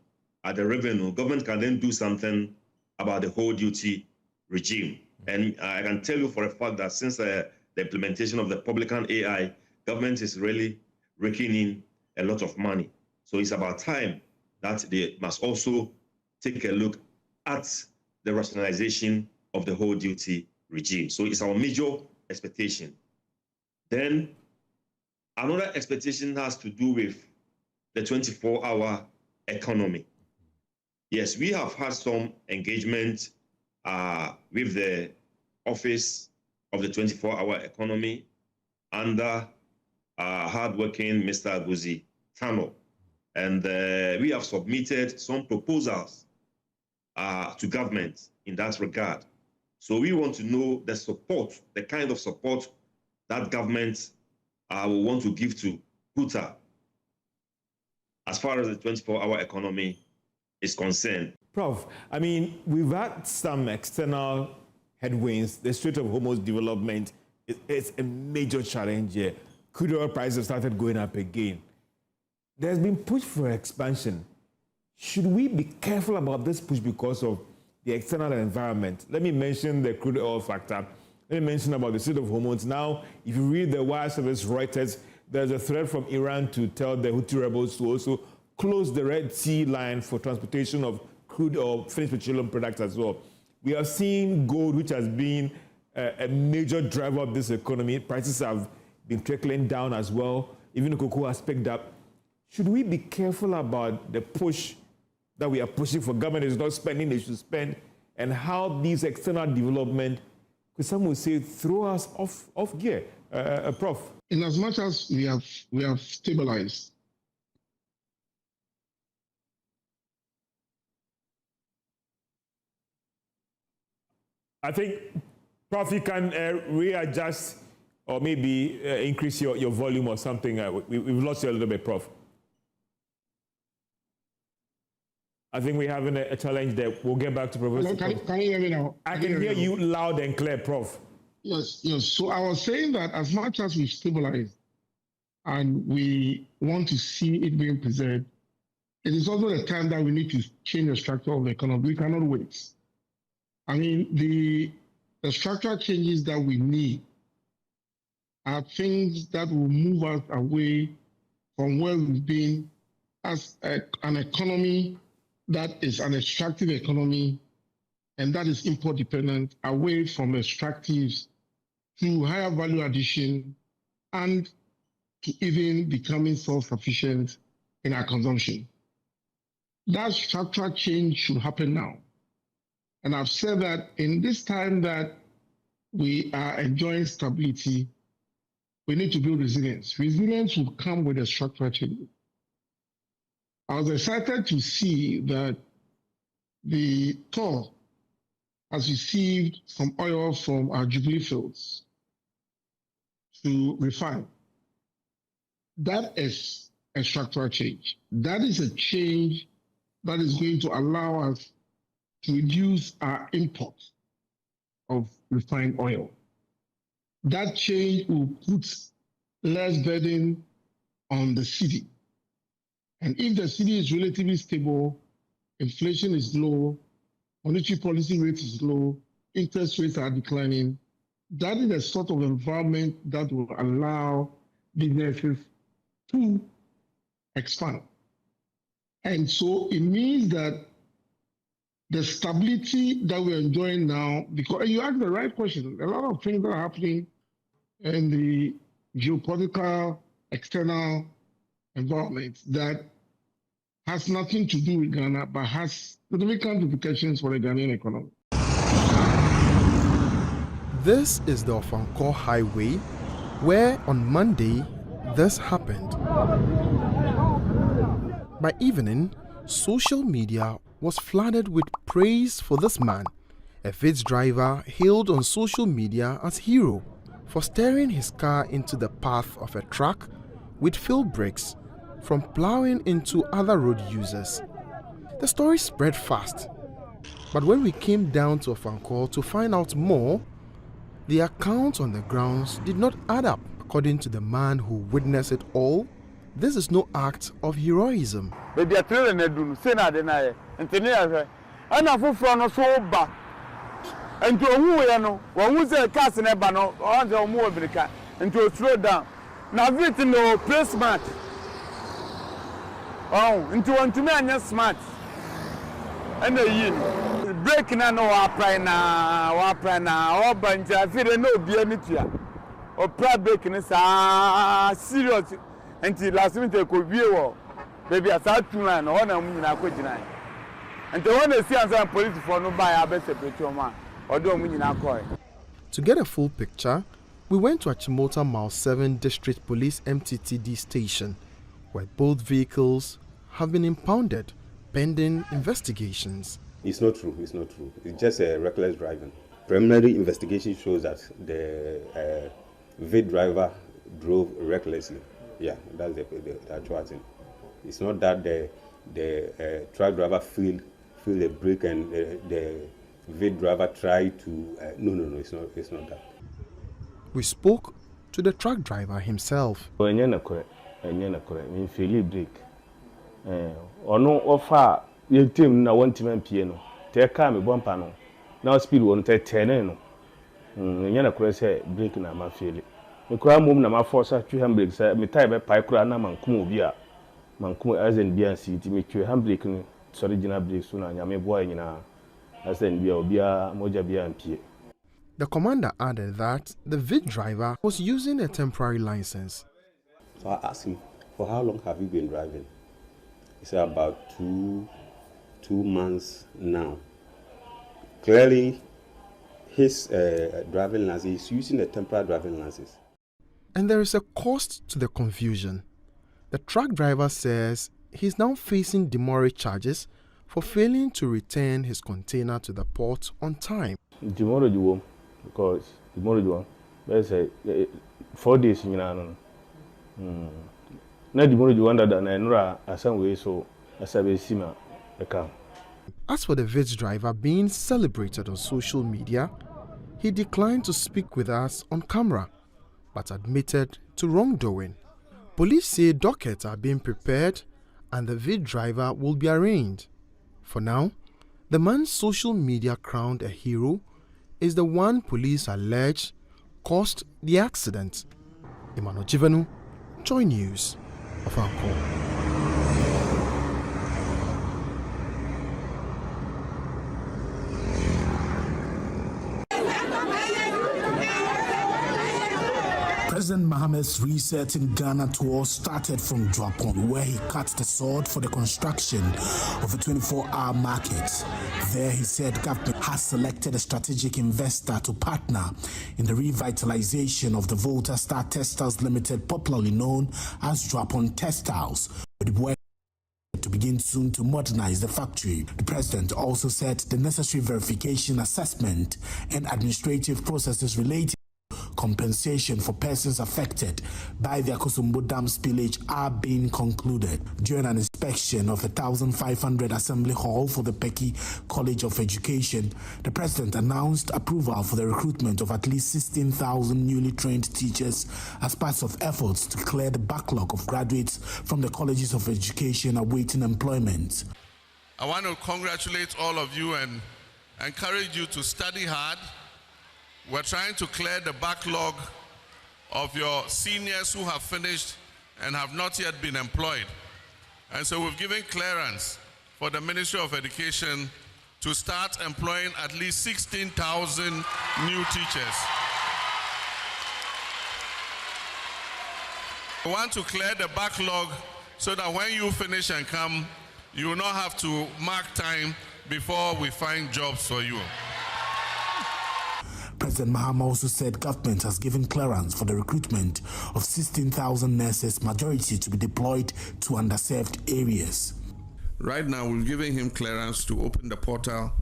the revenue, government can then do something about the whole duty regime. And I can tell you for a fact that since the implementation of the publican AI, government is really raking in a lot of money. So it's about time that they must also take a look at the rationalization of the whole duty regime. So it's our major expectation. Then another expectation has to do with the 24-hour economy. Yes, we have had some engagement with the Office of the 24-hour economy under hardworking Mr. Aguzi Tano. And we have submitted some proposals to government in that regard. So we want to know the support, the kind of support that government will want to give to Kuta as far as the 24-hour economy is concerned. Prof, I mean, we've had some external headwinds. The Strait of Hormuz development is a major challenge here. Crude oil prices started going up again. There's been push for expansion. Should we be careful about this push because of the external environment? Let me mention the crude oil factor. Let me mention about the Strait of Hormuz. Now, if you read the wire service Reuters, there's a threat from Iran to tell the Houthi rebels to also close the Red Sea line for transportation of crude or finished petroleum products as well. We have seen gold, which has been a major driver of this economy. Prices have been trickling down as well. Even cocoa has picked up. Should we be careful about the push that we are pushing for? Government is not spending, they should spend, and how these external development, because some would say, throw us off gear. Prof. In as much as we have stabilized, I think, Prof, you can readjust or maybe increase your volume or something. We've lost you a little bit, Prof. I think we're having a challenge there. We'll get back to Professor. Can you hear me now? I can hear you loud and clear, Prof. Yes. So I was saying that as much as we've stabilized and we want to see it being preserved, it is also the time that we need to change the structure of the economy. We cannot wait. I mean, the structural changes that we need are things that will move us away from where we've been as an economy that is an extractive economy and that is import dependent, away from extractives to higher value addition and to even becoming self-sufficient in our consumption. That structural change should happen now. And I've said that in this time that we are enjoying stability, we need to build resilience. Resilience will come with a structural change. I was excited to see that the TOR has received some oil from our Jubilee fields to refine. That is a structural change. That is a change that is going to allow us to reduce our import of refined oil. That change will put less burden on the city. And if the city is relatively stable, inflation is low, monetary policy rate is low, interest rates are declining, that is the sort of environment that will allow businesses to expand. And so it means that the stability that we're enjoying now, because you asked the right question, a lot of things are happening in the geopolitical external environment that has nothing to do with Ghana, but has significant implications for the Ghanaian economy. This is the Afenyo Highway, where on Monday this happened. By evening, social media was flooded with praise for this man, a Vitz driver hailed on social media as hero for steering his car into the path of a truck with fill bricks from plowing into other road users. The story spread fast, but when we came down to Afenyo to find out more, the accounts on the grounds did not add up. According to the man who witnessed it all, this is no act of heroism. na vit no play smart. Oh, into one to me and smart. And the yin breaking and no wapra or bunch. I feel no be any or pra breaking is serious until last minute could be baby as out to man or na could deny. And the one they see as a police for no buy a better picture man or don't win in our coin. To get a full picture, we went to Achimota Mile 7 District Police MTTD station, where both vehicles have been impounded pending investigations. It's not true. It's not true. It's just a reckless driving. Preliminary investigation shows that the vehicle driver drove recklessly. Yeah, that's the actual thing. It's not that the truck driver failed the brake and the vehicle driver tried to. No. It's not that. We spoke to the truck driver himself. Ono ofa ye team na one team MPA no te ka me bumper no now speed won te 10 no nya na kura say brake na ma fail me kura mum na ma force twi handbrake say me tie be pai kura na mankum obi a mankum azen bia city me twi handbrake no original brake so na nya me boy nyina azen bia obi a moja bia MPA. The commander added that the vid driver was using a temporary license. So I asked him, for how long have you been driving? He said about two months now. Clearly, his driving license, he's using a temporary driving license. And there is a cost to the confusion. The truck driver says he's now facing demurrage charges for failing to return his container to the port on time. Demurrage won because demurrage won. Let's say 4 days in an na demurrage won that na enra asan way so asabe sima eka. As for the vid driver being celebrated on social media, he declined to speak with us on camera, but admitted to wrongdoing. Police say dockets are being prepared and the vid driver will be arraigned. For now, the man social media crowned a hero is the one police allege caused the accident. Emmanuel Jivanu, Joy News of Anko. President Mohammed's reset in Ghana tour started from Japan, where he cut the sword for the construction of a 24-hour market. There, he said government has selected a strategic investor to partner in the revitalization of the Volta Star Textiles Limited, popularly known as Japan Textiles, with work to begin soon to modernize the factory. The president also said the necessary verification, assessment, and administrative processes related compensation for persons affected by the Akosombo Dam spillage are being concluded. During an inspection of 1,500 assembly hall for the Peki College of Education, the president announced approval for the recruitment of at least 16,000 newly trained teachers as part of efforts to clear the backlog of graduates from the colleges of education awaiting employment. I want to congratulate all of you and encourage you to study hard. We're trying to clear the backlog of your seniors who have finished and have not yet been employed. And so we've given clearance for the Ministry of Education to start employing at least 16,000 new teachers. We want to clear the backlog so that when you finish and come, you will not have to mark time before we find jobs for you. President Mahama also said government has given clearance for the recruitment of 16,000 nurses, majority to be deployed to underserved areas. Right now, we're giving him clearance to open the portal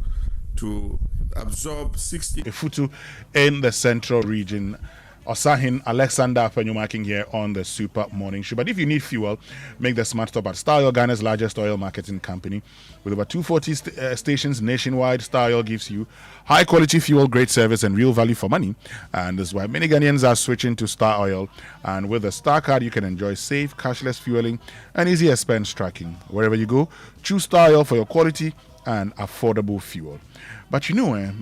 to absorb 60. Ifutu in the central region. Osahin Alexander Afenyo-Markin here on the Super Morning Show. But if you need fuel, make the smart stop at Star Oil, Ghana's largest oil marketing company. With over 240 stations nationwide, Star Oil gives you high quality fuel, great service, and real value for money. And this is why many Ghanaians are switching to Star Oil. And with the Star card, you can enjoy safe, cashless fueling and easy expense tracking. Wherever you go, choose Star Oil for your quality, and affordable fuel. But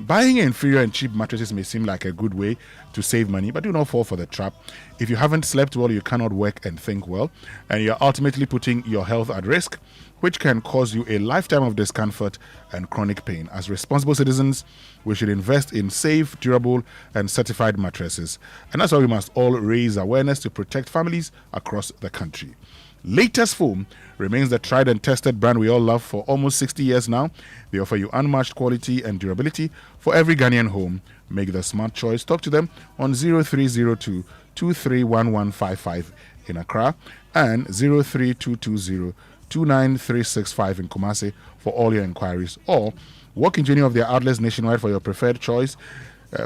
buying inferior and cheap mattresses may seem like a good way to save money, but do not fall for the trap. If you haven't slept well, you cannot work and think well, and you're ultimately putting your health at risk, which can cause you a lifetime of discomfort and chronic pain. As responsible citizens, we should invest in safe, durable, and certified mattresses. And that's why we must all raise awareness to protect families across the country. Latest Foam remains the tried and tested brand we all love for almost 60 years now. They offer you unmatched quality and durability for every Ghanaian home. Make the smart choice. Talk to them on 0302 231155 in Accra and 03220 29365 in Kumasi for all your inquiries, or walk into any of their outlets nationwide for your preferred choice.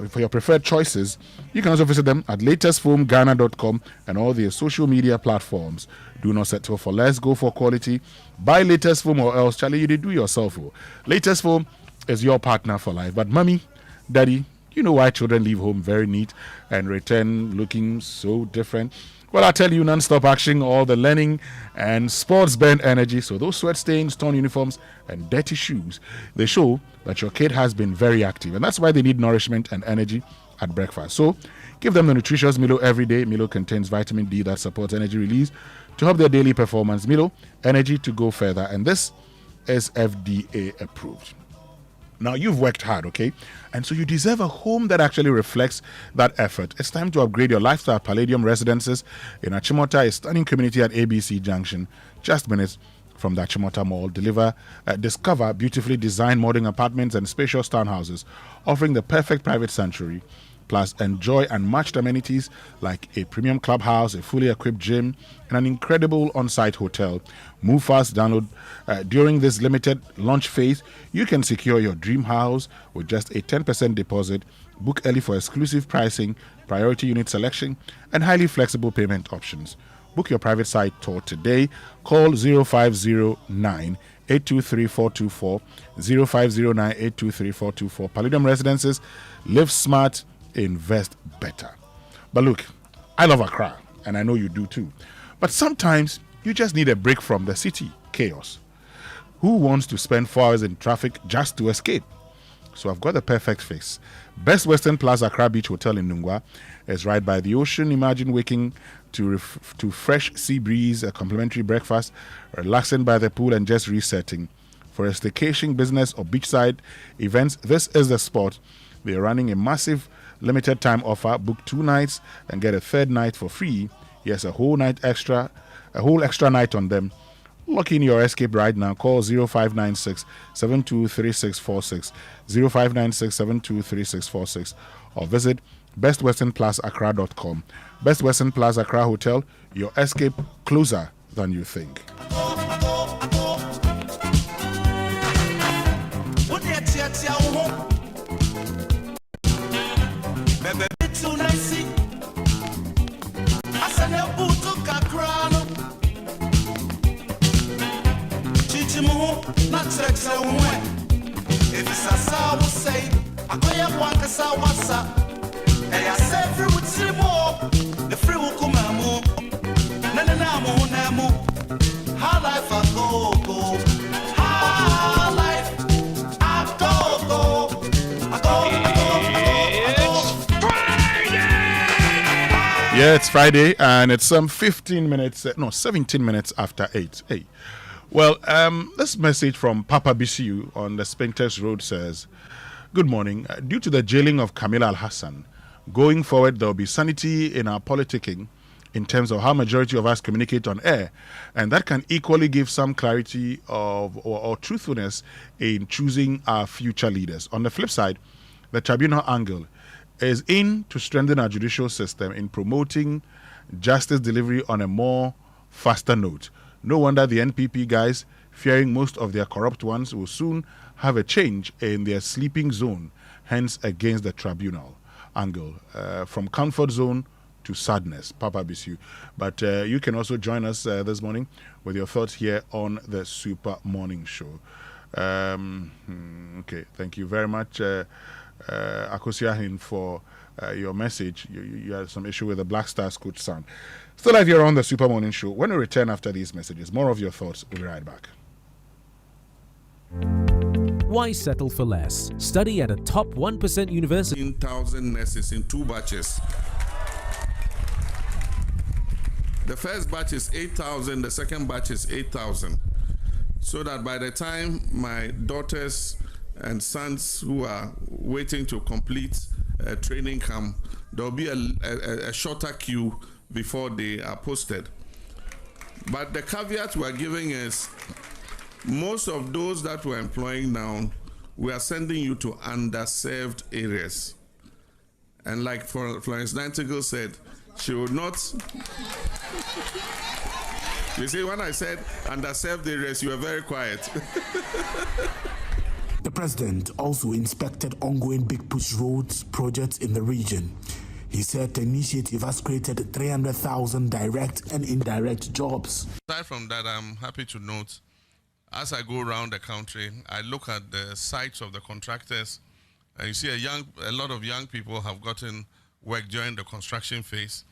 For your preferred choices, you can also visit them at latestfoamghana.com and all their social media platforms. Do not settle for less, go for quality. Buy Latest Foam or else, Charlie, you did do yourself. Latest Foam is your partner for life. But mommy, daddy, you know why children leave home very neat and return looking so different? Well, I tell you, non-stop action, all the learning and sports burn energy. So those sweat stains, torn uniforms, and dirty shoes, they show that your kid has been very active. And that's why they need nourishment and energy at breakfast. So give them the nutritious Milo every day. Milo contains vitamin D that supports energy release to help their daily performance. Milo, energy to go further. And this is FDA approved. Now, you've worked hard, okay? And so you deserve a home that actually reflects that effort. It's time to upgrade your lifestyle. Palladium Residences in Achimota, a stunning community at ABC Junction, just minutes from the Achimota Mall. Discover beautifully designed modern apartments and spacious townhouses, offering the perfect private sanctuary. Plus, enjoy unmatched amenities like a premium clubhouse, a fully equipped gym, and an incredible on-site hotel. Move fast, download. During this limited launch phase, you can secure your dream house with just a 10% deposit, book early for exclusive pricing, priority unit selection, and highly flexible payment options. Book your private site tour today. Call 0509 823 424, 0509 823 424. Palladium Residences. Live smart, invest better. But look, I love Accra, and I know you do too. But sometimes you just need a break from the city chaos. Who wants to spend 4 hours in traffic just to escape? So I've got the perfect fix. Best Western Plaza Accra Beach Hotel in Nungwa is right by the ocean. Imagine waking to fresh sea breeze, a complimentary breakfast, relaxing by the pool, and just resetting. For a staycation, business, or beachside events, this is the spot. They are running a massive limited time offer. Book 2 nights and get a third night for free. Yes, a whole extra night on them. Lock in your escape right now. Call 0596 723646, 0596 723646, or visit bestwesternplazaccra.com. Best Western Plaza Accra Hotel, your escape closer than you think. If it's a sour say, I go ya one casawasa. Hey, I say free with Simo, the free will come amu. Nanamo, Namo, how life I go, how life I go. Yeah, it's Friday, and it's 17 minutes after 8. Hey. Well, this message from Papa BCU on the Spintex Road says, good morning. Due to the jailing of Camila Al-Hassan, going forward there will be sanity in our politicking in terms of how majority of us communicate on air, and that can equally give some clarity or truthfulness in choosing our future leaders. On the flip side, the tribunal angle is in to strengthen our judicial system in promoting justice delivery on a more faster note. No wonder the NPP guys, fearing most of their corrupt ones, will soon have a change in their sleeping zone, hence against the tribunal angle. From comfort zone to sadness, Papa Bisu. But you can also join us this morning with your thoughts here on the Super Morning Show. Okay, thank you very much, Akosiahin, for your message. You had some issue with the Black Stars coach sound. Still live here on the Super Morning Show. When we return after these messages, more of your thoughts. We'll be right back. Why settle for less? Study at a top 1% university. 1,000 nurses in 2 batches. The first batch is 8,000, the second batch is 8,000. So that by the time my daughters and sons who are waiting to complete training camp, there will be a shorter queue before they are posted. But the caveat we're giving is most of those that we're employing now, we are sending you to underserved areas. And like Florence Nightingale said, she would not. You see, when I said underserved areas, you were very quiet. The president also inspected ongoing Big Push roads projects in the region. He said the initiative has created 300,000 direct and indirect jobs. Aside from that, I'm happy to note, as I go around the country, I look at the sites of the contractors, and you see a lot of young people have gotten work during the construction phase.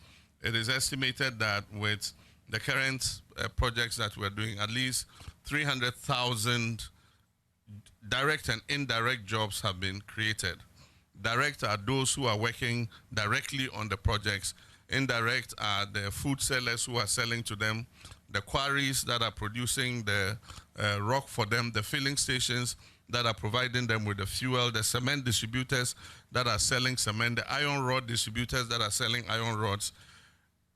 It is estimated that with the current projects that we're doing, at least 300,000 direct and indirect jobs have been created. Direct are those who are working directly on the projects. Indirect are the food sellers who are selling to them, the quarries that are producing the rock for them, the filling stations that are providing them with the fuel, the cement distributors that are selling cement, the iron rod distributors that are selling iron rods.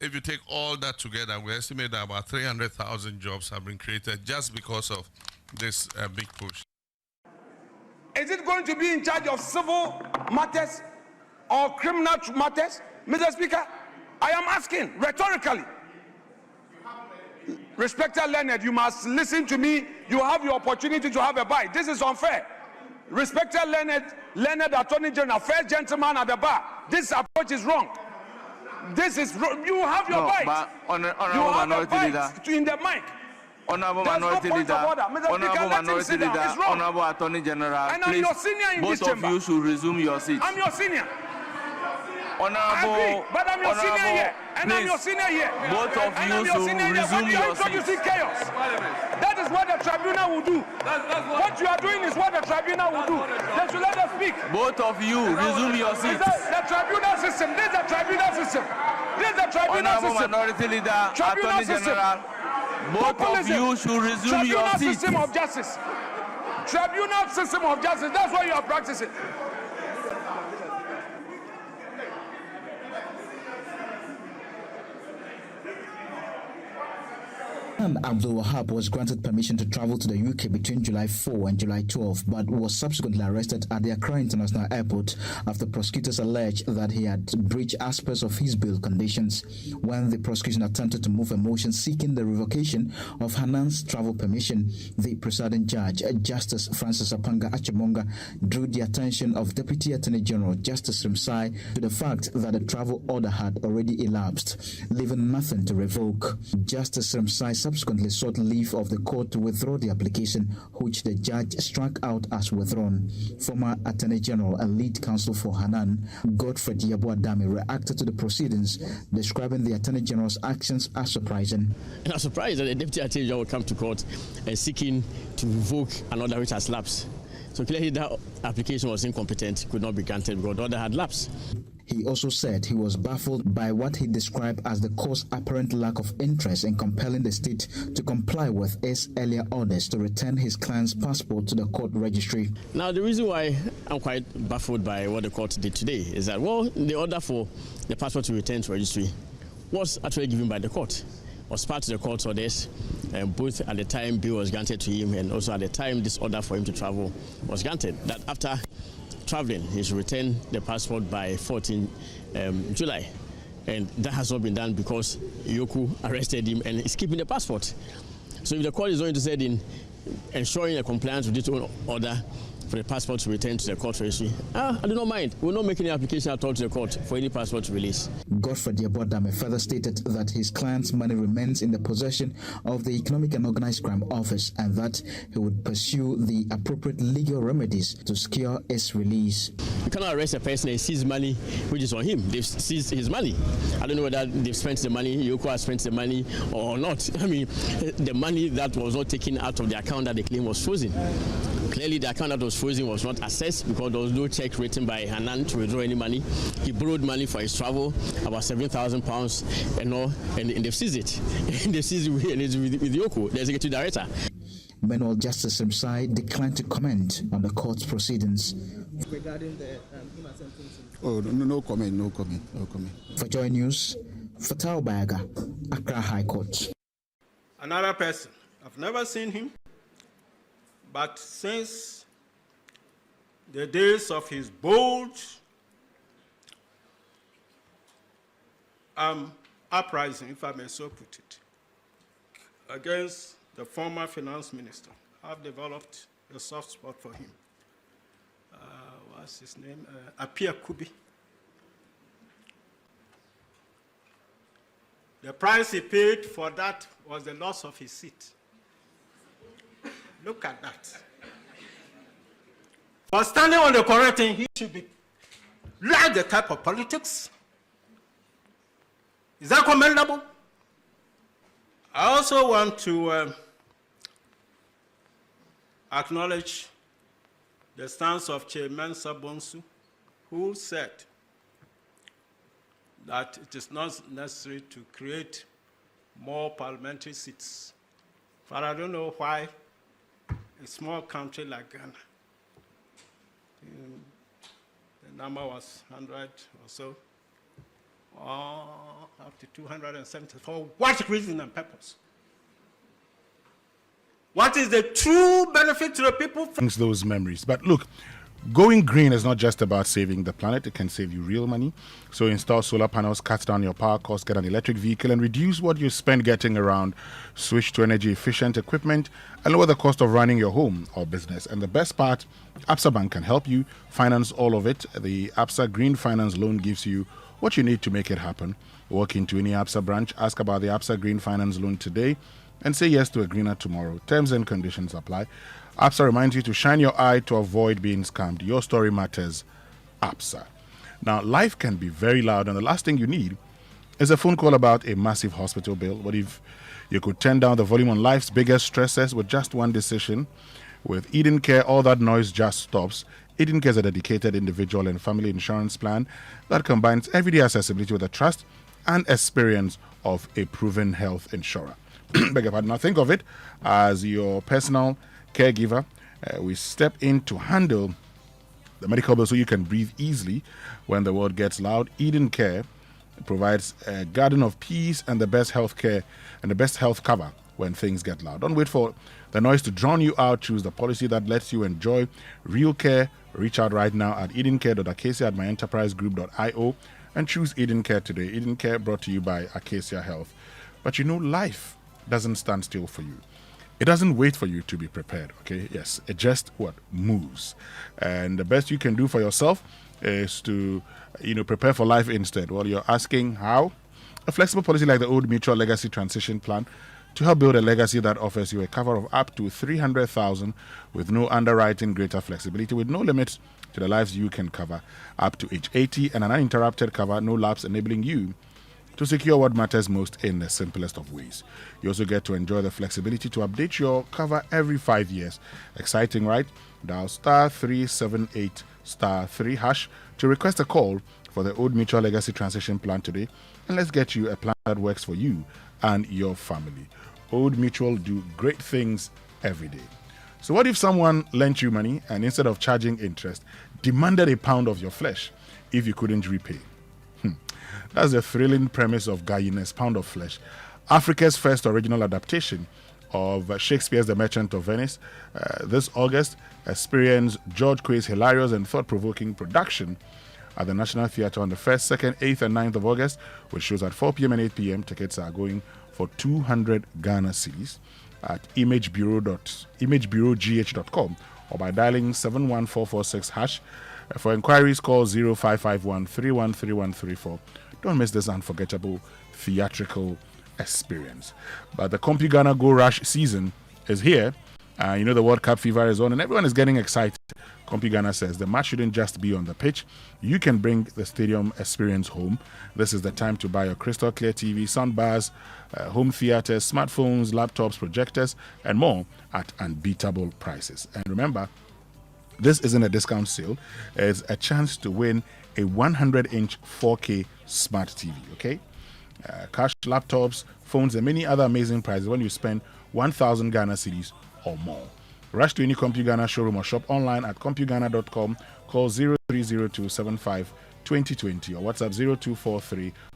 If you take all that together, we estimate that about 300,000 jobs have been created just because of this big push. Is it going to be in charge of civil matters or criminal matters? Mr. Speaker, I am asking rhetorically. Respected Leonard, you must listen to me. You have your opportunity to have a bite. This is unfair. Respected Leonard Attorney General, first gentleman at the bar. This approach is wrong. This is you have your bite. You have a bite in the mic. Honorable Minority Leader, Honorable Minority Leader, Honorable Attorney General, and I'm your senior in both this of you should resume your seats. I'm your senior. Honorable, I agree, but I'm your senior here, and I'm your senior here. Both of you should resume your seats. Introducing chaos. That is what the tribunal will do. What you are doing is what the tribunal will do. They should let us speak. Both of you resume your seats. The tribunal system. This is the tribunal system. This is the tribunal Honorable system. Minority Leader, Tribunal Attorney General, both of you should resume your seats. Tribunal system of justice. Tribunal system of justice. That's what you are practicing. Abdul Wahab was granted permission to travel to the UK between July 4 and July 12, but was subsequently arrested at the Accra International Airport after prosecutors alleged that he had breached aspects of his bail conditions. When the prosecution attempted to move a motion seeking the revocation of Hanan's travel permission, the presiding judge, Justice Francis Apanga Achemonga, drew the attention of Deputy Attorney General Justice Rimsai to the fact that the travel order had already elapsed, leaving nothing to revoke. Justice Rimsai subsequently sought leave of the court to withdraw the application, which the judge struck out as withdrawn. Former Attorney General and lead counsel for Hanan, Godfred Yeboah-Dame, reacted to the proceedings, describing the Attorney General's actions as surprising. And I'm surprised that the Deputy Attorney General will come to court seeking to revoke an order which has lapsed. So clearly that application was incompetent, could not be granted because the order had lapsed. He also said he was baffled by what he described as the court's apparent lack of interest in compelling the state to comply with its earlier orders to return his client's passport to the court registry. Now, the reason why I'm quite baffled by what the court did today is that, well, the order for the passport to return to registry was actually given by the court, was part of the court's orders, both at the time bill was granted to him and also at the time this order for him to travel was granted, that after traveling, he should return the passport by 14 July. And that has not been done because Yoku arrested him and is keeping the passport. So if the court is not interested in ensuring a compliance with this order for the passport to return to the court registry, I do not mind. We will not make any application at all to the court for any passport to release. Godfred Yeboah-Dame further stated that his client's money remains in the possession of the Economic and Organized Crime Office and that he would pursue the appropriate legal remedies to secure its release. You cannot arrest a person and seize money which is on him. They've seized his money. I don't know whether they've spent the money, Yoko has spent the money or not. I mean, the money that was not taken out of the account that they claim was frozen. Clearly, the account that was frozen was not assessed because there was no check written by Hanan to withdraw any money. He borrowed money for his travel, about £7,000, and all, and they've seized it. And they've seized it and it's with Yoko, the executive director. Manual Justice Msai declined to comment on the court's proceedings. Regarding the Oh, no comment. For Joy News, Fatal Baga, Accra High Court. Another person, I've never seen him, but since the days of his bold uprising, if I may so put it, against the former finance minister, I've developed a soft spot for him. What's his name? Apia Kubi. The price he paid for that was the loss of his seat. Look at that. For standing on the correct thing, he should be like the type of politics. Is that commendable? I also want to acknowledge the stance of Chairman Sabonsu, who said that it is not necessary to create more parliamentary seats. But I don't know why a small country like Ghana, the number was 100 or so, or up to 270. For what reason and purpose? What is the true benefit to the people? Brings those memories. But look, going green is not just about saving the planet. It can save you real money. So install solar panels, cut down your power costs, get an electric vehicle, and reduce what you spend getting around. Switch to energy efficient equipment and lower the cost of running your home or business. And the best part, Absa Bank can help you finance all of it. The Absa Green Finance Loan gives you what you need to make it happen. Walk into any Absa branch, ask about the Absa Green Finance Loan today, and say yes to a greener tomorrow. Terms and conditions apply. Absa reminds you to shine your eye to avoid being scammed. Your story matters. Absa. Now, life can be very loud, and the last thing you need is a phone call about a massive hospital bill. What if you could turn down the volume on life's biggest stresses with just one decision? With Eden Care, all that noise just stops. Eden Care is a dedicated individual and family insurance plan that combines everyday accessibility with the trust and experience of a proven health insurer. Beg your pardon. Now think of it as your personal caregiver. We step in to handle the medical bill so you can breathe easily when the world gets loud. Eden Care provides a garden of peace and the best health care and the best health cover when things get loud. Don't wait for the noise to drown you out. Choose the policy that lets you enjoy real care. Reach out right now at edencare.acacia@myenterprisegroup.io and choose Eden Care today. Eden Care brought to you by Acacia Health. But you know, life doesn't stand still for you. It doesn't wait for you to be prepared, okay? Yes, it just, moves. And the best you can do for yourself is to, prepare for life instead. Well, you're asking how? A flexible policy like the Old Mutual Legacy Transition Plan to help build a legacy that offers you a cover of up to $300,000 with no underwriting, greater flexibility, with no limits to the lives you can cover up to age 80, and an uninterrupted cover, no lapse, enabling you to secure what matters most in the simplest of ways. You also get to enjoy the flexibility to update your cover every 5 years. Exciting, right? Dial *378*3# to request a call for the Old Mutual Legacy Transition Plan today, and let's get you a plan that works for you and your family. Old Mutual do great things every day. So what if someone lent you money and instead of charging interest, demanded a pound of your flesh if you couldn't repay? That's the thrilling premise of Guyana's Pound of Flesh, Africa's first original adaptation of Shakespeare's The Merchant of Venice. This August, experience George Quay's hilarious and thought-provoking production at the National Theatre on the 1st, 2nd, 8th, and 9th of August, which shows at 4 p.m. and 8 p.m. Tickets are going for 200 Ghana cedis at imagebureaugh.com or by dialing 71446#. For inquiries, call 0551 313134. Don't miss this unforgettable theatrical experience. But the CompuGhana Go Rush season is here. The World Cup fever is on and everyone is getting excited. CompuGhana says the match shouldn't just be on the pitch. You can bring the stadium experience home. This is the time to buy your crystal clear TV, soundbars, home theaters, smartphones, laptops, projectors, and more at unbeatable prices. And remember, this isn't a discount sale. It's a chance to win a 100-inch 4K smart TV, okay? Cash, laptops, phones, and many other amazing prizes when you spend 1,000 Ghana cedis or more. Rush to any CompuGhana showroom or shop online at CompuGhana.com. Call 0302752020 or WhatsApp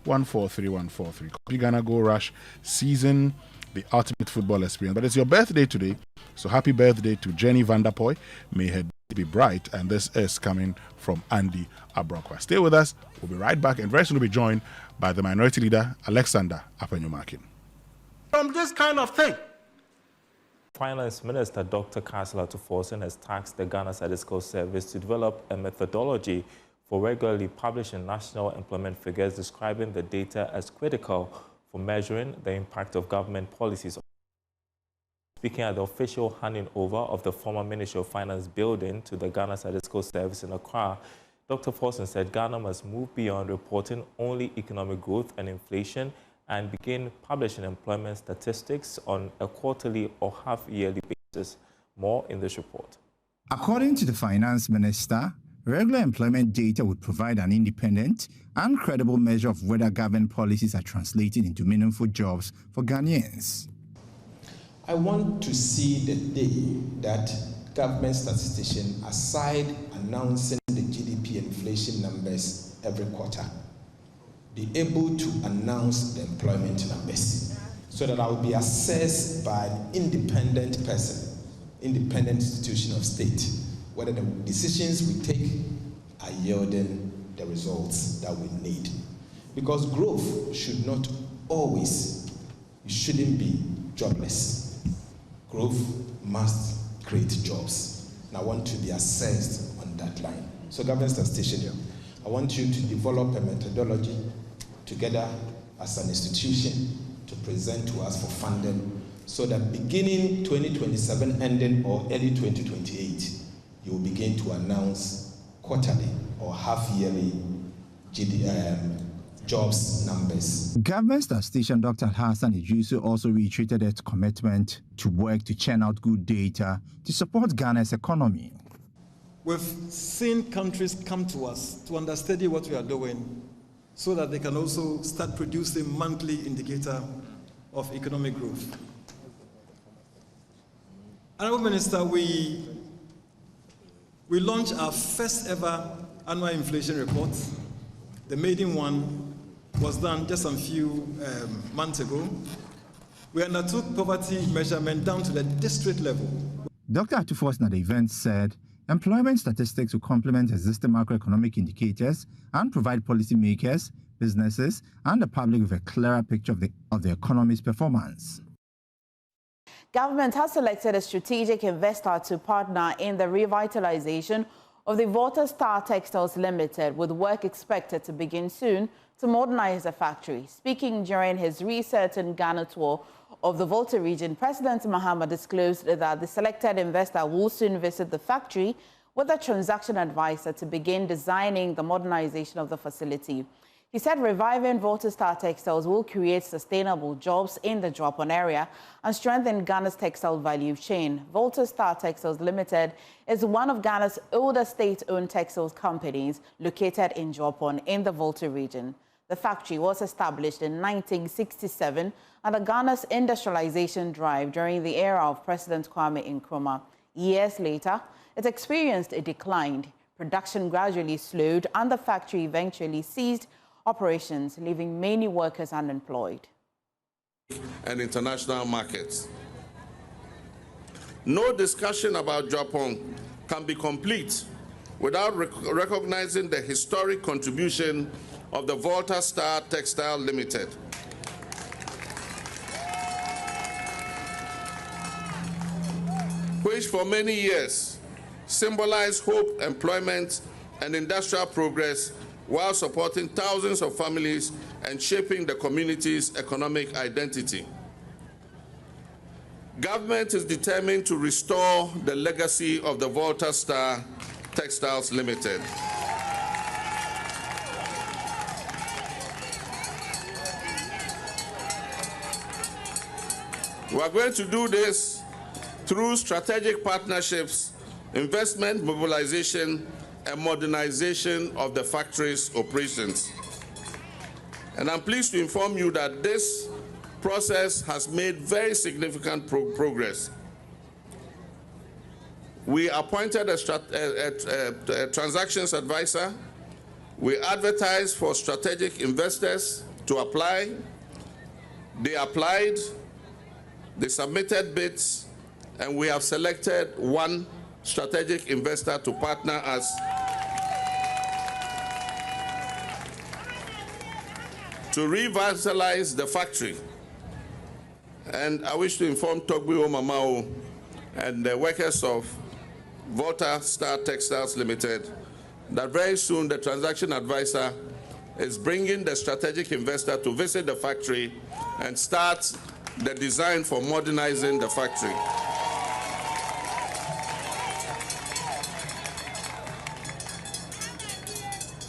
0243143143. CompuGhana Go Rush season the ultimate football experience. But it's your birthday today, so happy birthday to Jenny Vanderpoy. May her day be bright. And this is coming from Andy Abrokwa. Stay with us. We'll be right back, and very soon we'll be joined by the Minority Leader, Alexander Afenyo-Markin. From this kind of thing. Finance Minister Dr. Kansela Tuforsen has tasked the Ghana Statistical Service to develop a methodology for regularly publishing national employment figures describing the data as critical for measuring the impact of government policies. Speaking at the official handing over of the former Ministry of Finance building to the Ghana Statistical Service in Accra, Dr. Forsen said Ghana must move beyond reporting only economic growth and inflation and begin publishing employment statistics on a quarterly or half-yearly basis. More in this report. According to the Finance Minister, regular employment data would provide an independent and credible measure of whether government policies are translating into meaningful jobs for Ghanaians. I want to see the day that government statisticians, aside announcing the GDP and inflation numbers every quarter, be able to announce the employment numbers so that I will be assessed by an independent person, independent institution of state, whether the decisions we take are yielding the results that we need. Because growth should not always, it shouldn't be jobless. Growth must create jobs. And I want to be assessed on that line. So government statistician, I want you to develop a methodology together as an institution to present to us for funding so that beginning 2027 ending or early 2028, you will begin to announce quarterly or half-yearly jobs numbers. Government statistician Dr. Hassan Idrisu also reiterated its commitment to work to churn out good data to support Ghana's economy. We've seen countries come to us to understudy what we are doing so that they can also start producing monthly indicator of economic growth. Honorable Minister, we launched our first ever annual inflation report. The maiden one was done just a few months ago. We undertook poverty measurement down to the district level. Dr. Tuforsen at the event said employment statistics will complement existing macroeconomic indicators and provide policymakers, businesses, and the public with a clearer picture of the economy's performance. Government has selected a strategic investor to partner in the revitalization of the Volta Star Textiles Limited, with work expected to begin soon to modernize the factory. Speaking during his research and Ghana tour of the Volta region, President Mahama disclosed that the selected investor will soon visit the factory with a transaction advisor to begin designing the modernization of the facility. He said reviving Volta Star Textiles will create sustainable jobs in the drop-on area and strengthen Ghana's textile value chain. Volta Star Textiles Limited is one of Ghana's oldest state-owned textiles companies located in drop-on in the Volta region. The factory was established in 1967 under Ghana's industrialization drive during the era of President Kwame Nkrumah. Years later, it experienced a decline. Production gradually slowed and the factory eventually ceased operations, leaving many workers unemployed. And international markets. No discussion about Japan can be complete without recognizing the historic contribution of the Volta Star Textile Limited. Which for many years symbolized hope, employment, and industrial progress while supporting thousands of families and shaping the community's economic identity. Government is determined to restore the legacy of the Volta Star Textiles Limited. We are going to do this through strategic partnerships investment, mobilization, and modernization of the factory's operations. And I'm pleased to inform you that this process has made very significant progress. We appointed a transactions advisor. We advertised for strategic investors to apply. They applied, they submitted bids, and we have selected one strategic investor to partner us to revitalize the factory. And I wish to inform Togbi Mamao and the workers of Volta Star Textiles Limited that very soon the transaction advisor is bringing the strategic investor to visit the factory and start the design for modernizing the factory.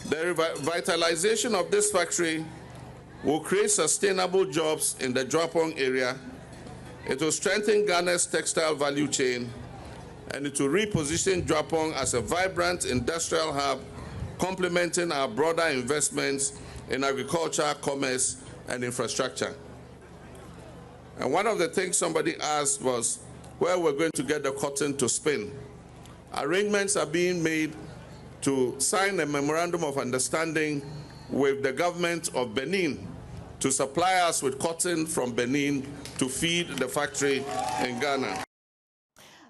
The revitalization of this factory will create sustainable jobs in the Dwapong area. It will strengthen Ghana's textile value chain, and it will reposition Dwapong as a vibrant industrial hub, complementing our broader investments in agriculture, commerce, and infrastructure. And one of the things somebody asked was where we're going to get the cotton to spin. Arrangements are being made to sign a memorandum of understanding with the government of Benin to supply us with cotton from Benin to feed the factory in Ghana.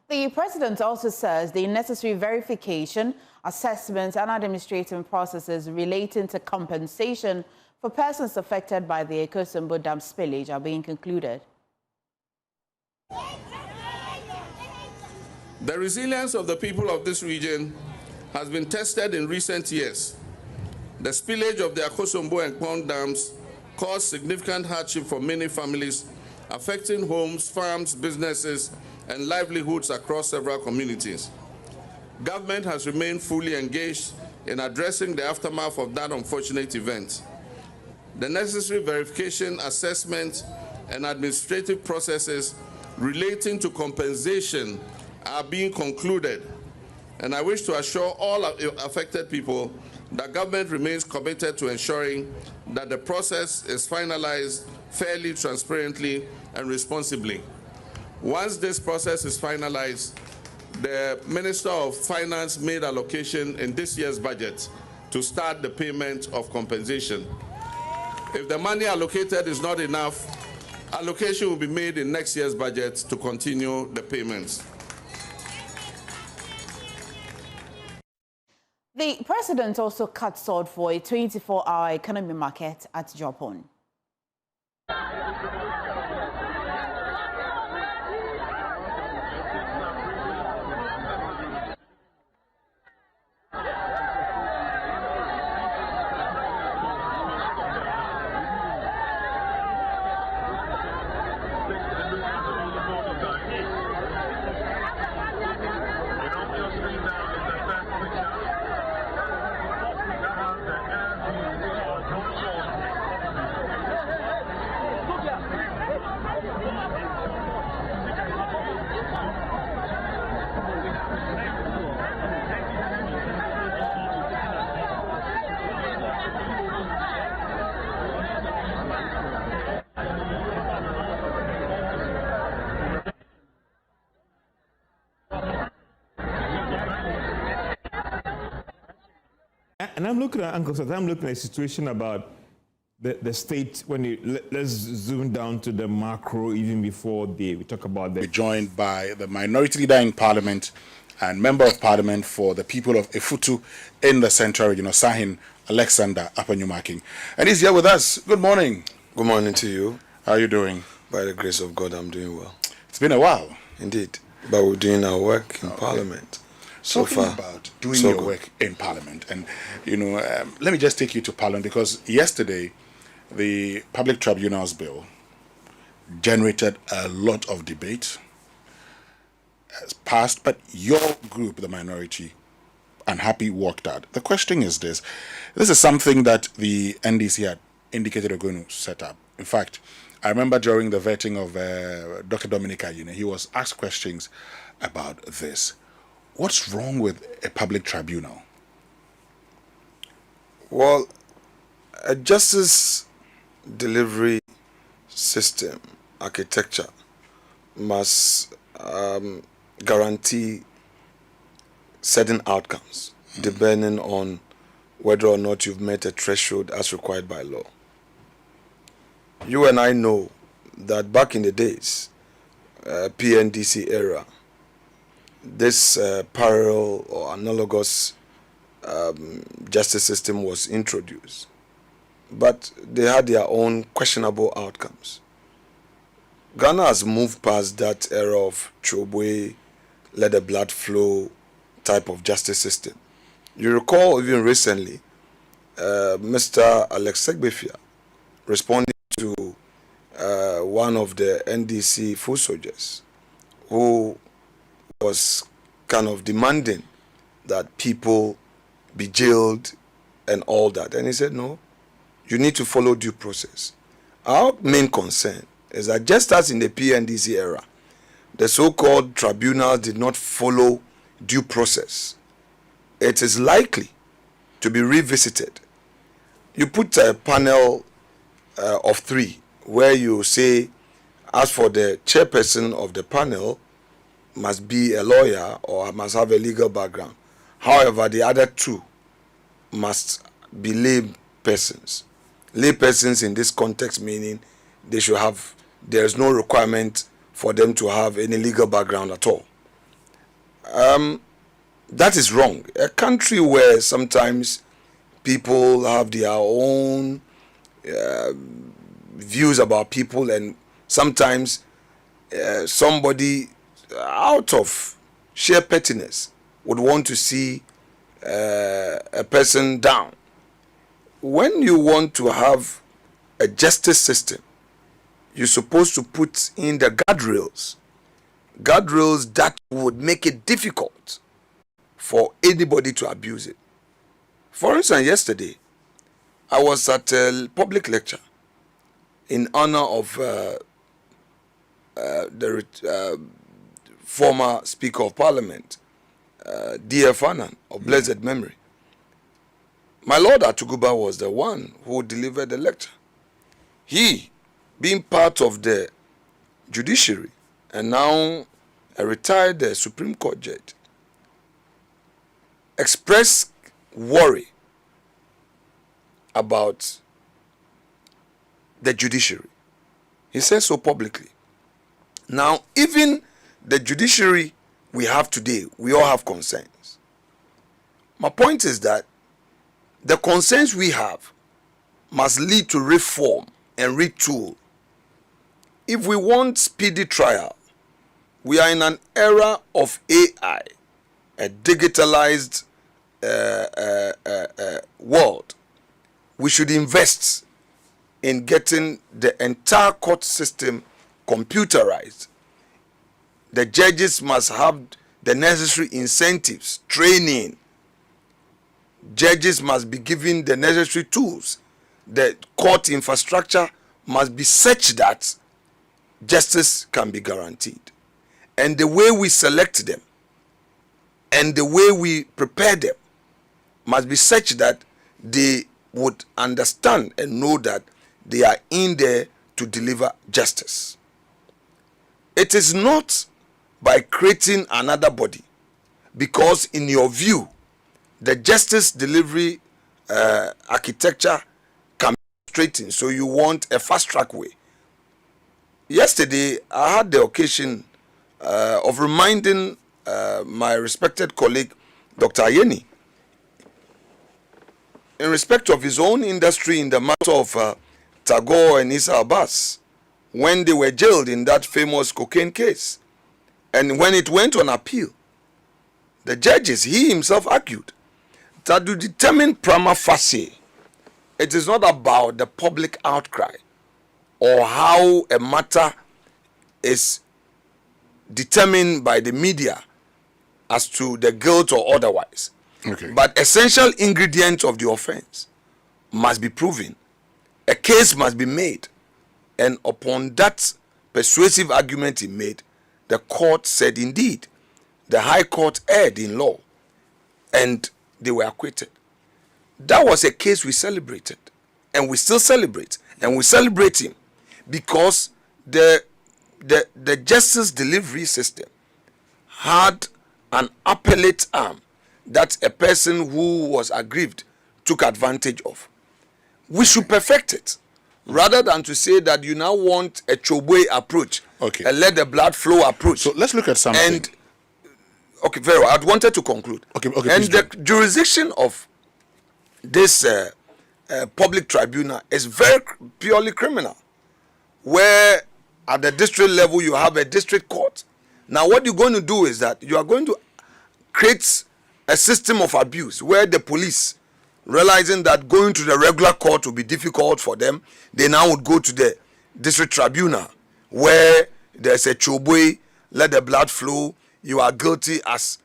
The president also says the necessary verification, assessment and administrative processes relating to compensation for persons affected by the Ekosombo Dam spillage are being concluded. The resilience of the people of this region has been tested in recent years. The spillage of the Ekosombo and Kpong dams caused significant hardship for many families, affecting homes, farms, businesses, and livelihoods across several communities. Government has remained fully engaged in addressing the aftermath of that unfortunate event. The necessary verification, assessment, and administrative processes relating to compensation are being concluded, and I wish to assure all affected people that government remains committed to ensuring that the process is finalized fairly, transparently, and responsibly. Once this process is finalized, the Minister of Finance made allocation in this year's budget to start the payment of compensation. If the money allocated is not enough, allocation will be made in next year's budget to continue the payments. The president also cut sort for a 24-hour economy market at Dwapong. And I'm looking at, Uncle Seth, I'm looking at a situation about the state, when let's zoom down to the macro even before we talk about the... We're joined by the minority leader in Parliament and Member of Parliament for the people of Efutu in the Central Region, Sahin Alexander Afenyo-Markin. And he's here with us. Good morning. Good morning to you. How are you doing? By the grace of God, I'm doing well. It's been a while. Indeed. But we're doing our work in Parliament. So Talking far, about doing your work in Parliament, and let me just take you to Parliament, because yesterday the Public Tribunals Bill generated a lot of debate, has passed, but your group, the minority, unhappy, walked out. The question is this is something that the NDC had indicated they're going to set up. In fact, I remember during the vetting of Dr. Dominic Ayine, he was asked questions about this. What's wrong with a public tribunal? Well, a justice delivery system architecture must guarantee certain outcomes depending on whether or not you've met a threshold as required by law. You and I know that back in the days, PNDC era, this parallel or analogous justice system was introduced, but they had their own questionable outcomes. Ghana has moved past that era of Chobwe, let the blood flow type of justice system. You recall even recently, Mr. Alex Segbefia responding to one of the NDC foot soldiers who was kind of demanding that people be jailed and all that. And he said, no, you need to follow due process. Our main concern is that just as in the PNDC era, the so-called tribunal did not follow due process, it is likely to be revisited. You put a panel of 3 where you say, as for the chairperson of the panel, must be a lawyer or must have a legal background. However, the other 2 must be lay persons. Lay persons in this context meaning they should have, there is no requirement for them to have any legal background at all. That is wrong. A country where sometimes people have their own views about people, and sometimes somebody out of sheer pettiness would want to see a person down. When you want to have a justice system, you're supposed to put in the guardrails that would make it difficult for anybody to abuse it. For instance, yesterday, I was at a public lecture in honor of the former Speaker of Parliament, D.F. Annan, of blessed memory. My Lord Atuguba was the one who delivered the lecture. He, being part of the judiciary and now a retired Supreme Court judge, expressed worry about the judiciary. He said so publicly. Now, even the judiciary we have today, we all have concerns. My point is that the concerns we have must lead to reform and retool. If we want speedy trial, we are in an era of AI, a digitalized world. We should invest in getting the entire court system computerized. The judges must have the necessary incentives, training. Judges must be given the necessary tools. The court infrastructure must be such that justice can be guaranteed. And the way we select them and the way we prepare them must be such that they would understand and know that they are in there to deliver justice. It is not by creating another body, because in your view, the justice delivery architecture can be straightened, so you want a fast-track way. Yesterday, I had the occasion of reminding my respected colleague, Dr. Ayeni, in respect of his own industry in the matter of Tagore and Issa Abbas, when they were jailed in that famous cocaine case. And when it went on appeal, the judges, he himself argued that to determine prima facie, it is not about the public outcry or how a matter is determined by the media as to the guilt or otherwise. Okay. But essential ingredients of the offense must be proven. A case must be made. And upon that persuasive argument he made, the court said indeed the High Court erred in law and they were acquitted. That was a case we celebrated, and we still celebrate, and we celebrate him because the justice delivery system had an appellate arm that a person who was aggrieved took advantage of. We should perfect it rather than to say that you now want a Chobwe approach, a let the blood flow approach. So let's look at something. And okay, very well. I wanted to conclude. Okay, and the jurisdiction of this public tribunal is very purely criminal, where at the district level you have a district court. Now what you're going to do is that you are going to create a system of abuse where the police, realizing that going to the regular court will be difficult for them, they now would go to the district tribunal where there's a Chobwe, let the blood flow, you are guilty as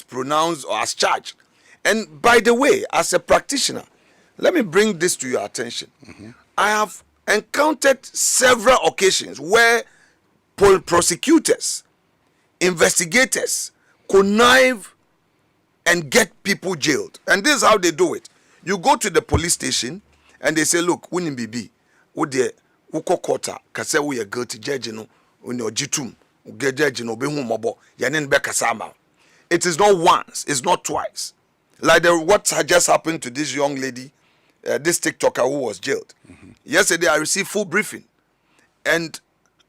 pronounced or as charged. And by the way, as a practitioner, let me bring this to your attention. I have encountered several occasions where prosecutors, investigators connive and get people jailed. And this is how they do it. You go to the police station and they say, look, wouldn't be uko kota kase we are guilty judge no unyo jitum judge no be humobo yanen be kasama. It is not once, it's not twice. Like what had just happened to this young lady, this TikToker who was jailed. Yesterday I received full briefing, and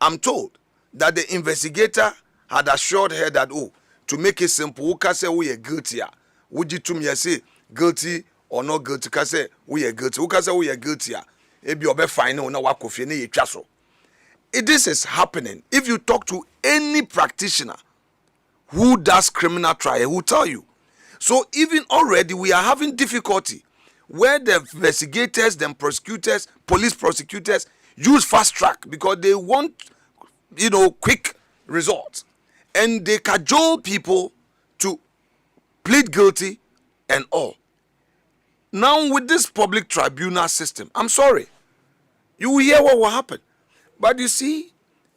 I'm told that the investigator had assured her that, oh, to make it simple, who can say we are guilty? Would you to me say guilty or not guilty? Can say we are guilty? Who can say we are guilty? This is happening. If you talk to any practitioner who does criminal trial, he will tell you. So even already we are having difficulty where the investigators, then prosecutors, police prosecutors use fast track because they want, quick results. And they cajole people to plead guilty and all. Now with this public tribunal system, I'm sorry, you will hear what will happen. But you see,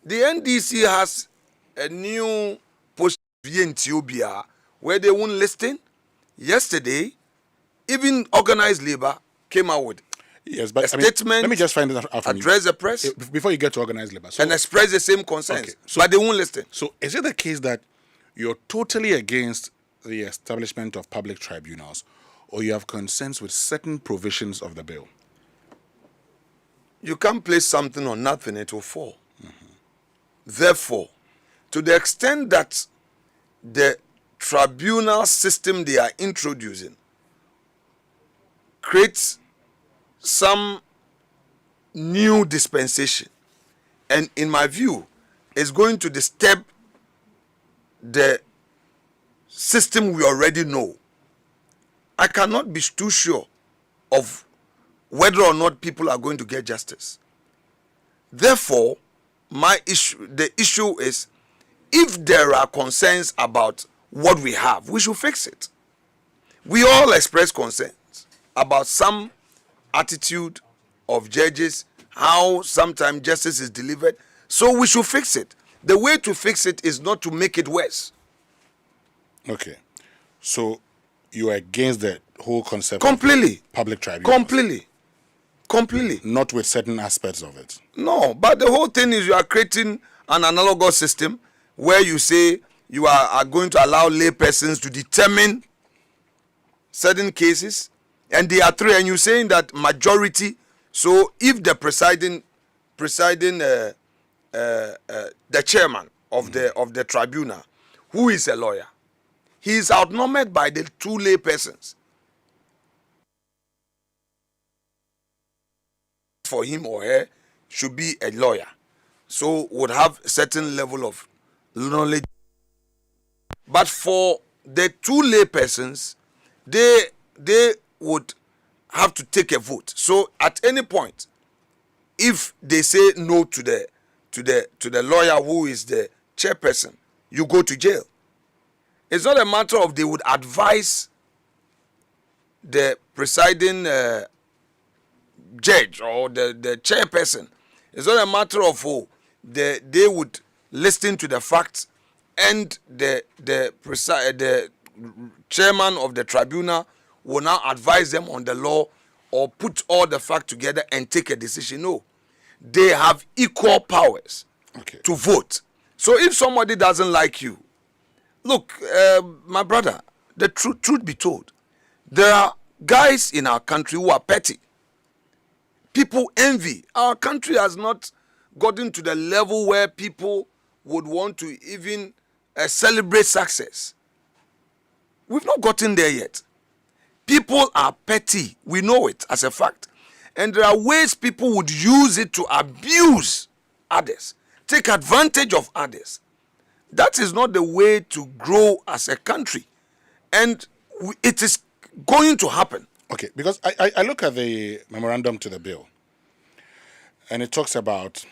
the NDC has a new post in Ethiopia where they won't listen. Yesterday, even organized labor came out with a statement. Let me just find it out from address the press before you get to organized labor, and express the same concerns. But they won't listen. So, is it the case that you're totally against the establishment of public tribunals, or you have concerns with certain provisions of the bill? You can't place something on nothing; it will fall. Therefore, to the extent that the tribunal system they are introducing creates some new dispensation, and in my view is going to disturb the system we already know, I cannot be too sure of whether or not people are going to get justice. Therefore, the issue is, if there are concerns about what we have, we should fix it. We all express concerns about some attitude of judges, how sometimes justice is delivered. So we should fix it. The way to fix it is not to make it worse. Okay. So you are against the whole concept completely of public tribunals? Completely. Not with certain aspects of it? No, but the whole thing is you are creating an analogous system where you say you are going to allow lay persons to determine certain cases, and they are three, and you're saying that majority. So if the presiding the chairman of the tribunal, who is a lawyer, he is outnumbered by the two lay persons. For him or her should be a lawyer, so would have a certain level of knowledge. But for the two lay persons, they would have to take a vote. So at any point, if they say no to the lawyer who is the chairperson, you go to jail. It's not a matter of they would advise the presiding judge or the chairperson. It's not a matter of they would listen to the facts and the chairman of the tribunal will now advise them on the law or put all the facts together and take a decision. No, they have equal powers to vote. So if somebody doesn't like you, look, my brother, the truth be told, there are guys in our country who are petty. People envy. Our country has not gotten to the level where people would want to even celebrate success. We've not gotten there yet. People are petty. We know it as a fact. And there are ways people would use it to abuse others, take advantage of others. That is not the way to grow as a country. And it is going to happen. Okay, because I look at the memorandum to the bill, and it talks about,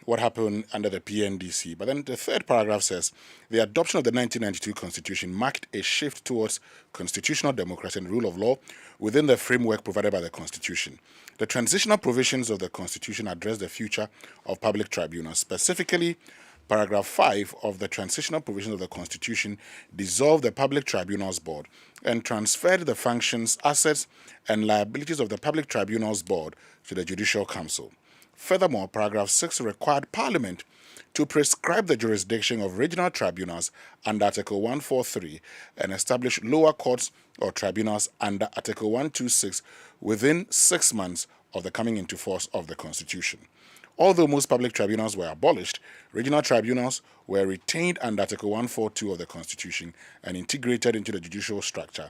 what happened under the PNDC. But then the third paragraph says, the adoption of the 1992 Constitution marked a shift towards constitutional democracy and rule of law within the framework provided by the Constitution. The transitional provisions of the Constitution address the future of public tribunals. Specifically, Paragraph 5 of the transitional provisions of the Constitution dissolved the Public Tribunals Board and transferred the functions, assets, and liabilities of the Public Tribunals Board to the Judicial Council. Furthermore, Paragraph 6 required Parliament to prescribe the jurisdiction of regional tribunals under Article 143 and establish lower courts or tribunals under Article 126 within 6 months of the coming into force of the Constitution. Although most public tribunals were abolished, regional tribunals were retained under Article 142 of the Constitution and integrated into the judicial structure,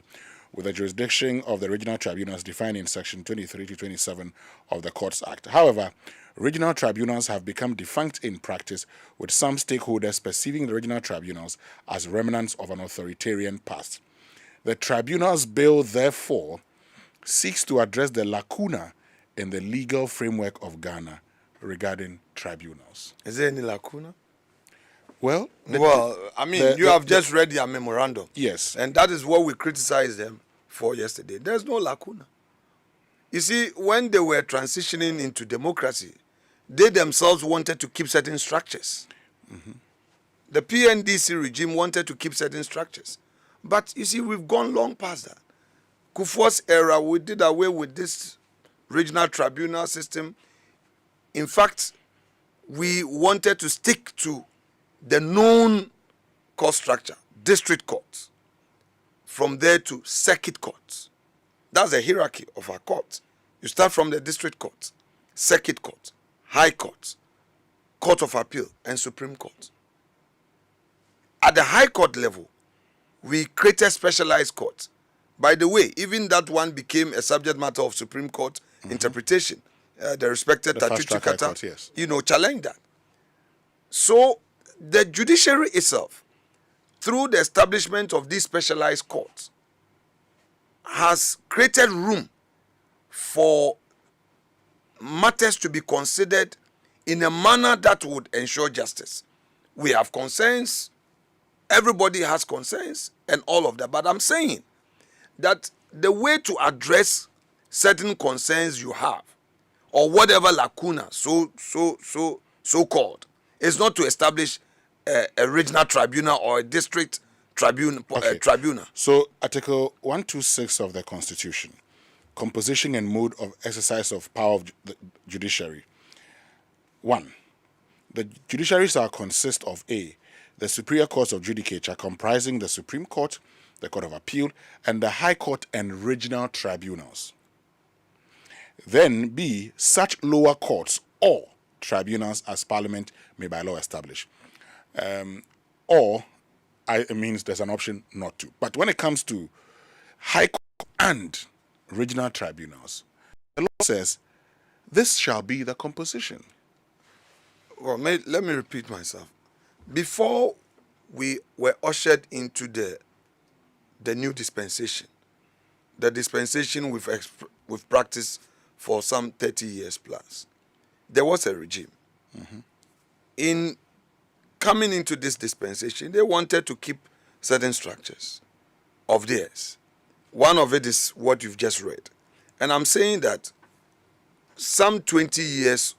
with the jurisdiction of the regional tribunals defined in Section 23 to 27 of the Courts Act. However, regional tribunals have become defunct in practice, with some stakeholders perceiving the regional tribunals as remnants of an authoritarian past. The Tribunals Bill, therefore, seeks to address the lacuna in the legal framework of Ghana regarding tribunals. Is there any lacuna? Well, you have just read their memorandum. Yes. And that is what we criticized them for yesterday. There's no lacuna. You see, when they were transitioning into democracy, they themselves wanted to keep certain structures. Mm-hmm. The PNDC regime wanted to keep certain structures. But you see, we've gone long past that. Kufuor's era, we did away with this regional tribunal system. In fact, we wanted to stick to the known court structure, district courts. From there to circuit courts. That's the hierarchy of our courts. You start from the district courts, circuit courts, high courts, court of appeal, and Supreme Court. At the high court level, we created specialized courts. By the way, even that one became a subject matter of Supreme Court interpretation. The respected Tatu Chikata, yes. Challenged that. So the judiciary itself, through the establishment of these specialized courts, has created room for matters to be considered in a manner that would ensure justice. We have concerns, everybody has concerns, and all of that. But I'm saying that the way to address certain concerns you have, or whatever lacuna, so called, is not to establish a regional tribunal or a district tribunal. So, Article 126 of the Constitution, composition and mode of exercise of power of the judiciary. 1. The judiciary shall consist of A, the superior courts of judicature comprising the Supreme Court, the Court of Appeal, and the High Court and regional tribunals. Then B, such lower courts or tribunals as Parliament may by law establish. It means there's an option not to. But when it comes to High Court and regional tribunals, the law says this shall be the composition. Well, let me repeat myself. Before we were ushered into the new dispensation, the dispensation we've practiced for some 30 years plus, there was a regime. Mm-hmm. In coming into this dispensation, they wanted to keep certain structures of theirs. One of it is what you've just read. And I'm saying that some 20 years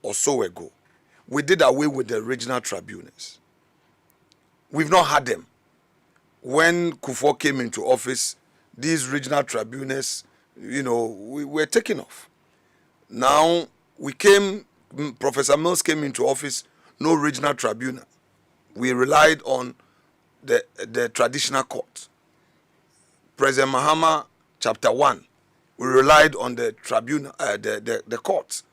or so ago, we did away with the regional tribunals. We've not had them. When Kufuor came into office, these regional tribunals, we were taken off. Now, Professor Mills came into office, no regional tribunal. We relied on the traditional court. President Mahama, Chapter 1, we relied on the tribunal, the court.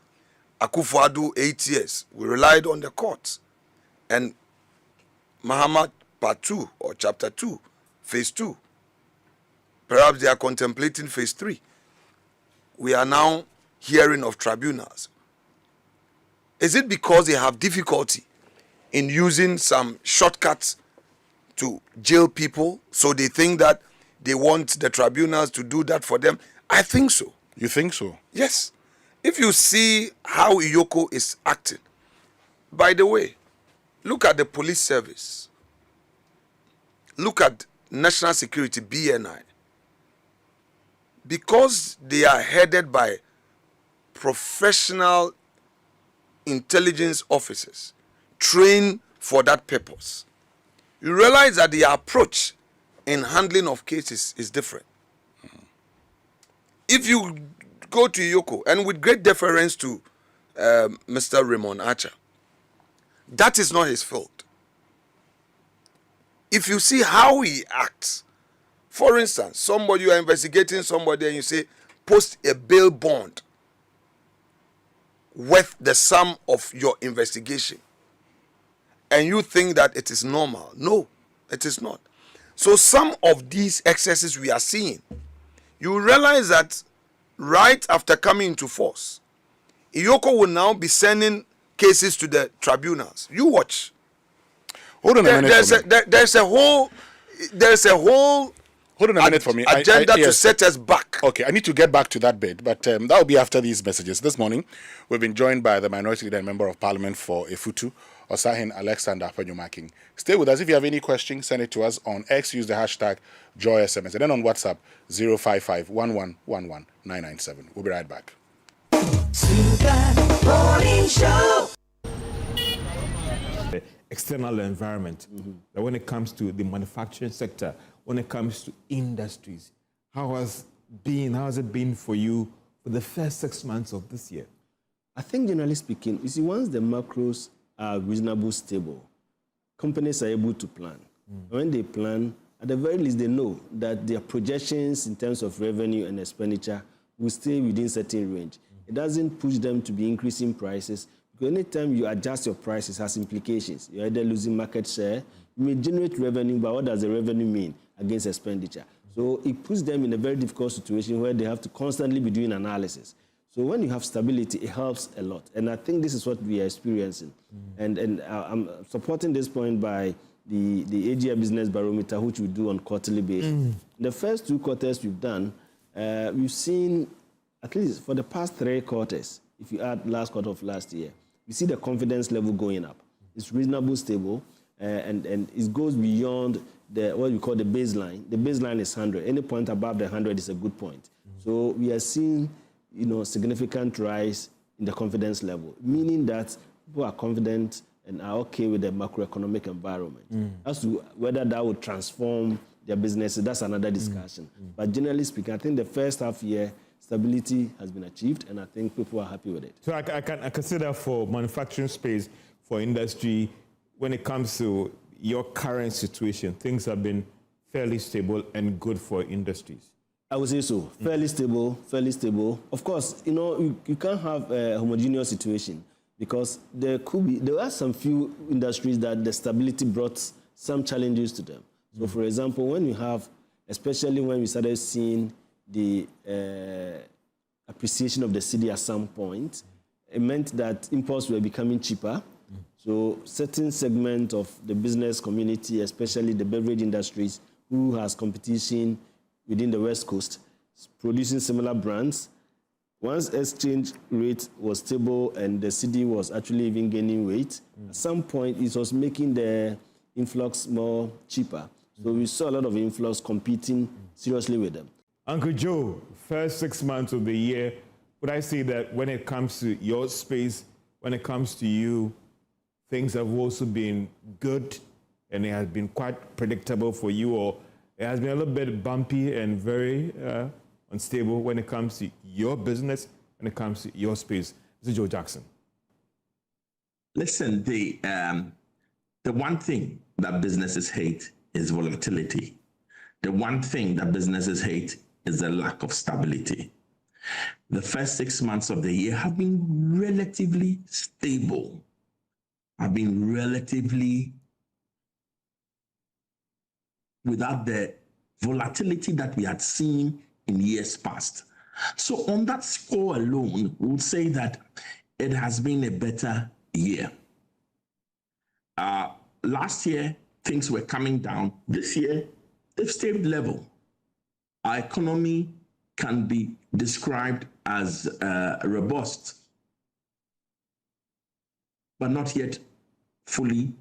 Akufo-Addo, 8 years, we relied on the court. And Mahama, Part 2 or Chapter 2, Phase 2. Perhaps they are contemplating Phase 3. We are now hearing of tribunals. Is it because they have difficulty in using some shortcuts to jail people, so they think that they want the tribunals to do that for them? I think so. You think so? Yes. If you see how Iyoko is acting, by the way, look at the police service. Look at national security, BNI. Because they are headed by professional intelligence officers trained for that purpose, you realize that the approach in handling of cases is different. If you go to Iyoko, and with great deference to Mr. Raymond Archer, that is not his fault. If you see how he acts, for instance, you are investigating somebody and you say, post a bail bond worth the sum of your investigation, and you think that it is normal. No, it is not. So some of these excesses we are seeing, you realize that right after coming into force, Iyoko will now be sending cases to the tribunals. You watch. Hold on a minute. There's a whole Hold on a minute for me. Agenda to set us back. Okay, I need to get back to that bit, but that will be after these messages. This morning, we've been joined by the Minority Leader and Member of Parliament for Efutu, Osahin Alexander Afenyo-Markin. Stay with us. If you have any questions, send it to us on X. Use the hashtag JoySMS. And then on WhatsApp, 055 1111 997. We'll be right back. The external environment, that when it comes to the manufacturing sector, when it comes to industries, how has it been for you for the first 6 months of this year? I think generally speaking, you see, once the macros are reasonably stable, companies are able to plan. When they plan, at the very least, they know that their projections in terms of revenue and expenditure will stay within certain range. It doesn't push them to be increasing prices, because anytime you adjust your prices has implications. You're either losing market share, you may generate revenue, but what does the revenue mean against expenditure? So it puts them in a very difficult situation where they have to constantly be doing analysis. So when you have stability, it helps a lot. And I think this is what we are experiencing. And I'm supporting this point by the AGI Business Barometer, which we do on quarterly basis. The first 2 quarters we've done, we've seen, at least for the past 3 quarters, if you add last quarter of last year, we see the confidence level going up. It's reasonably stable, and it goes beyond what we call the baseline. The baseline is 100. Any point above the 100 is a good point. So we are seeing, significant rise in the confidence level, meaning that people are confident and are okay with the macroeconomic environment. As to whether that will transform their businesses, that's another discussion. But generally speaking, I think the first half year, stability has been achieved, and I think people are happy with it. So I consider for manufacturing space, for industry, when it comes to your current situation, things have been fairly stable and good for industries. I would say so. Fairly stable, fairly stable. Of course, you can't have a homogeneous situation, because there are some few industries that the stability brought some challenges to them. So, for example, especially when we started seeing the appreciation of the cedi at some point, it meant that imports were becoming cheaper. So certain segment of the business community, especially the beverage industries, who has competition within the West Coast, producing similar brands, once exchange rate was stable and the cedi was actually even gaining weight, at some point it was making the influx more cheaper. So we saw a lot of influx competing seriously with them. Uncle Joe, first 6 months of the year, would I say that when it comes to your space, when it comes to you, things have also been good and it has been quite predictable for you, or it has been a little bit bumpy and very unstable when it comes to your business, when it comes to your space? This is Joe Jackson. Listen, the one thing that businesses hate is volatility. The one thing that businesses hate is the lack of stability. The first 6 months of the year have been relatively stable, have been relatively without the volatility that we had seen in years past. So on that score alone, we would say that it has been a better year. Last year, things were coming down. This year, they've stayed level. Our economy can be described as robust, but not yet fully,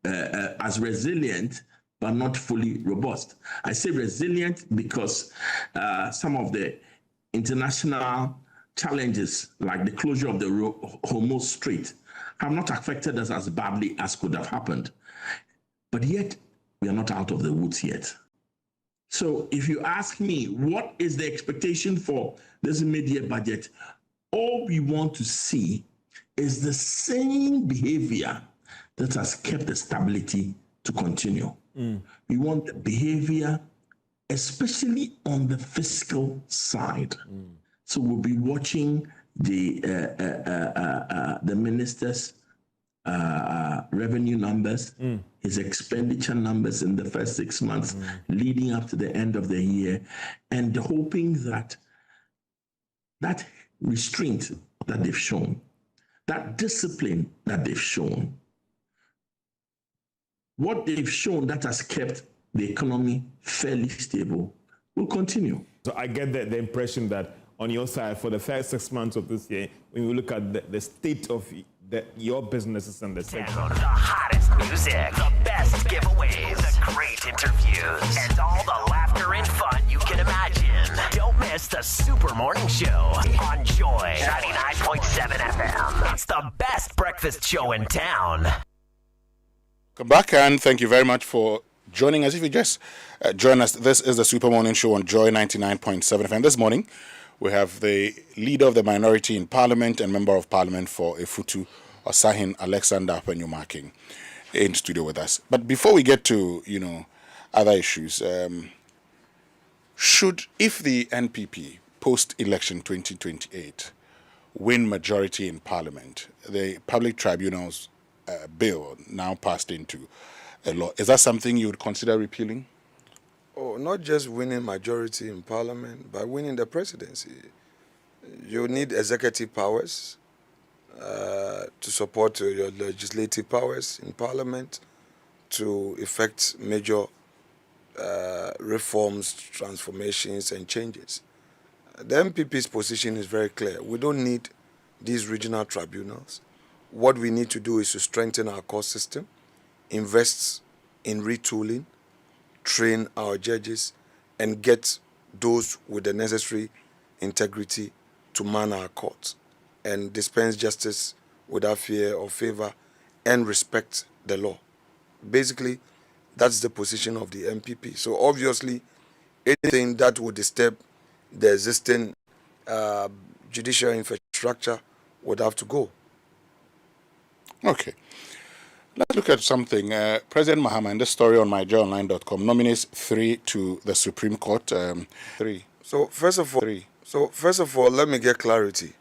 as resilient, but not fully robust. I say resilient because some of the international challenges, like the closure of the Hormuz Strait, have not affected us as badly as could have happened. But yet, we are not out of the woods yet. So if you ask me, what is the expectation for this mid-year budget? All we want to see is the same behavior that has kept the stability to continue. We want the behavior, especially on the fiscal side. So we'll be watching the minister's revenue numbers, his expenditure numbers in the first 6 months leading up to the end of the year, and hoping that that restraint that they've shown, that discipline that they've shown, what they've shown that has kept the economy fairly stable will continue. So I get the impression that on your side, for the first 6 months of this year, when we look at the state of your businesses and the sector. The hottest music, the best giveaways, the great interviews, and all the laughter and fun you can imagine. Don't miss the Super Morning Show on Joy 99.7 FM. It's the best breakfast show in town. Come back, and thank you very much for joining us. If you just join us, this is the Super Morning Show on Joy 99.7 FM. This morning, we have the leader of the minority in Parliament and member of Parliament for Efutu, Osahin Alexander Afenyo-Markin, in studio with us. But before we get to, other issues, if the NPP post-election 2028 win majority in Parliament, the Public Tribunals bill now passed into a law, is that something you would consider repealing? Oh, not just winning majority in Parliament, but winning the presidency. You need executive powers to support your legislative powers in Parliament to effect major reforms, transformations, and changes. The MPP's position is very clear. We don't need these regional tribunals. What we need to do is to strengthen our court system, invest in retooling, train our judges, and get those with the necessary integrity to man our courts and dispense justice without fear or favor and respect the law. Basically, that's the position of the MPP. So obviously, anything that would disturb the existing judicial infrastructure would have to go. Okay. Let's look at something. President Mahama, in this story on myjoyonline.com, nominates 3 to the Supreme Court. 3. So first of all, let me get clarity.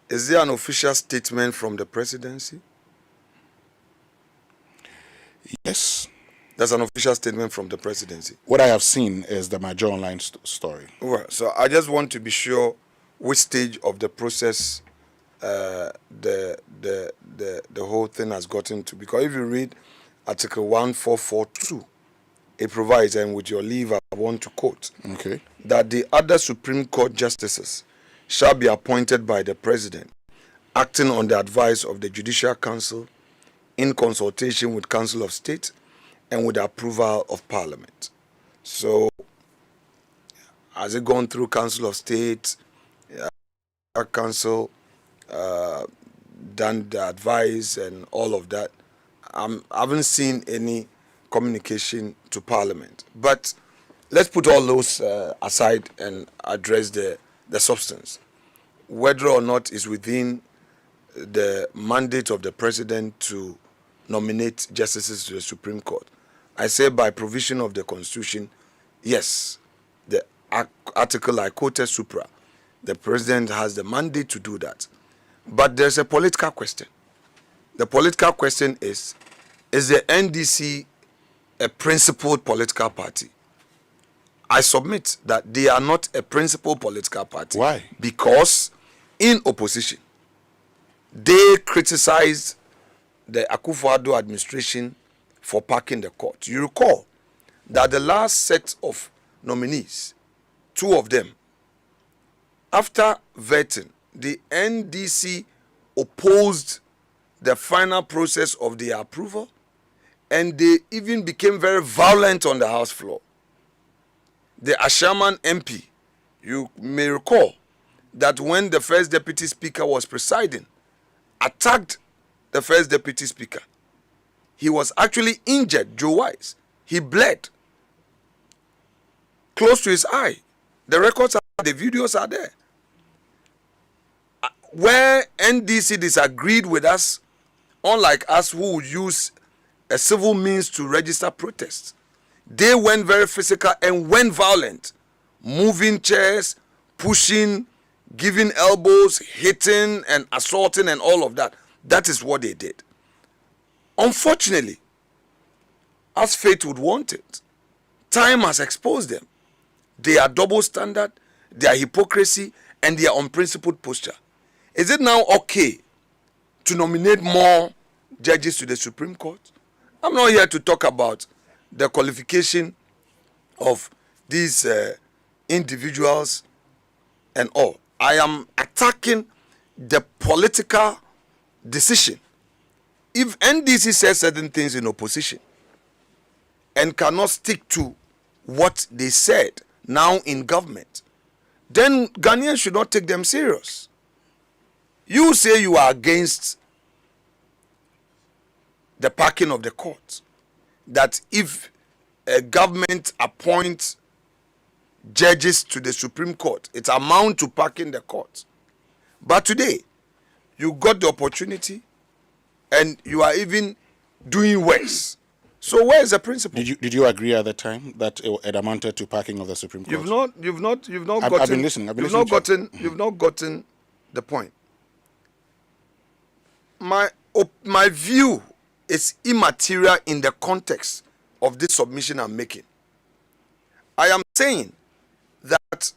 Is there an official statement from the presidency? Yes. There's an official statement from the presidency. What I have seen is the Major Online story. Well, so I just want to be sure which stage of the process the whole thing has gotten to. Because if you read Article 1442, it provides, and with your leave, I want to quote, that the other Supreme Court justices shall be appointed by the President, acting on the advice of the Judicial Council, in consultation with Council of State, and with the approval of Parliament. So, has it gone through Council of State, Council, done the advice and all of that? I haven't seen any communication to Parliament. But let's put all those aside and address the substance. Whether or not it's within the mandate of the President to nominate justices to the Supreme Court, I say by provision of the Constitution, yes, the article I quoted supra, the President has the mandate to do that. But there's a political question. The political question is the NDC a principled political party? I submit that they are not a principled political party. Why? Because in opposition, they criticized the Akufo-Addo administration for packing the court. You recall that the last set of nominees, 2 of them, after vetting, the NDC opposed the final process of their approval, and they even became very violent on the House floor. The Ashaman MP, you may recall that when the first deputy speaker was presiding, attacked the first deputy speaker. He was actually injured, Joe Wise. He bled close to his eye. The records are, the videos are there. Where NDC disagreed with us, unlike us who would use a civil means to register protests, they went very physical and went violent, moving chairs, pushing, giving elbows, hitting and assaulting and all of that. That is what they did. Unfortunately, as fate would want it, time has exposed them. Their double standard, their hypocrisy, and their unprincipled posture. Is it now okay to nominate more judges to the Supreme Court? I'm not here to talk about the qualification of these individuals and all. I am attacking the political decision. If NDC says certain things in opposition and cannot stick to what they said now in government, then Ghanaians should not take them serious. You say you are against the packing of the court, that if a government appoints judges to the Supreme Court, it amounts to packing the court. But today, you got the opportunity and you are even doing worse. So where is the principle? Did you agree at the time that it amounted to packing of the Supreme Court? You've not gotten. I've been listening. You've not gotten the point. My view is immaterial in the context of this submission I'm making. I am saying that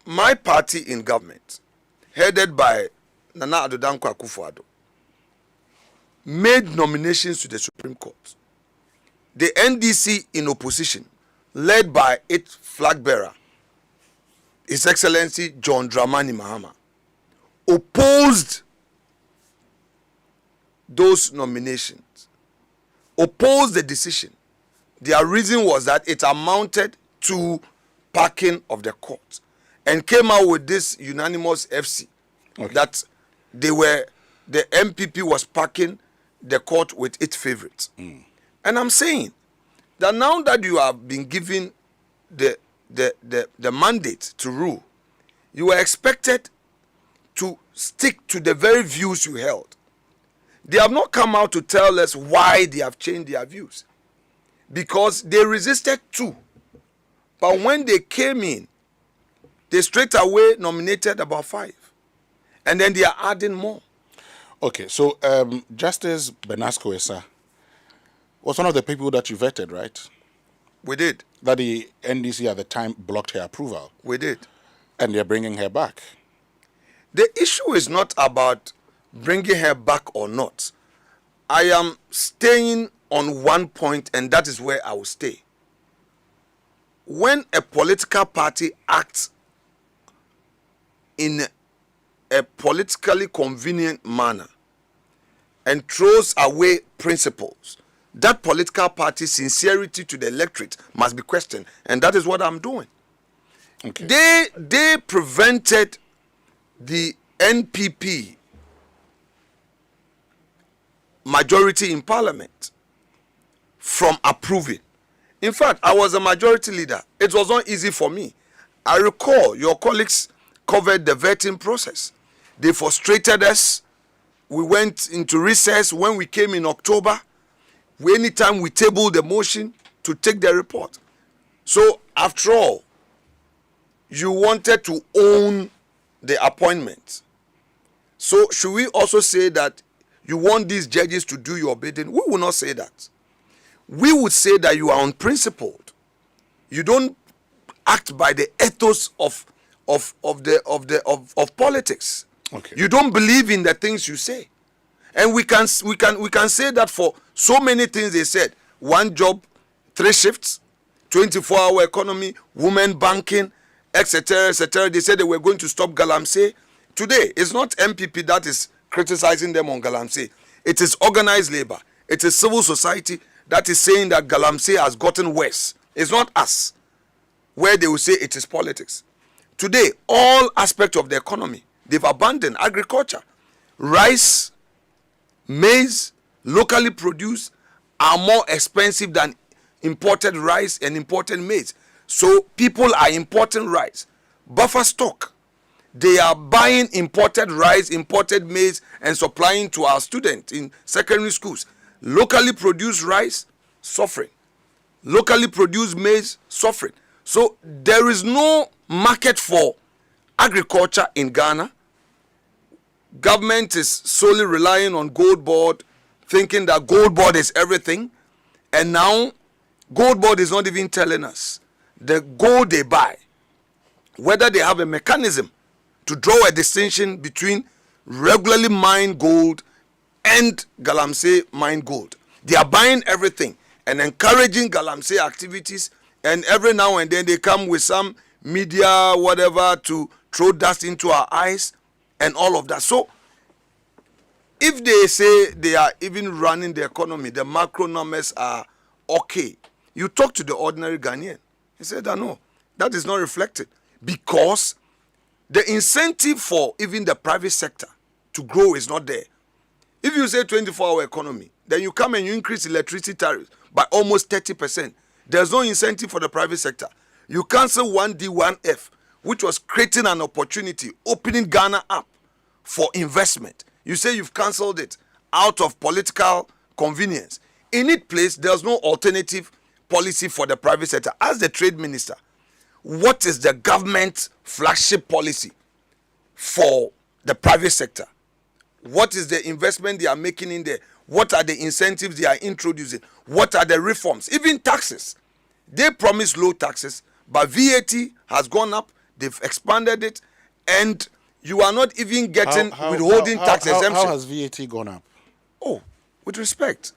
my party in government, headed by Nana Addo Dankwa Akufo-Addo, made nominations to the Supreme Court. The NDC in opposition, led by its flag bearer, His Excellency John Dramani Mahama, opposed those nominations, opposed the decision. Their reason was that it amounted to packing of the court, and came out with this unanimous FC that the MPP was packing the court with its favorites. And I'm saying that now that you have been given the mandate to rule, you are expected to stick to the very views you held. They have not come out to tell us why they have changed their views, because they resisted too. But when they came in, they straight away nominated about 5. And then they are adding more. Okay, so Justice Benasco Esa was one of the people that you vetted, right? We did. That the NDC at the time blocked her approval. We did. And they're bringing her back. The issue is not about bringing her back or not. I am staying on one point, and that is where I will stay. When a political party acts in a politically convenient manner and throws away principles, that political party's sincerity to the electorate must be questioned, and that is what I'm doing. Okay. They prevented the NPP majority in parliament from approving. In fact, I was a majority leader. It was not easy for me. I recall your colleagues covered the vetting process. They frustrated us. We went into recess when we came in October. Anytime we tabled the motion to take the report. So after all, you wanted to own the appointment. So should we also say that you want these judges to do your bidding? We will not say that. We would say that you are unprincipled. You don't act by the ethos of politics. Okay. You don't believe in the things you say. And we can say that for so many things they said. One job, 3 shifts, 24-hour economy, women banking, etc., etc. They said they were going to stop Galamsey. Today, it's not MPP that is criticizing them on Galamsey. It is organized labor. It is civil society that is saying that Galamsey has gotten worse. It's not us, where they will say it is politics. Today, all aspects of the economy, they've abandoned agriculture. Rice, maize, locally produced, are more expensive than imported rice and imported maize. So people are importing rice. Buffer stock. They are buying imported rice, imported maize, and supplying to our students in secondary schools. Locally produced rice, suffering. Locally produced maize, suffering. So there is no market for agriculture in Ghana. Government is solely relying on Gold Board, thinking that Gold Board is everything. And now, Gold Board is not even telling us the gold they buy, whether they have a mechanism to draw a distinction between regularly mined gold and Galamsey mined gold. They are buying everything and encouraging Galamsey activities, and every now and then they come with some media, whatever, to throw dust into our eyes and all of that. So, if they say they are even running the economy, the macro numbers are okay, you talk to the ordinary Ghanaian. He said, no, that is not reflected, because the incentive for even the private sector to grow is not there. If you say 24-hour economy, then you come and you increase electricity tariffs by almost 30%. There's no incentive for the private sector. You cancel 1D, 1F, which was creating an opportunity, opening Ghana up for investment. You say you've cancelled it out of political convenience. In its place, there's no alternative policy for the private sector. As the trade minister, what is the government flagship policy for the private sector? What is the investment they are making in there? What are the incentives they are introducing? What are the reforms? Even taxes. They promise low taxes, but VAT has gone up. They've expanded it, and you are not even getting withholding tax exemption. How has VAT gone up? Oh, with respect.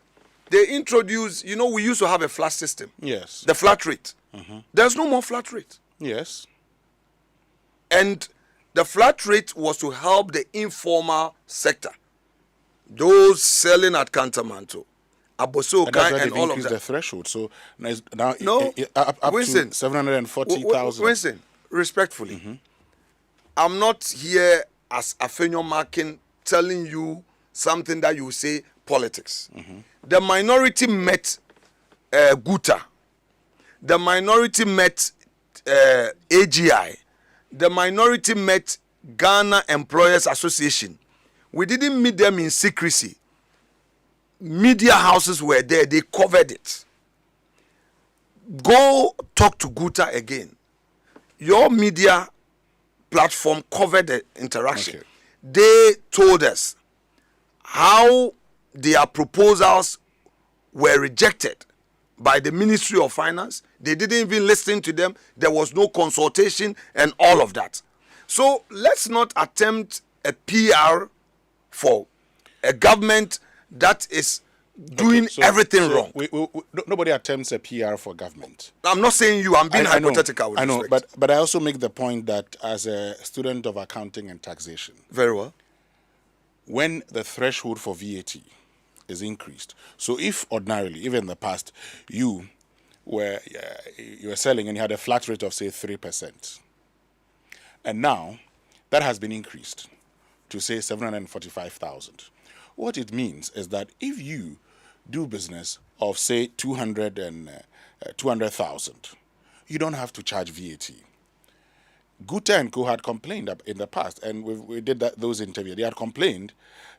They introduced, we used to have a flat system. Yes. The flat rate. There's no more flat rate. Yes. And the flat rate was to help the informal sector. Those selling at Kantamanto, Abosokai, and all of that. The threshold. So now up Winston, to 740,000. Winston, respectfully, I'm not here as Afenyo-Markin telling you something that you say politics. The minority met Guta. The minority met AGI. The minority met Ghana Employers Association. We didn't meet them in secrecy. Media houses were there. They covered it. Go talk to Guta again. Your media platform covered the interaction. Okay. They told us how their proposals were rejected by the Ministry of Finance. They didn't even listen to them. There was no consultation and all of that. So let's not attempt a PR for a government that is doing everything wrong. Nobody attempts a PR for government. I'm not saying you. I'm being hypothetical. I know, but I also make the point that as a student of accounting and taxation, very well, when the threshold for VAT is increased, so if ordinarily, even in the past, you were selling and you had a flat rate of say 3%, and now that has been increased to say 745,000. What it means is that if you do business of say 200,000, you don't have to charge VAT. Gutta and Co had complained in the past, and we did those interviews. They had complained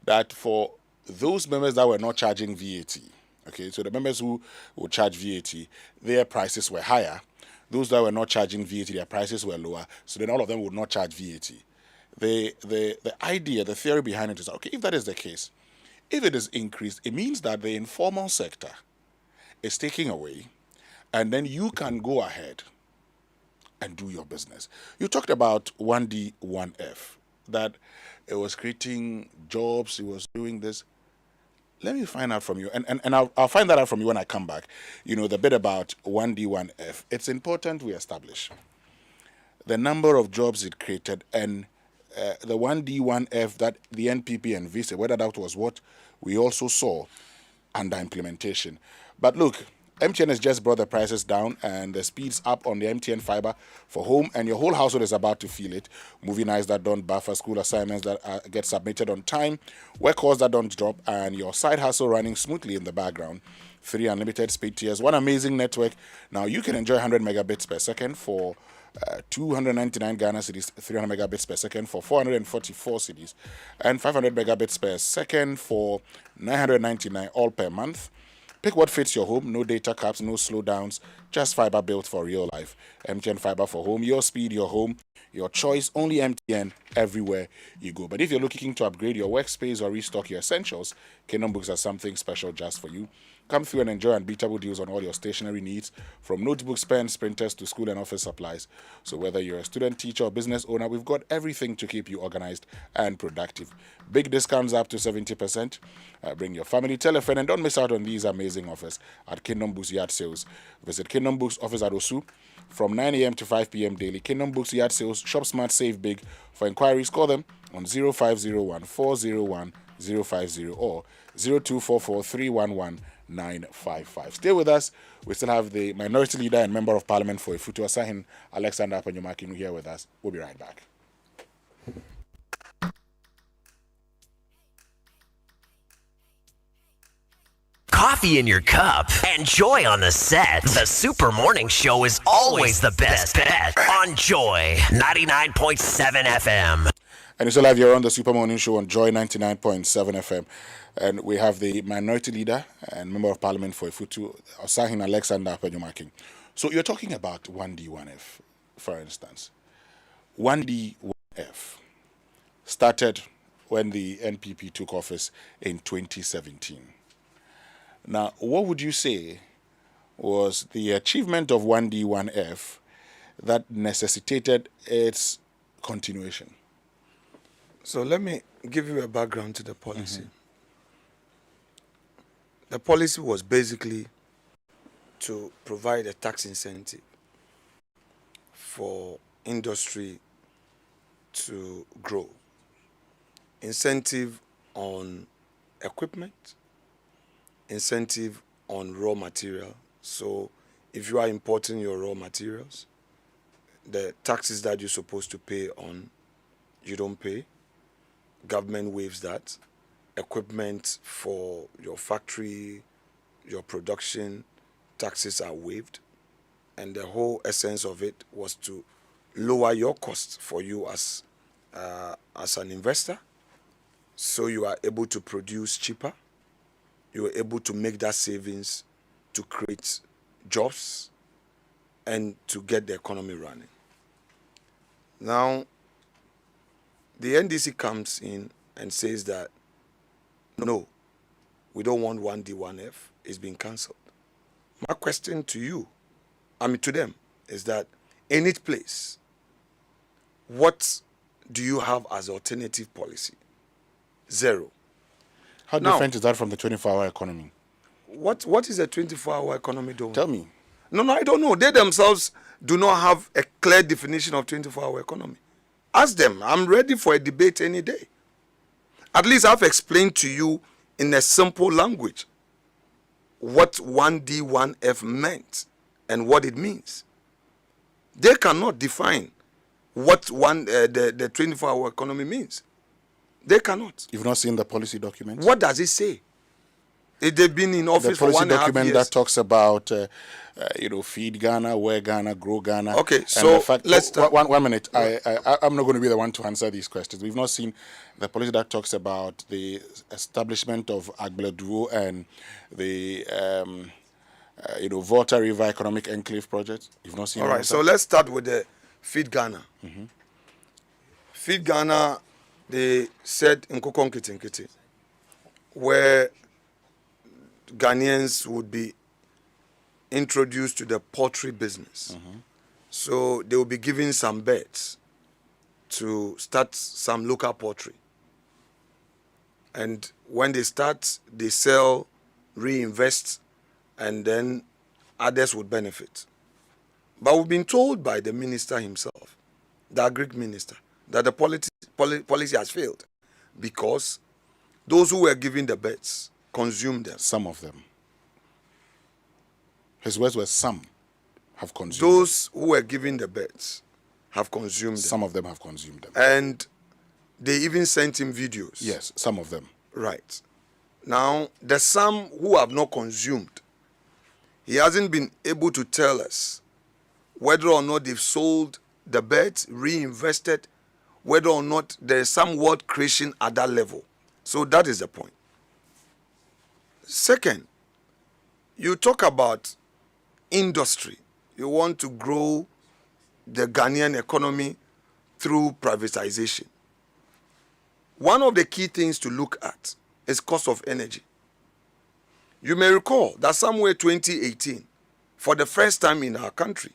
that for those members that were not charging VAT, okay, so the members who would charge VAT, their prices were higher. Those that were not charging VAT, their prices were lower. So then all of them would not charge VAT. The idea, the theory behind it is, okay, if that is the case, if it is increased, it means that the informal sector is taking away, and then you can go ahead and do your business. You talked about 1D, 1F, that it was creating jobs, it was doing this. Let me find out from you, and I'll find that out from you when I come back. You know, the bit about 1D, 1F, it's important we establish the number of jobs it created and the 1D, 1F that the NPP envisaged, whether that was what we also saw under implementation. But look, MTN has just brought the prices down and the speeds up on the MTN fiber for home, and your whole household is about to feel it. Movie nights that don't buffer, school assignments that get submitted on time, work calls that don't drop, and your side hustle running smoothly in the background. 3 unlimited speed tiers, one amazing network. Now you can enjoy 100 megabits per second for 299 Ghana cedis, 300 megabits per second for 444 cedis, and 500 megabits per second for 999 all per month. Pick what fits your home. No data caps, no slowdowns, just fiber built for real life. MTN Fiber for home, your speed, your home, your choice, only MTN everywhere you go. But if you're looking to upgrade your workspace or restock your essentials, Kingdom Books has something special just for you. Come through and enjoy unbeatable deals on all your stationery needs, from notebooks, pens, printers to school and office supplies. So whether you're a student, teacher, or business owner, we've got everything to keep you organized and productive. Big discounts up to 70%. Bring your family, tell a friend, and don't miss out on these amazing offers at Kingdom Books Yard Sales. Visit Kingdom Books office at Osu from 9 a.m. to 5 p.m. daily. Kingdom Books Yard Sales, shop smart, save big. For inquiries, call them on 0501 401 050 or 0244 311 955. Stay with us. We still have the Minority Leader and Member of Parliament for Ifutu Asahin, Alexander Afenyo-Markin, here with us. We'll be right back. Coffee in your cup and joy on the set. The Super Morning Show is always the best bet on Joy 99.7 FM. And you still have your on the Super Morning Show on Joy 99.7 FM. And we have the Minority Leader and Member of Parliament for Ifutu, Asahin Alexander Afenyo-Markin. So you're talking about 1D, 1F, for instance. 1D, 1F started when the NPP took office in 2017. Now, what would you say was the achievement of 1D, 1F that necessitated its continuation? So let me give you a background to the policy. The policy was basically to provide a tax incentive for industry to grow. Incentive on equipment, incentive on raw material. So if you are importing your raw materials, the taxes that you're supposed to pay on, you don't pay. Government waives that. Equipment for your factory, your production, taxes are waived. And the whole essence of it was to lower your costs for you as an investor, so you are able to produce cheaper. You are able to make that savings to create jobs and to get the economy running. Now, the NDC comes in and says that, no, we don't want 1D, 1F. It's been cancelled. My question to you, to them, is that in its place, what do you have as alternative policy? Zero. How different is that from the 24-hour economy? What is a 24-hour economy doing? Tell me. No, I don't know. They themselves do not have a clear definition of 24-hour economy. Ask them. I'm ready for a debate any day. At least I've explained to you in a simple language what 1D, 1F meant and what it means. They cannot define what the 24-hour economy means. They cannot. You've not seen the policy document? What does it say? They've been in office for 1.5 years. The policy document that talks about, feed Ghana, wear Ghana, grow Ghana. Okay, so let's start. One minute. I'm not going to be the one to answer these questions. We've not seen the policy that talks about the establishment of Agbleduo and the, Volta River Economic Enclave project. You've not seen. All right, so let's start with the Feed Ghana. Mm-hmm. Feed Ghana, they said in Kokonkiti, where Ghanaians would be introduced to the poultry business. Mm-hmm. So they will be given some birds to start some local poultry. And when they start, they sell, reinvest, and then others would benefit. But we've been told by the minister himself, the Agric minister, that the policy has failed because those who were given the birds consumed them. Some of them. His words were some have consumed those them. Who were given the birds have consumed them. Some of them have consumed them. And they even sent him videos. Yes, some of them. Right. Now, the some who have not consumed, he hasn't been able to tell us whether or not they've sold the birds, reinvested, whether or not there is some wealth creation at that level. So that is the point. Second, you talk about industry. You want to grow the Ghanaian economy through privatization. One of the key things to look at is cost of energy. You may recall that somewhere 2018, for the first time in our country,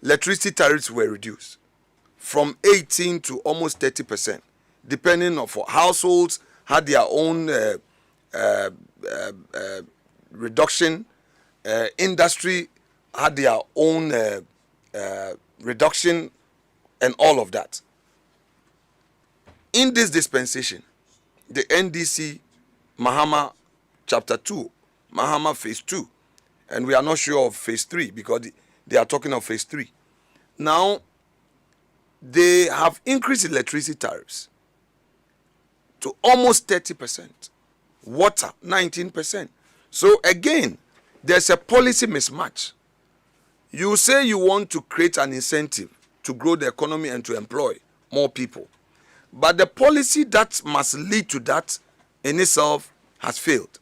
electricity tariffs were reduced from 18 to almost 30%, depending on for households had their own reduction, industry had their own reduction, and all of that. In this dispensation, the NDC Mahama Chapter 2, Mahama Phase 2, and we are not sure of Phase 3 because they are talking of Phase 3. Now, they have increased electricity tariffs to almost 30%. Water, 19%. So again, there's a policy mismatch. You say you want to create an incentive to grow the economy and to employ more people. But the policy that must lead to that in itself has failed.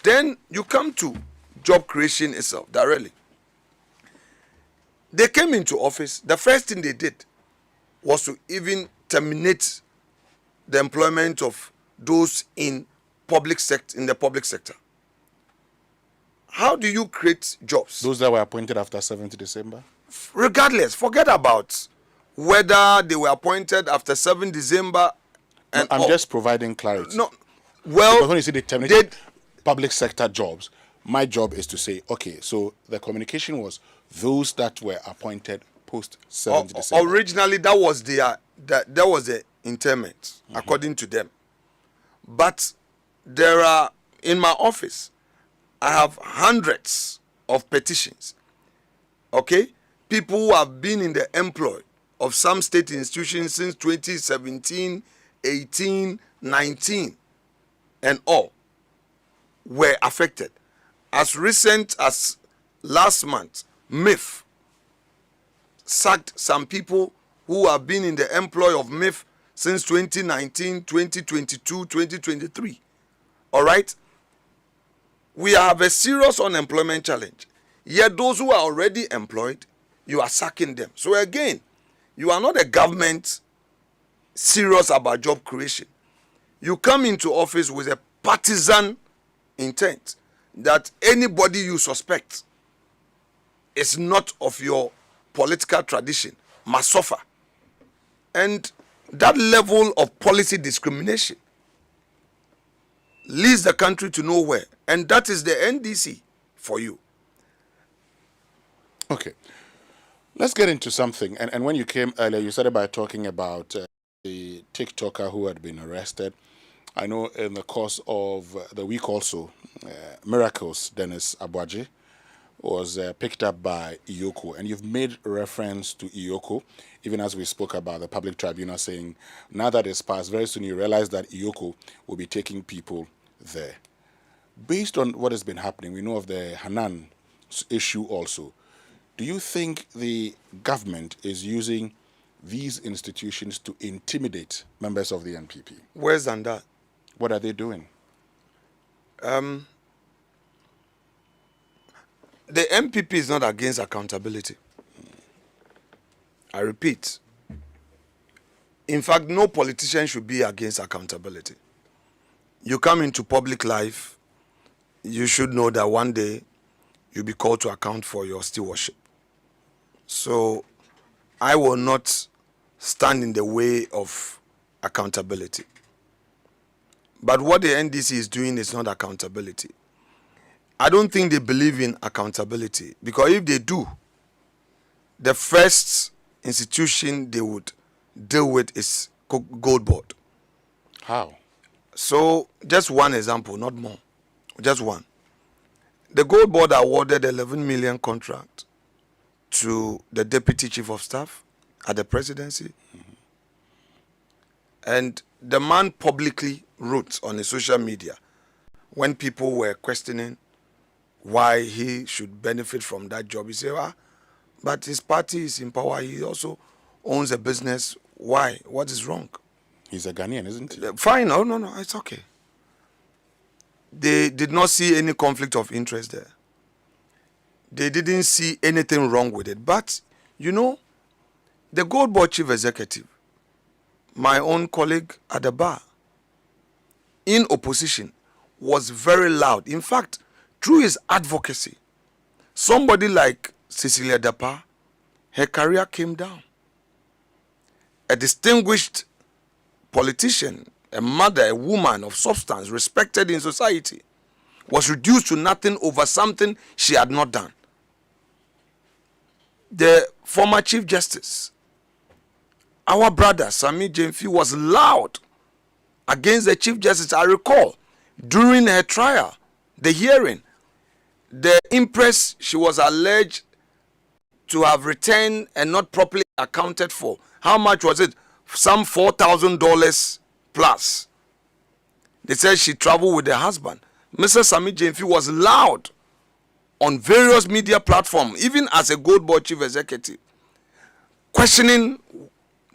Then you come to job creation itself, directly. They came into office, the first thing they did was to even terminate the employment of those in the public sector. How do you create jobs? Those that were appointed after 7th December? Regardless, forget about whether they were appointed after 7th December. And I'm just providing clarity. No, well, because when you see the terminated public sector jobs, my job is to say, okay, so the communication was those that were appointed post 7th December. Originally, that was the interment, according to them. But there are, in my office, I have hundreds of petitions. Okay? People who have been in the employ of some state institutions since 2017, 18, 19, and all were affected. As recent as last month, MIF sacked some people who have been in the employ of MIF since 2019, 2022, 2023. All right? We have a serious unemployment challenge. Yet those who are already employed, you are sacking them. So again, you are not a government serious about job creation. You come into office with a partisan intent that anybody you suspect is not of your political tradition must suffer. And that level of policy discrimination leads the country to nowhere. And that is the NDC for you. Okay. Let's get into something. And when you came earlier, you started by talking about the TikToker who had been arrested. I know in the course of the week also, Miracles Dennis Abuaji was picked up by Iyoko. And you've made reference to Iyoko, even as we spoke about the public tribunal saying, now that it's passed, very soon you realize that Iyoko will be taking people there. Based on what has been happening, we know of the Hanan issue also. Do you think the government is using these institutions to intimidate members of the NPP? Worse than that. What are they doing? The MPP is not against accountability. I repeat. In fact, no politician should be against accountability. You come into public life, you should know that one day you'll be called to account for your stewardship. So I will not stand in the way of accountability. But what the NDC is doing is not accountability. I don't think they believe in accountability, because if they do, the first institution they would deal with is Gold Board. How? So just one example, not more. Just one. The Gold Board awarded 11 million contract to the Deputy Chief of Staff at the presidency. And the man publicly wrote on his social media when people were questioning why he should benefit from that job. He said, but his party is in power. He also owns a business. Why? What is wrong? He's a Ghanaian, isn't he? Fine. No, it's okay. They did not see any conflict of interest there. They didn't see anything wrong with it. But, you know, the Gold Board Chief Executive, my own colleague at the bar, in opposition, was very loud. In fact, through his advocacy, somebody like Cecilia Dapa, her career came down. A distinguished politician, a mother, a woman of substance, respected in society, was reduced to nothing over something she had not done. The former Chief Justice, our brother Sami Jemfi, was loud against the Chief Justice. I recall during her trial, the hearing, the impress she was alleged to have returned and not properly accounted for. How much was it? Some $4,000 plus. They said she traveled with her husband. Mr. Sami Jemfi was loud on various media platforms, even as a Gold Board Chief Executive, questioning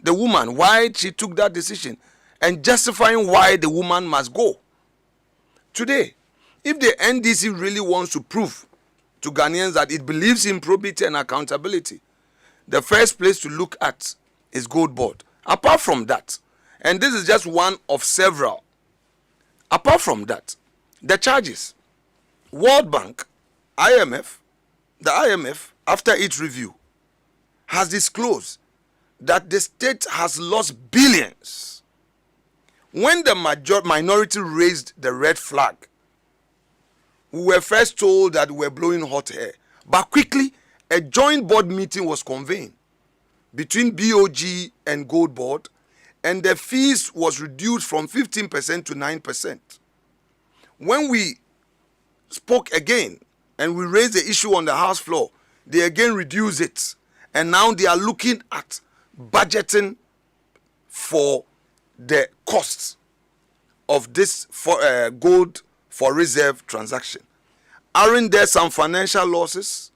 the woman, why she took that decision, and justifying why the woman must go. Today, if the NDC really wants to prove to Ghanaians that it believes in probity and accountability, the first place to look at is Gold Board. Apart from that, and this is just one of several, apart from that, the charges, World Bank, IMF, the IMF, after its review, has disclosed that the state has lost billions. When the minority raised the red flag, we were first told that we were blowing hot air. But quickly, a joint board meeting was convened between BOG and Gold Board, and the fees was reduced from 15% to 9%. When we spoke again and we raised the issue on the House floor, they again reduced it. And now they are looking at budgeting for the costs of this gold for reserve transaction. Aren't there some financial losses?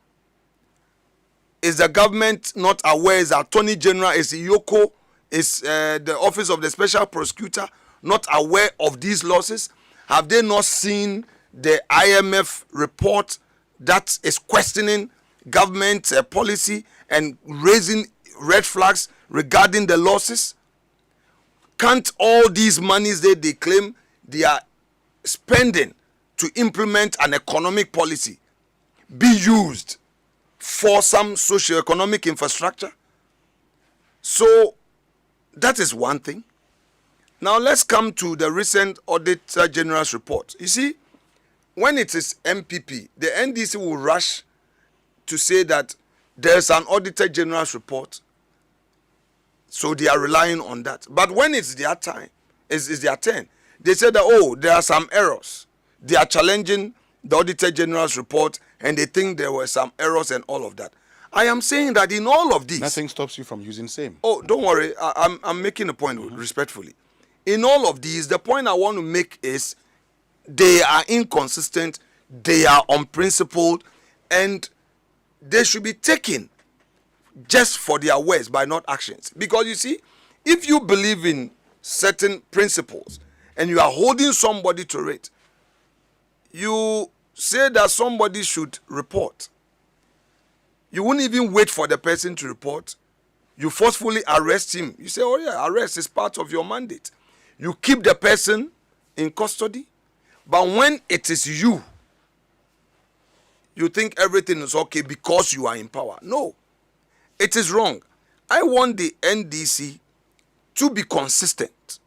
Is the government not aware? Is the Attorney General, is the IOCO, is the Office of the Special Prosecutor not aware of these losses? Have they not seen the IMF report that is questioning government policy and raising red flags regarding the losses? Can't all these monies that they claim they are spending to implement an economic policy be used for some socio-economic infrastructure? So that is one thing. Now let's come to the recent Auditor General's report. You see, when it is MPP, the NDC will rush to say that there's an Auditor General's report, so they are relying on that. But when it's their time, it's their turn, they say that, oh, there are some errors. They are challenging the Auditor General's report and they think there were some errors and all of that. I am saying that in all of these... Nothing stops you from using same. Oh, don't worry. I'm making a point respectfully. In all of these, the point I want to make is they are inconsistent, they are unprincipled, and they should be taken just for their words by not actions. Because you see, if you believe in certain principles and you are holding somebody to it, you say that somebody should report. You wouldn't even wait for the person to report. You forcefully arrest him. You say, oh yeah, arrest is part of your mandate. You keep the person in custody. But when it is you, you think everything is okay because you are in power. No, it is wrong. I want the NDC to be consistent,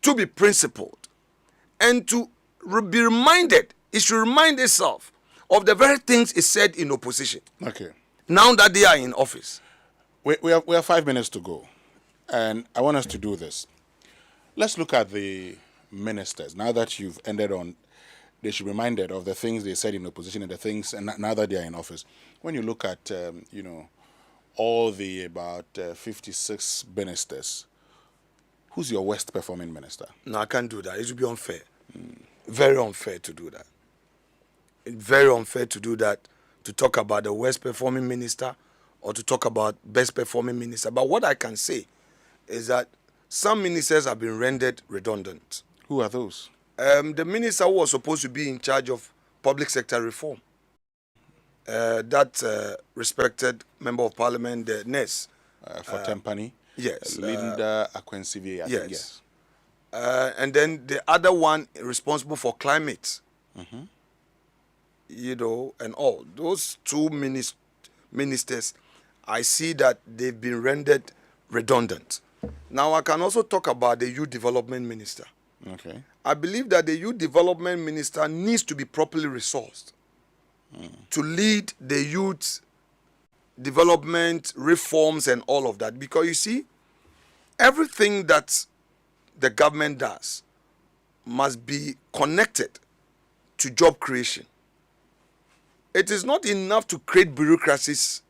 to be principled, and to be reminded. It should remind itself of the very things it said in opposition. Okay. Now that they are in office. We have 5 minutes to go, and I want us to do this. Let's look at the ministers. Now that you've ended on, they should be reminded of the things they said in opposition and the things, and now that they are in office. When you look at, all the about 56 ministers, who's your worst performing minister? No, I can't do that. It would be unfair. Very unfair to do that. It's very unfair to do that, to talk about the worst performing minister or to talk about best performing minister. But what I can say is that some ministers have been rendered redundant. Who are those? The minister who was supposed to be in charge of public sector reform. That respected member of parliament, the NES. For Tempani? Yes. Linda Akwensivi, I think, yes. And then the other one responsible for climate. And all. Those two ministers, I see that they've been rendered redundant. Now, I can also talk about the youth development minister. Okay. I believe that the youth development minister needs to be properly resourced to lead the youth development reforms and all of that. Because you see, everything that the government does must be connected to job creation. It is not enough to create bureaucracies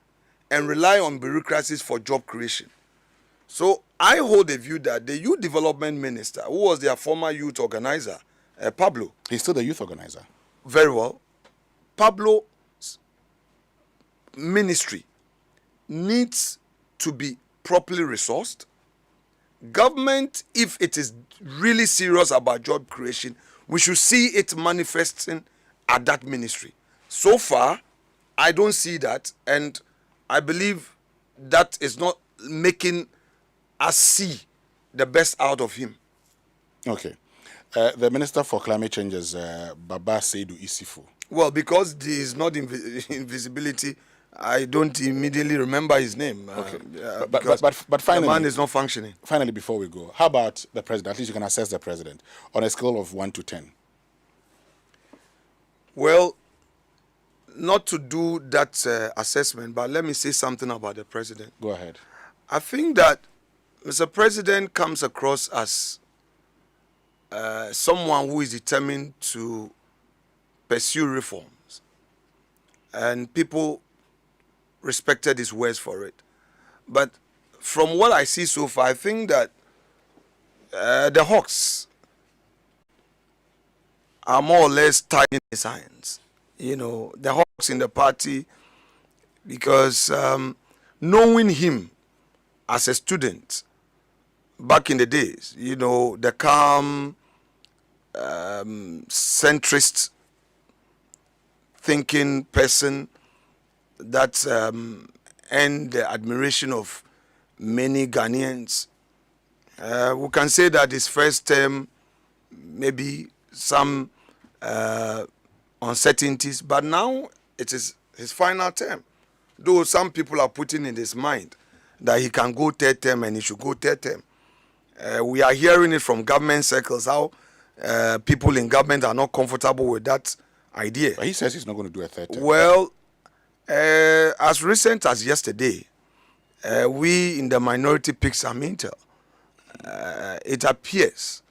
and rely on bureaucracies for job creation. So I hold the view that the youth development minister, who was their former youth organizer, Pablo. He's still the youth organizer. Very well. Pablo's ministry needs to be properly resourced. Government, if it is really serious about job creation, we should see it manifesting at that ministry. So far, I don't see that, and I believe that is not making us see the best out of him. Okay. The Minister for Climate Change is Baba Seidu Isifu. Well, because there is not invisibility, I don't immediately remember his name. Okay. But finally, the man is not functioning. Finally, before we go, how about the president? At least you can assess the president on a scale of 1 to 10. Well, not to do that assessment, but let me say something about the president. Go ahead. I think that Mr. President comes across as someone who is determined to pursue reforms, and people respected his words for it. But from what I see so far, I think that the hawks are more or less tied in his hands. The hawks in the party, because knowing him as a student back in the days, the calm, centrist thinking person that earned the admiration of many Ghanaians. We can say that his first term, maybe some uncertainties, but now it is his final term. Though some people are putting in his mind that he can go third term and he should go third term. We are hearing it from government circles, how people in government are not comfortable with that idea. But he says he's not going to do a third term. Well, as recent as yesterday, we in the minority picked some intel. It appears,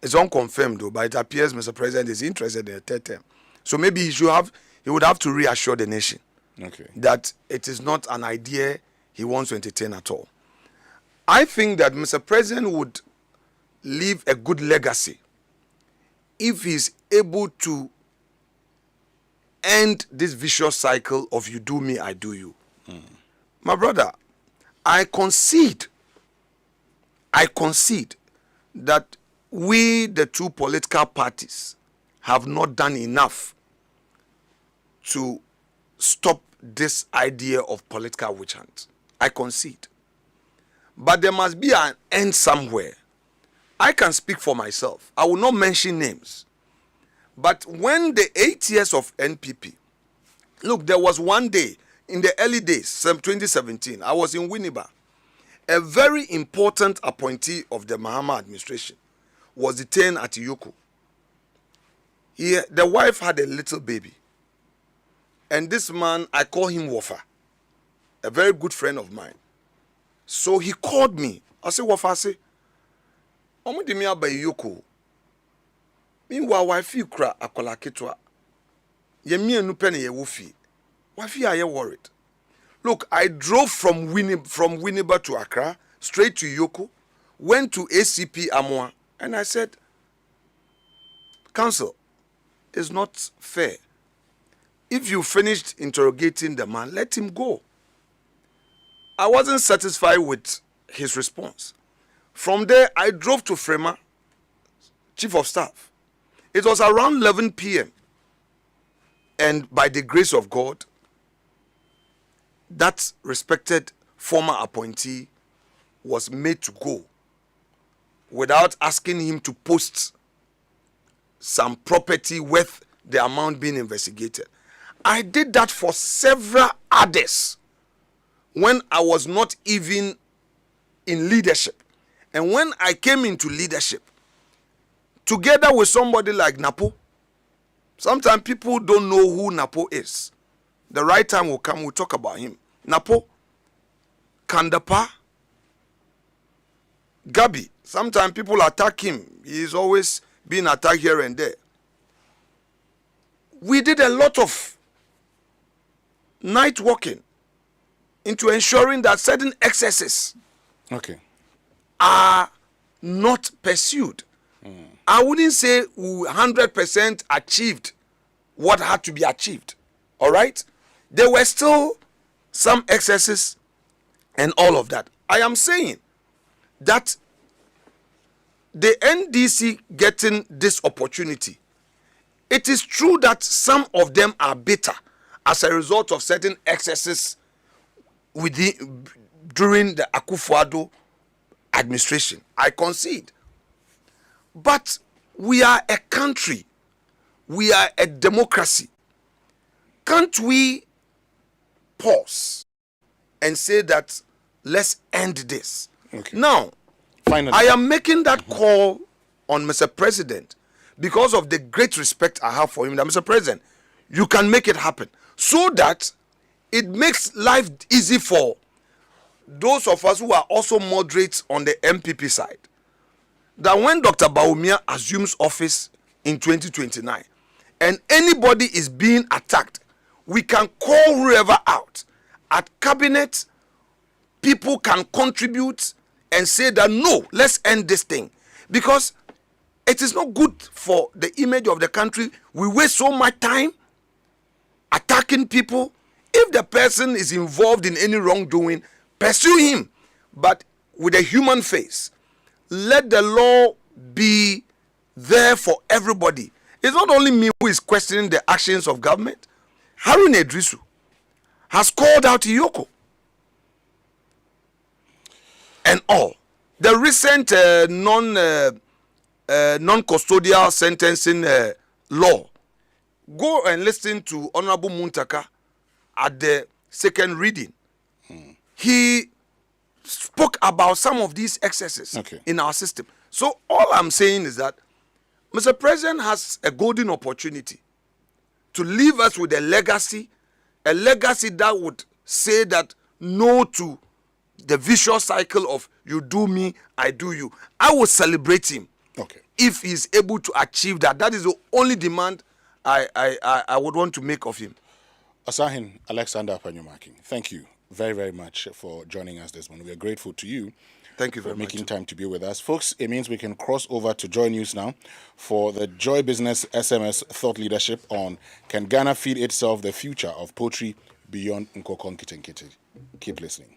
it's unconfirmed though, but it appears Mr. President is interested in a third term. So maybe he would have to reassure the nation that it is not an idea he wants to entertain at all. I think that Mr. President would leave a good legacy if he's able to end this vicious cycle of you do me, I do you. My brother, I concede that we, the two political parties, have not done enough to stop this idea of political witch hunt. I concede. But there must be an end somewhere. I can speak for myself. I will not mention names. But when the 8 years of NPP, look, there was one day in the early days, 2017, I was in Winneba. A very important appointee of the Mahama administration was detained at Yoko. The wife had a little baby. And this man, I call him Wafa, a very good friend of mine. So he called me. I said, Wafa, I say, Omo di mi aba Yoko. Meanwhile, wife you cry akola ketwa. Ye mi enu pe na ye wo fi. Wife you are worried. Look, I drove from Winneba to Accra, straight to Yoko, went to ACP Amoa, and I said, Counsel, it's not fair. If you finished interrogating the man, let him go. I wasn't satisfied with his response. From there, I drove to Frema, Chief of Staff. It was around 11 p.m. And by the grace of God, that respected former appointee was made to go without asking him to post some property worth the amount being investigated. I did that for several others when I was not even in leadership. And when I came into leadership, together with somebody like Napo, sometimes people don't know who Napo is. The right time will come, we'll talk about him. Napo, Kandapa, Gabi. Sometimes people attack him. He's always being attacked here and there. We did a lot of night walking into ensuring that certain excesses are not pursued. I wouldn't say we 100% achieved what had to be achieved. All right? There were still some excesses and all of that. I am saying that the NDC getting this opportunity, it is true that some of them are bitter as a result of certain excesses during the Akufo-Addo administration. I concede. But we are a country. We are a democracy. Can't we pause and say that let's end this? Now, finally, I am making that call on Mr. President because of the great respect I have for him. That Mr. President, you can make it happen so that it makes life easy for those of us who are also moderates on the MPP side. That when Dr. Bawumia assumes office in 2029 and anybody is being attacked, we can call whoever out. At cabinet, people can contribute and say that no, let's end this thing. Because it is not good for the image of the country. We waste so much time attacking people. If the person is involved in any wrongdoing, pursue him. But with a human face. Let the law be there for everybody. It's not only me who is questioning the actions of government. Harun Edrisu has called out Yoko and all. The recent non-custodial sentencing law. Go and listen to Honorable Muntaka at the second reading. He spoke about some of these excesses in our system. So all I'm saying is that Mr. President has a golden opportunity to leave us with a legacy that would say that no to the vicious cycle of you do me, I do you. I will celebrate him if he's able to achieve that. That is the only demand I would want to make of him. Asahin Alexander Afenyo-Markin, thank you very, very much for joining us this morning. We are grateful to you. Thank you very for much. making time to be with us. Folks, it means we can cross over to Joy News now for the Joy Business SMS Thought Leadership on Can Ghana Feed Itself the Future of Poultry Beyond Nkokon Kitenkete. Keep listening.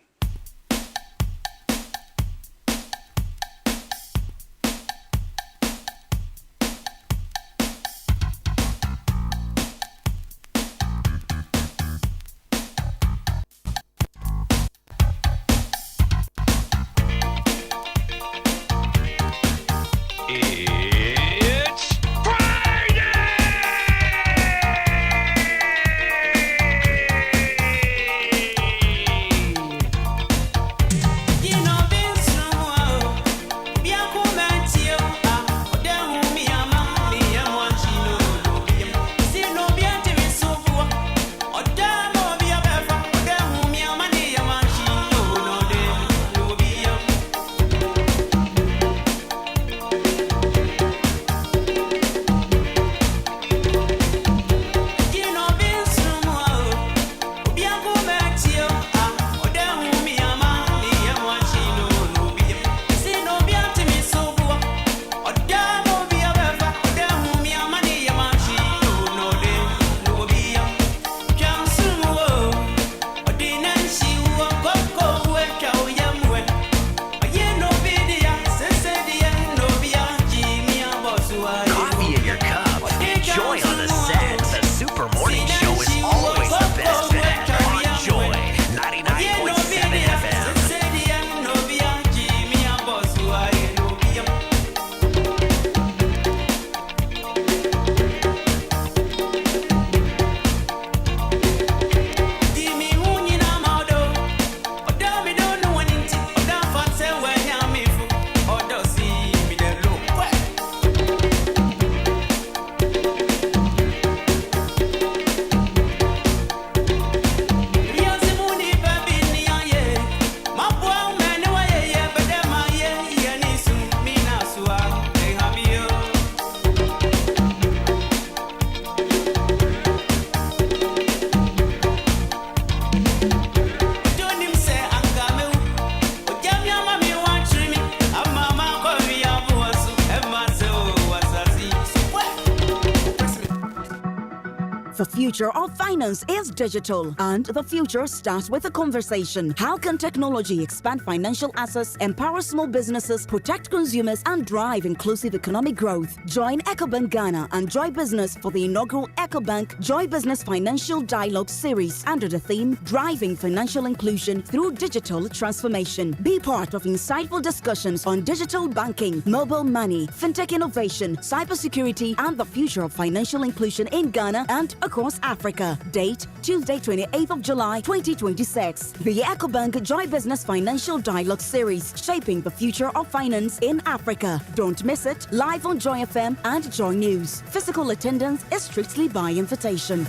The future of finance is digital, and the future starts with a conversation. How can technology expand financial access, empower small businesses, protect consumers, and drive inclusive economic growth? Join EcoBank Ghana and Joy Business for the inaugural EcoBank Joy Business Financial Dialogue Series under the theme Driving Financial Inclusion Through Digital Transformation. Be part of insightful discussions on digital banking, mobile money, fintech innovation, cybersecurity, and the future of financial inclusion in Ghana and across Africa. Date, Tuesday, 28th of July, 2026. The EcoBank Joy Business Financial Dialogue Series, Shaping the Future of Finance in Africa. Don't miss it, live on Joy FM and Joy News. Physical attendance is strictly by invitation.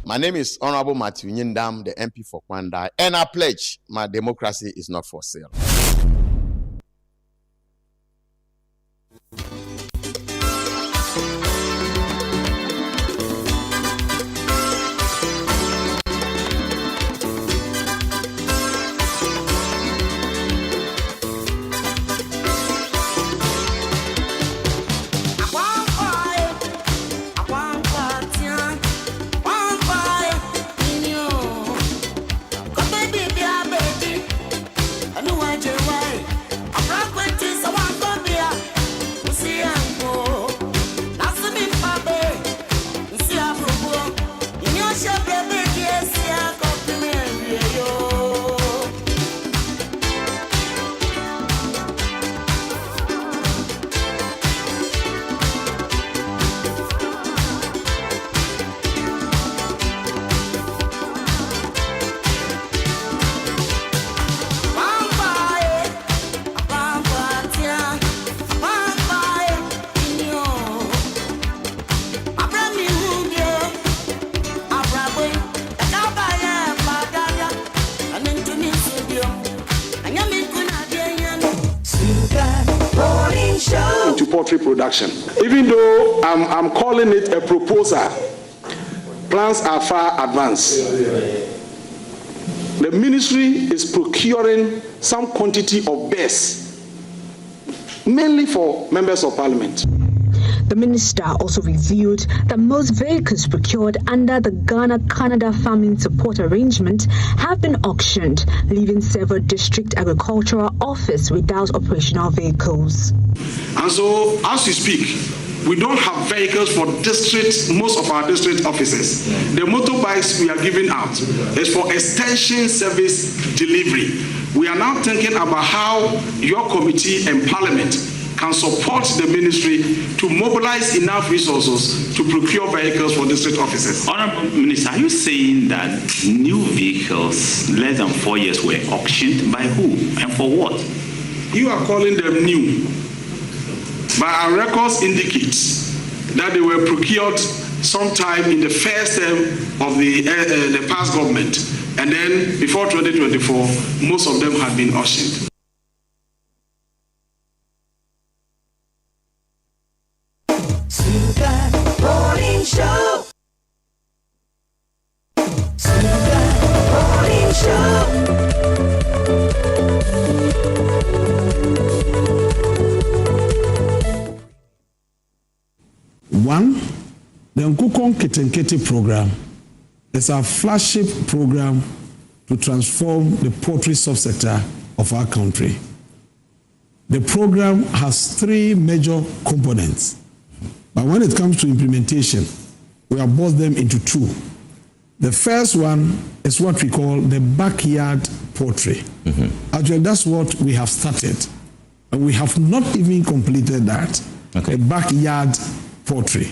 My name is Honorable Matthew Nyindam, the MP for Kwanda, and I pledge my democracy is not for sale. I know I do right. poultry production. Even though I'm calling it a proposal, plans are far advanced. The ministry is procuring some quantity of bears, mainly for members of parliament. The minister also revealed that most vehicles procured under the Ghana-Canada Farming Support Arrangement have been auctioned, leaving several district agricultural offices without operational vehicles. And so, as we speak, we don't have vehicles for most of our district offices. The motorbikes we are giving out is for extension service delivery. We are now thinking about how your committee and parliament can support the ministry to mobilize enough resources to procure vehicles for district offices. Honorable Minister, are you saying that new vehicles less than 4 years were auctioned by who and for what? You are calling them new, but our records indicate that they were procured sometime in the first term of the past government, and then before 2024, most of them had been auctioned. Morning Show. Morning Show. One, the Nkukong Kitenkete program is our flagship program to transform the poultry subsector of our country. The program has 3 major components. But when it comes to implementation, we have boiled them into 2. The first one is what we call the backyard poultry. Actually, that's what we have started. And we have not even completed that. The backyard poultry.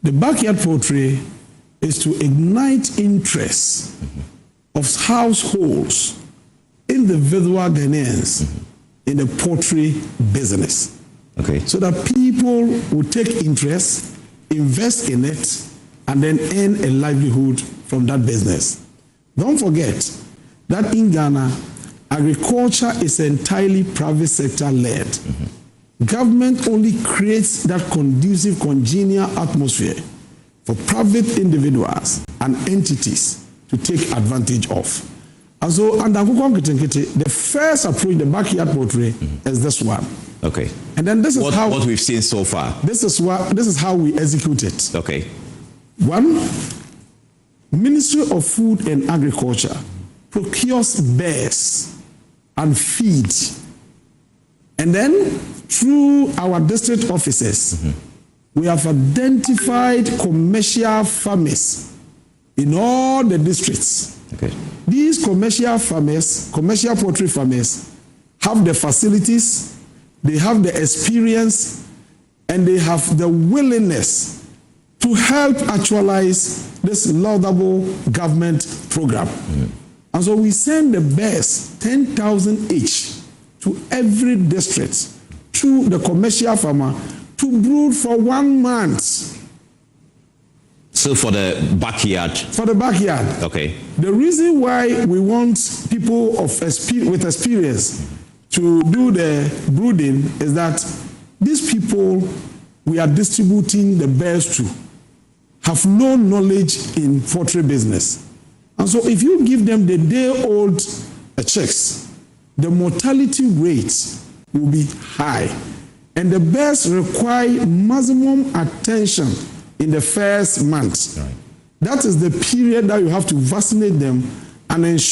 The backyard poultry is to ignite interest of households, individual Ghanaians in the poultry business. So that people will take interest, invest in it, and then earn a livelihood from that business. Don't forget that in Ghana, agriculture is entirely private sector led. Government only creates that conducive, congenial atmosphere for private individuals and entities to take advantage of. And so, under Nkukong Kitenkete, the first approach, the backyard poultry, is this one. And then this is what we've seen so far. This is how we execute it. 1, Ministry of Food and Agriculture procures bears and feed. And then through our district offices, we have identified commercial farmers in all the districts. These commercial farmers, commercial poultry farmers, have the facilities, they have the experience, and they have the willingness to help actualize this laudable government program. And so we send the bears, 10,000 each, to every district, to the commercial farmer, to brood for 1 month. So for the backyard? For the backyard. The reason why we want people with experience to do the brooding is that these people we are distributing the bears to have no knowledge in poultry business. And so if you give them the day-old chicks, the mortality rate will be high. And the bears require maximum attention in the first month. That is the period that you have to vaccinate them and ensure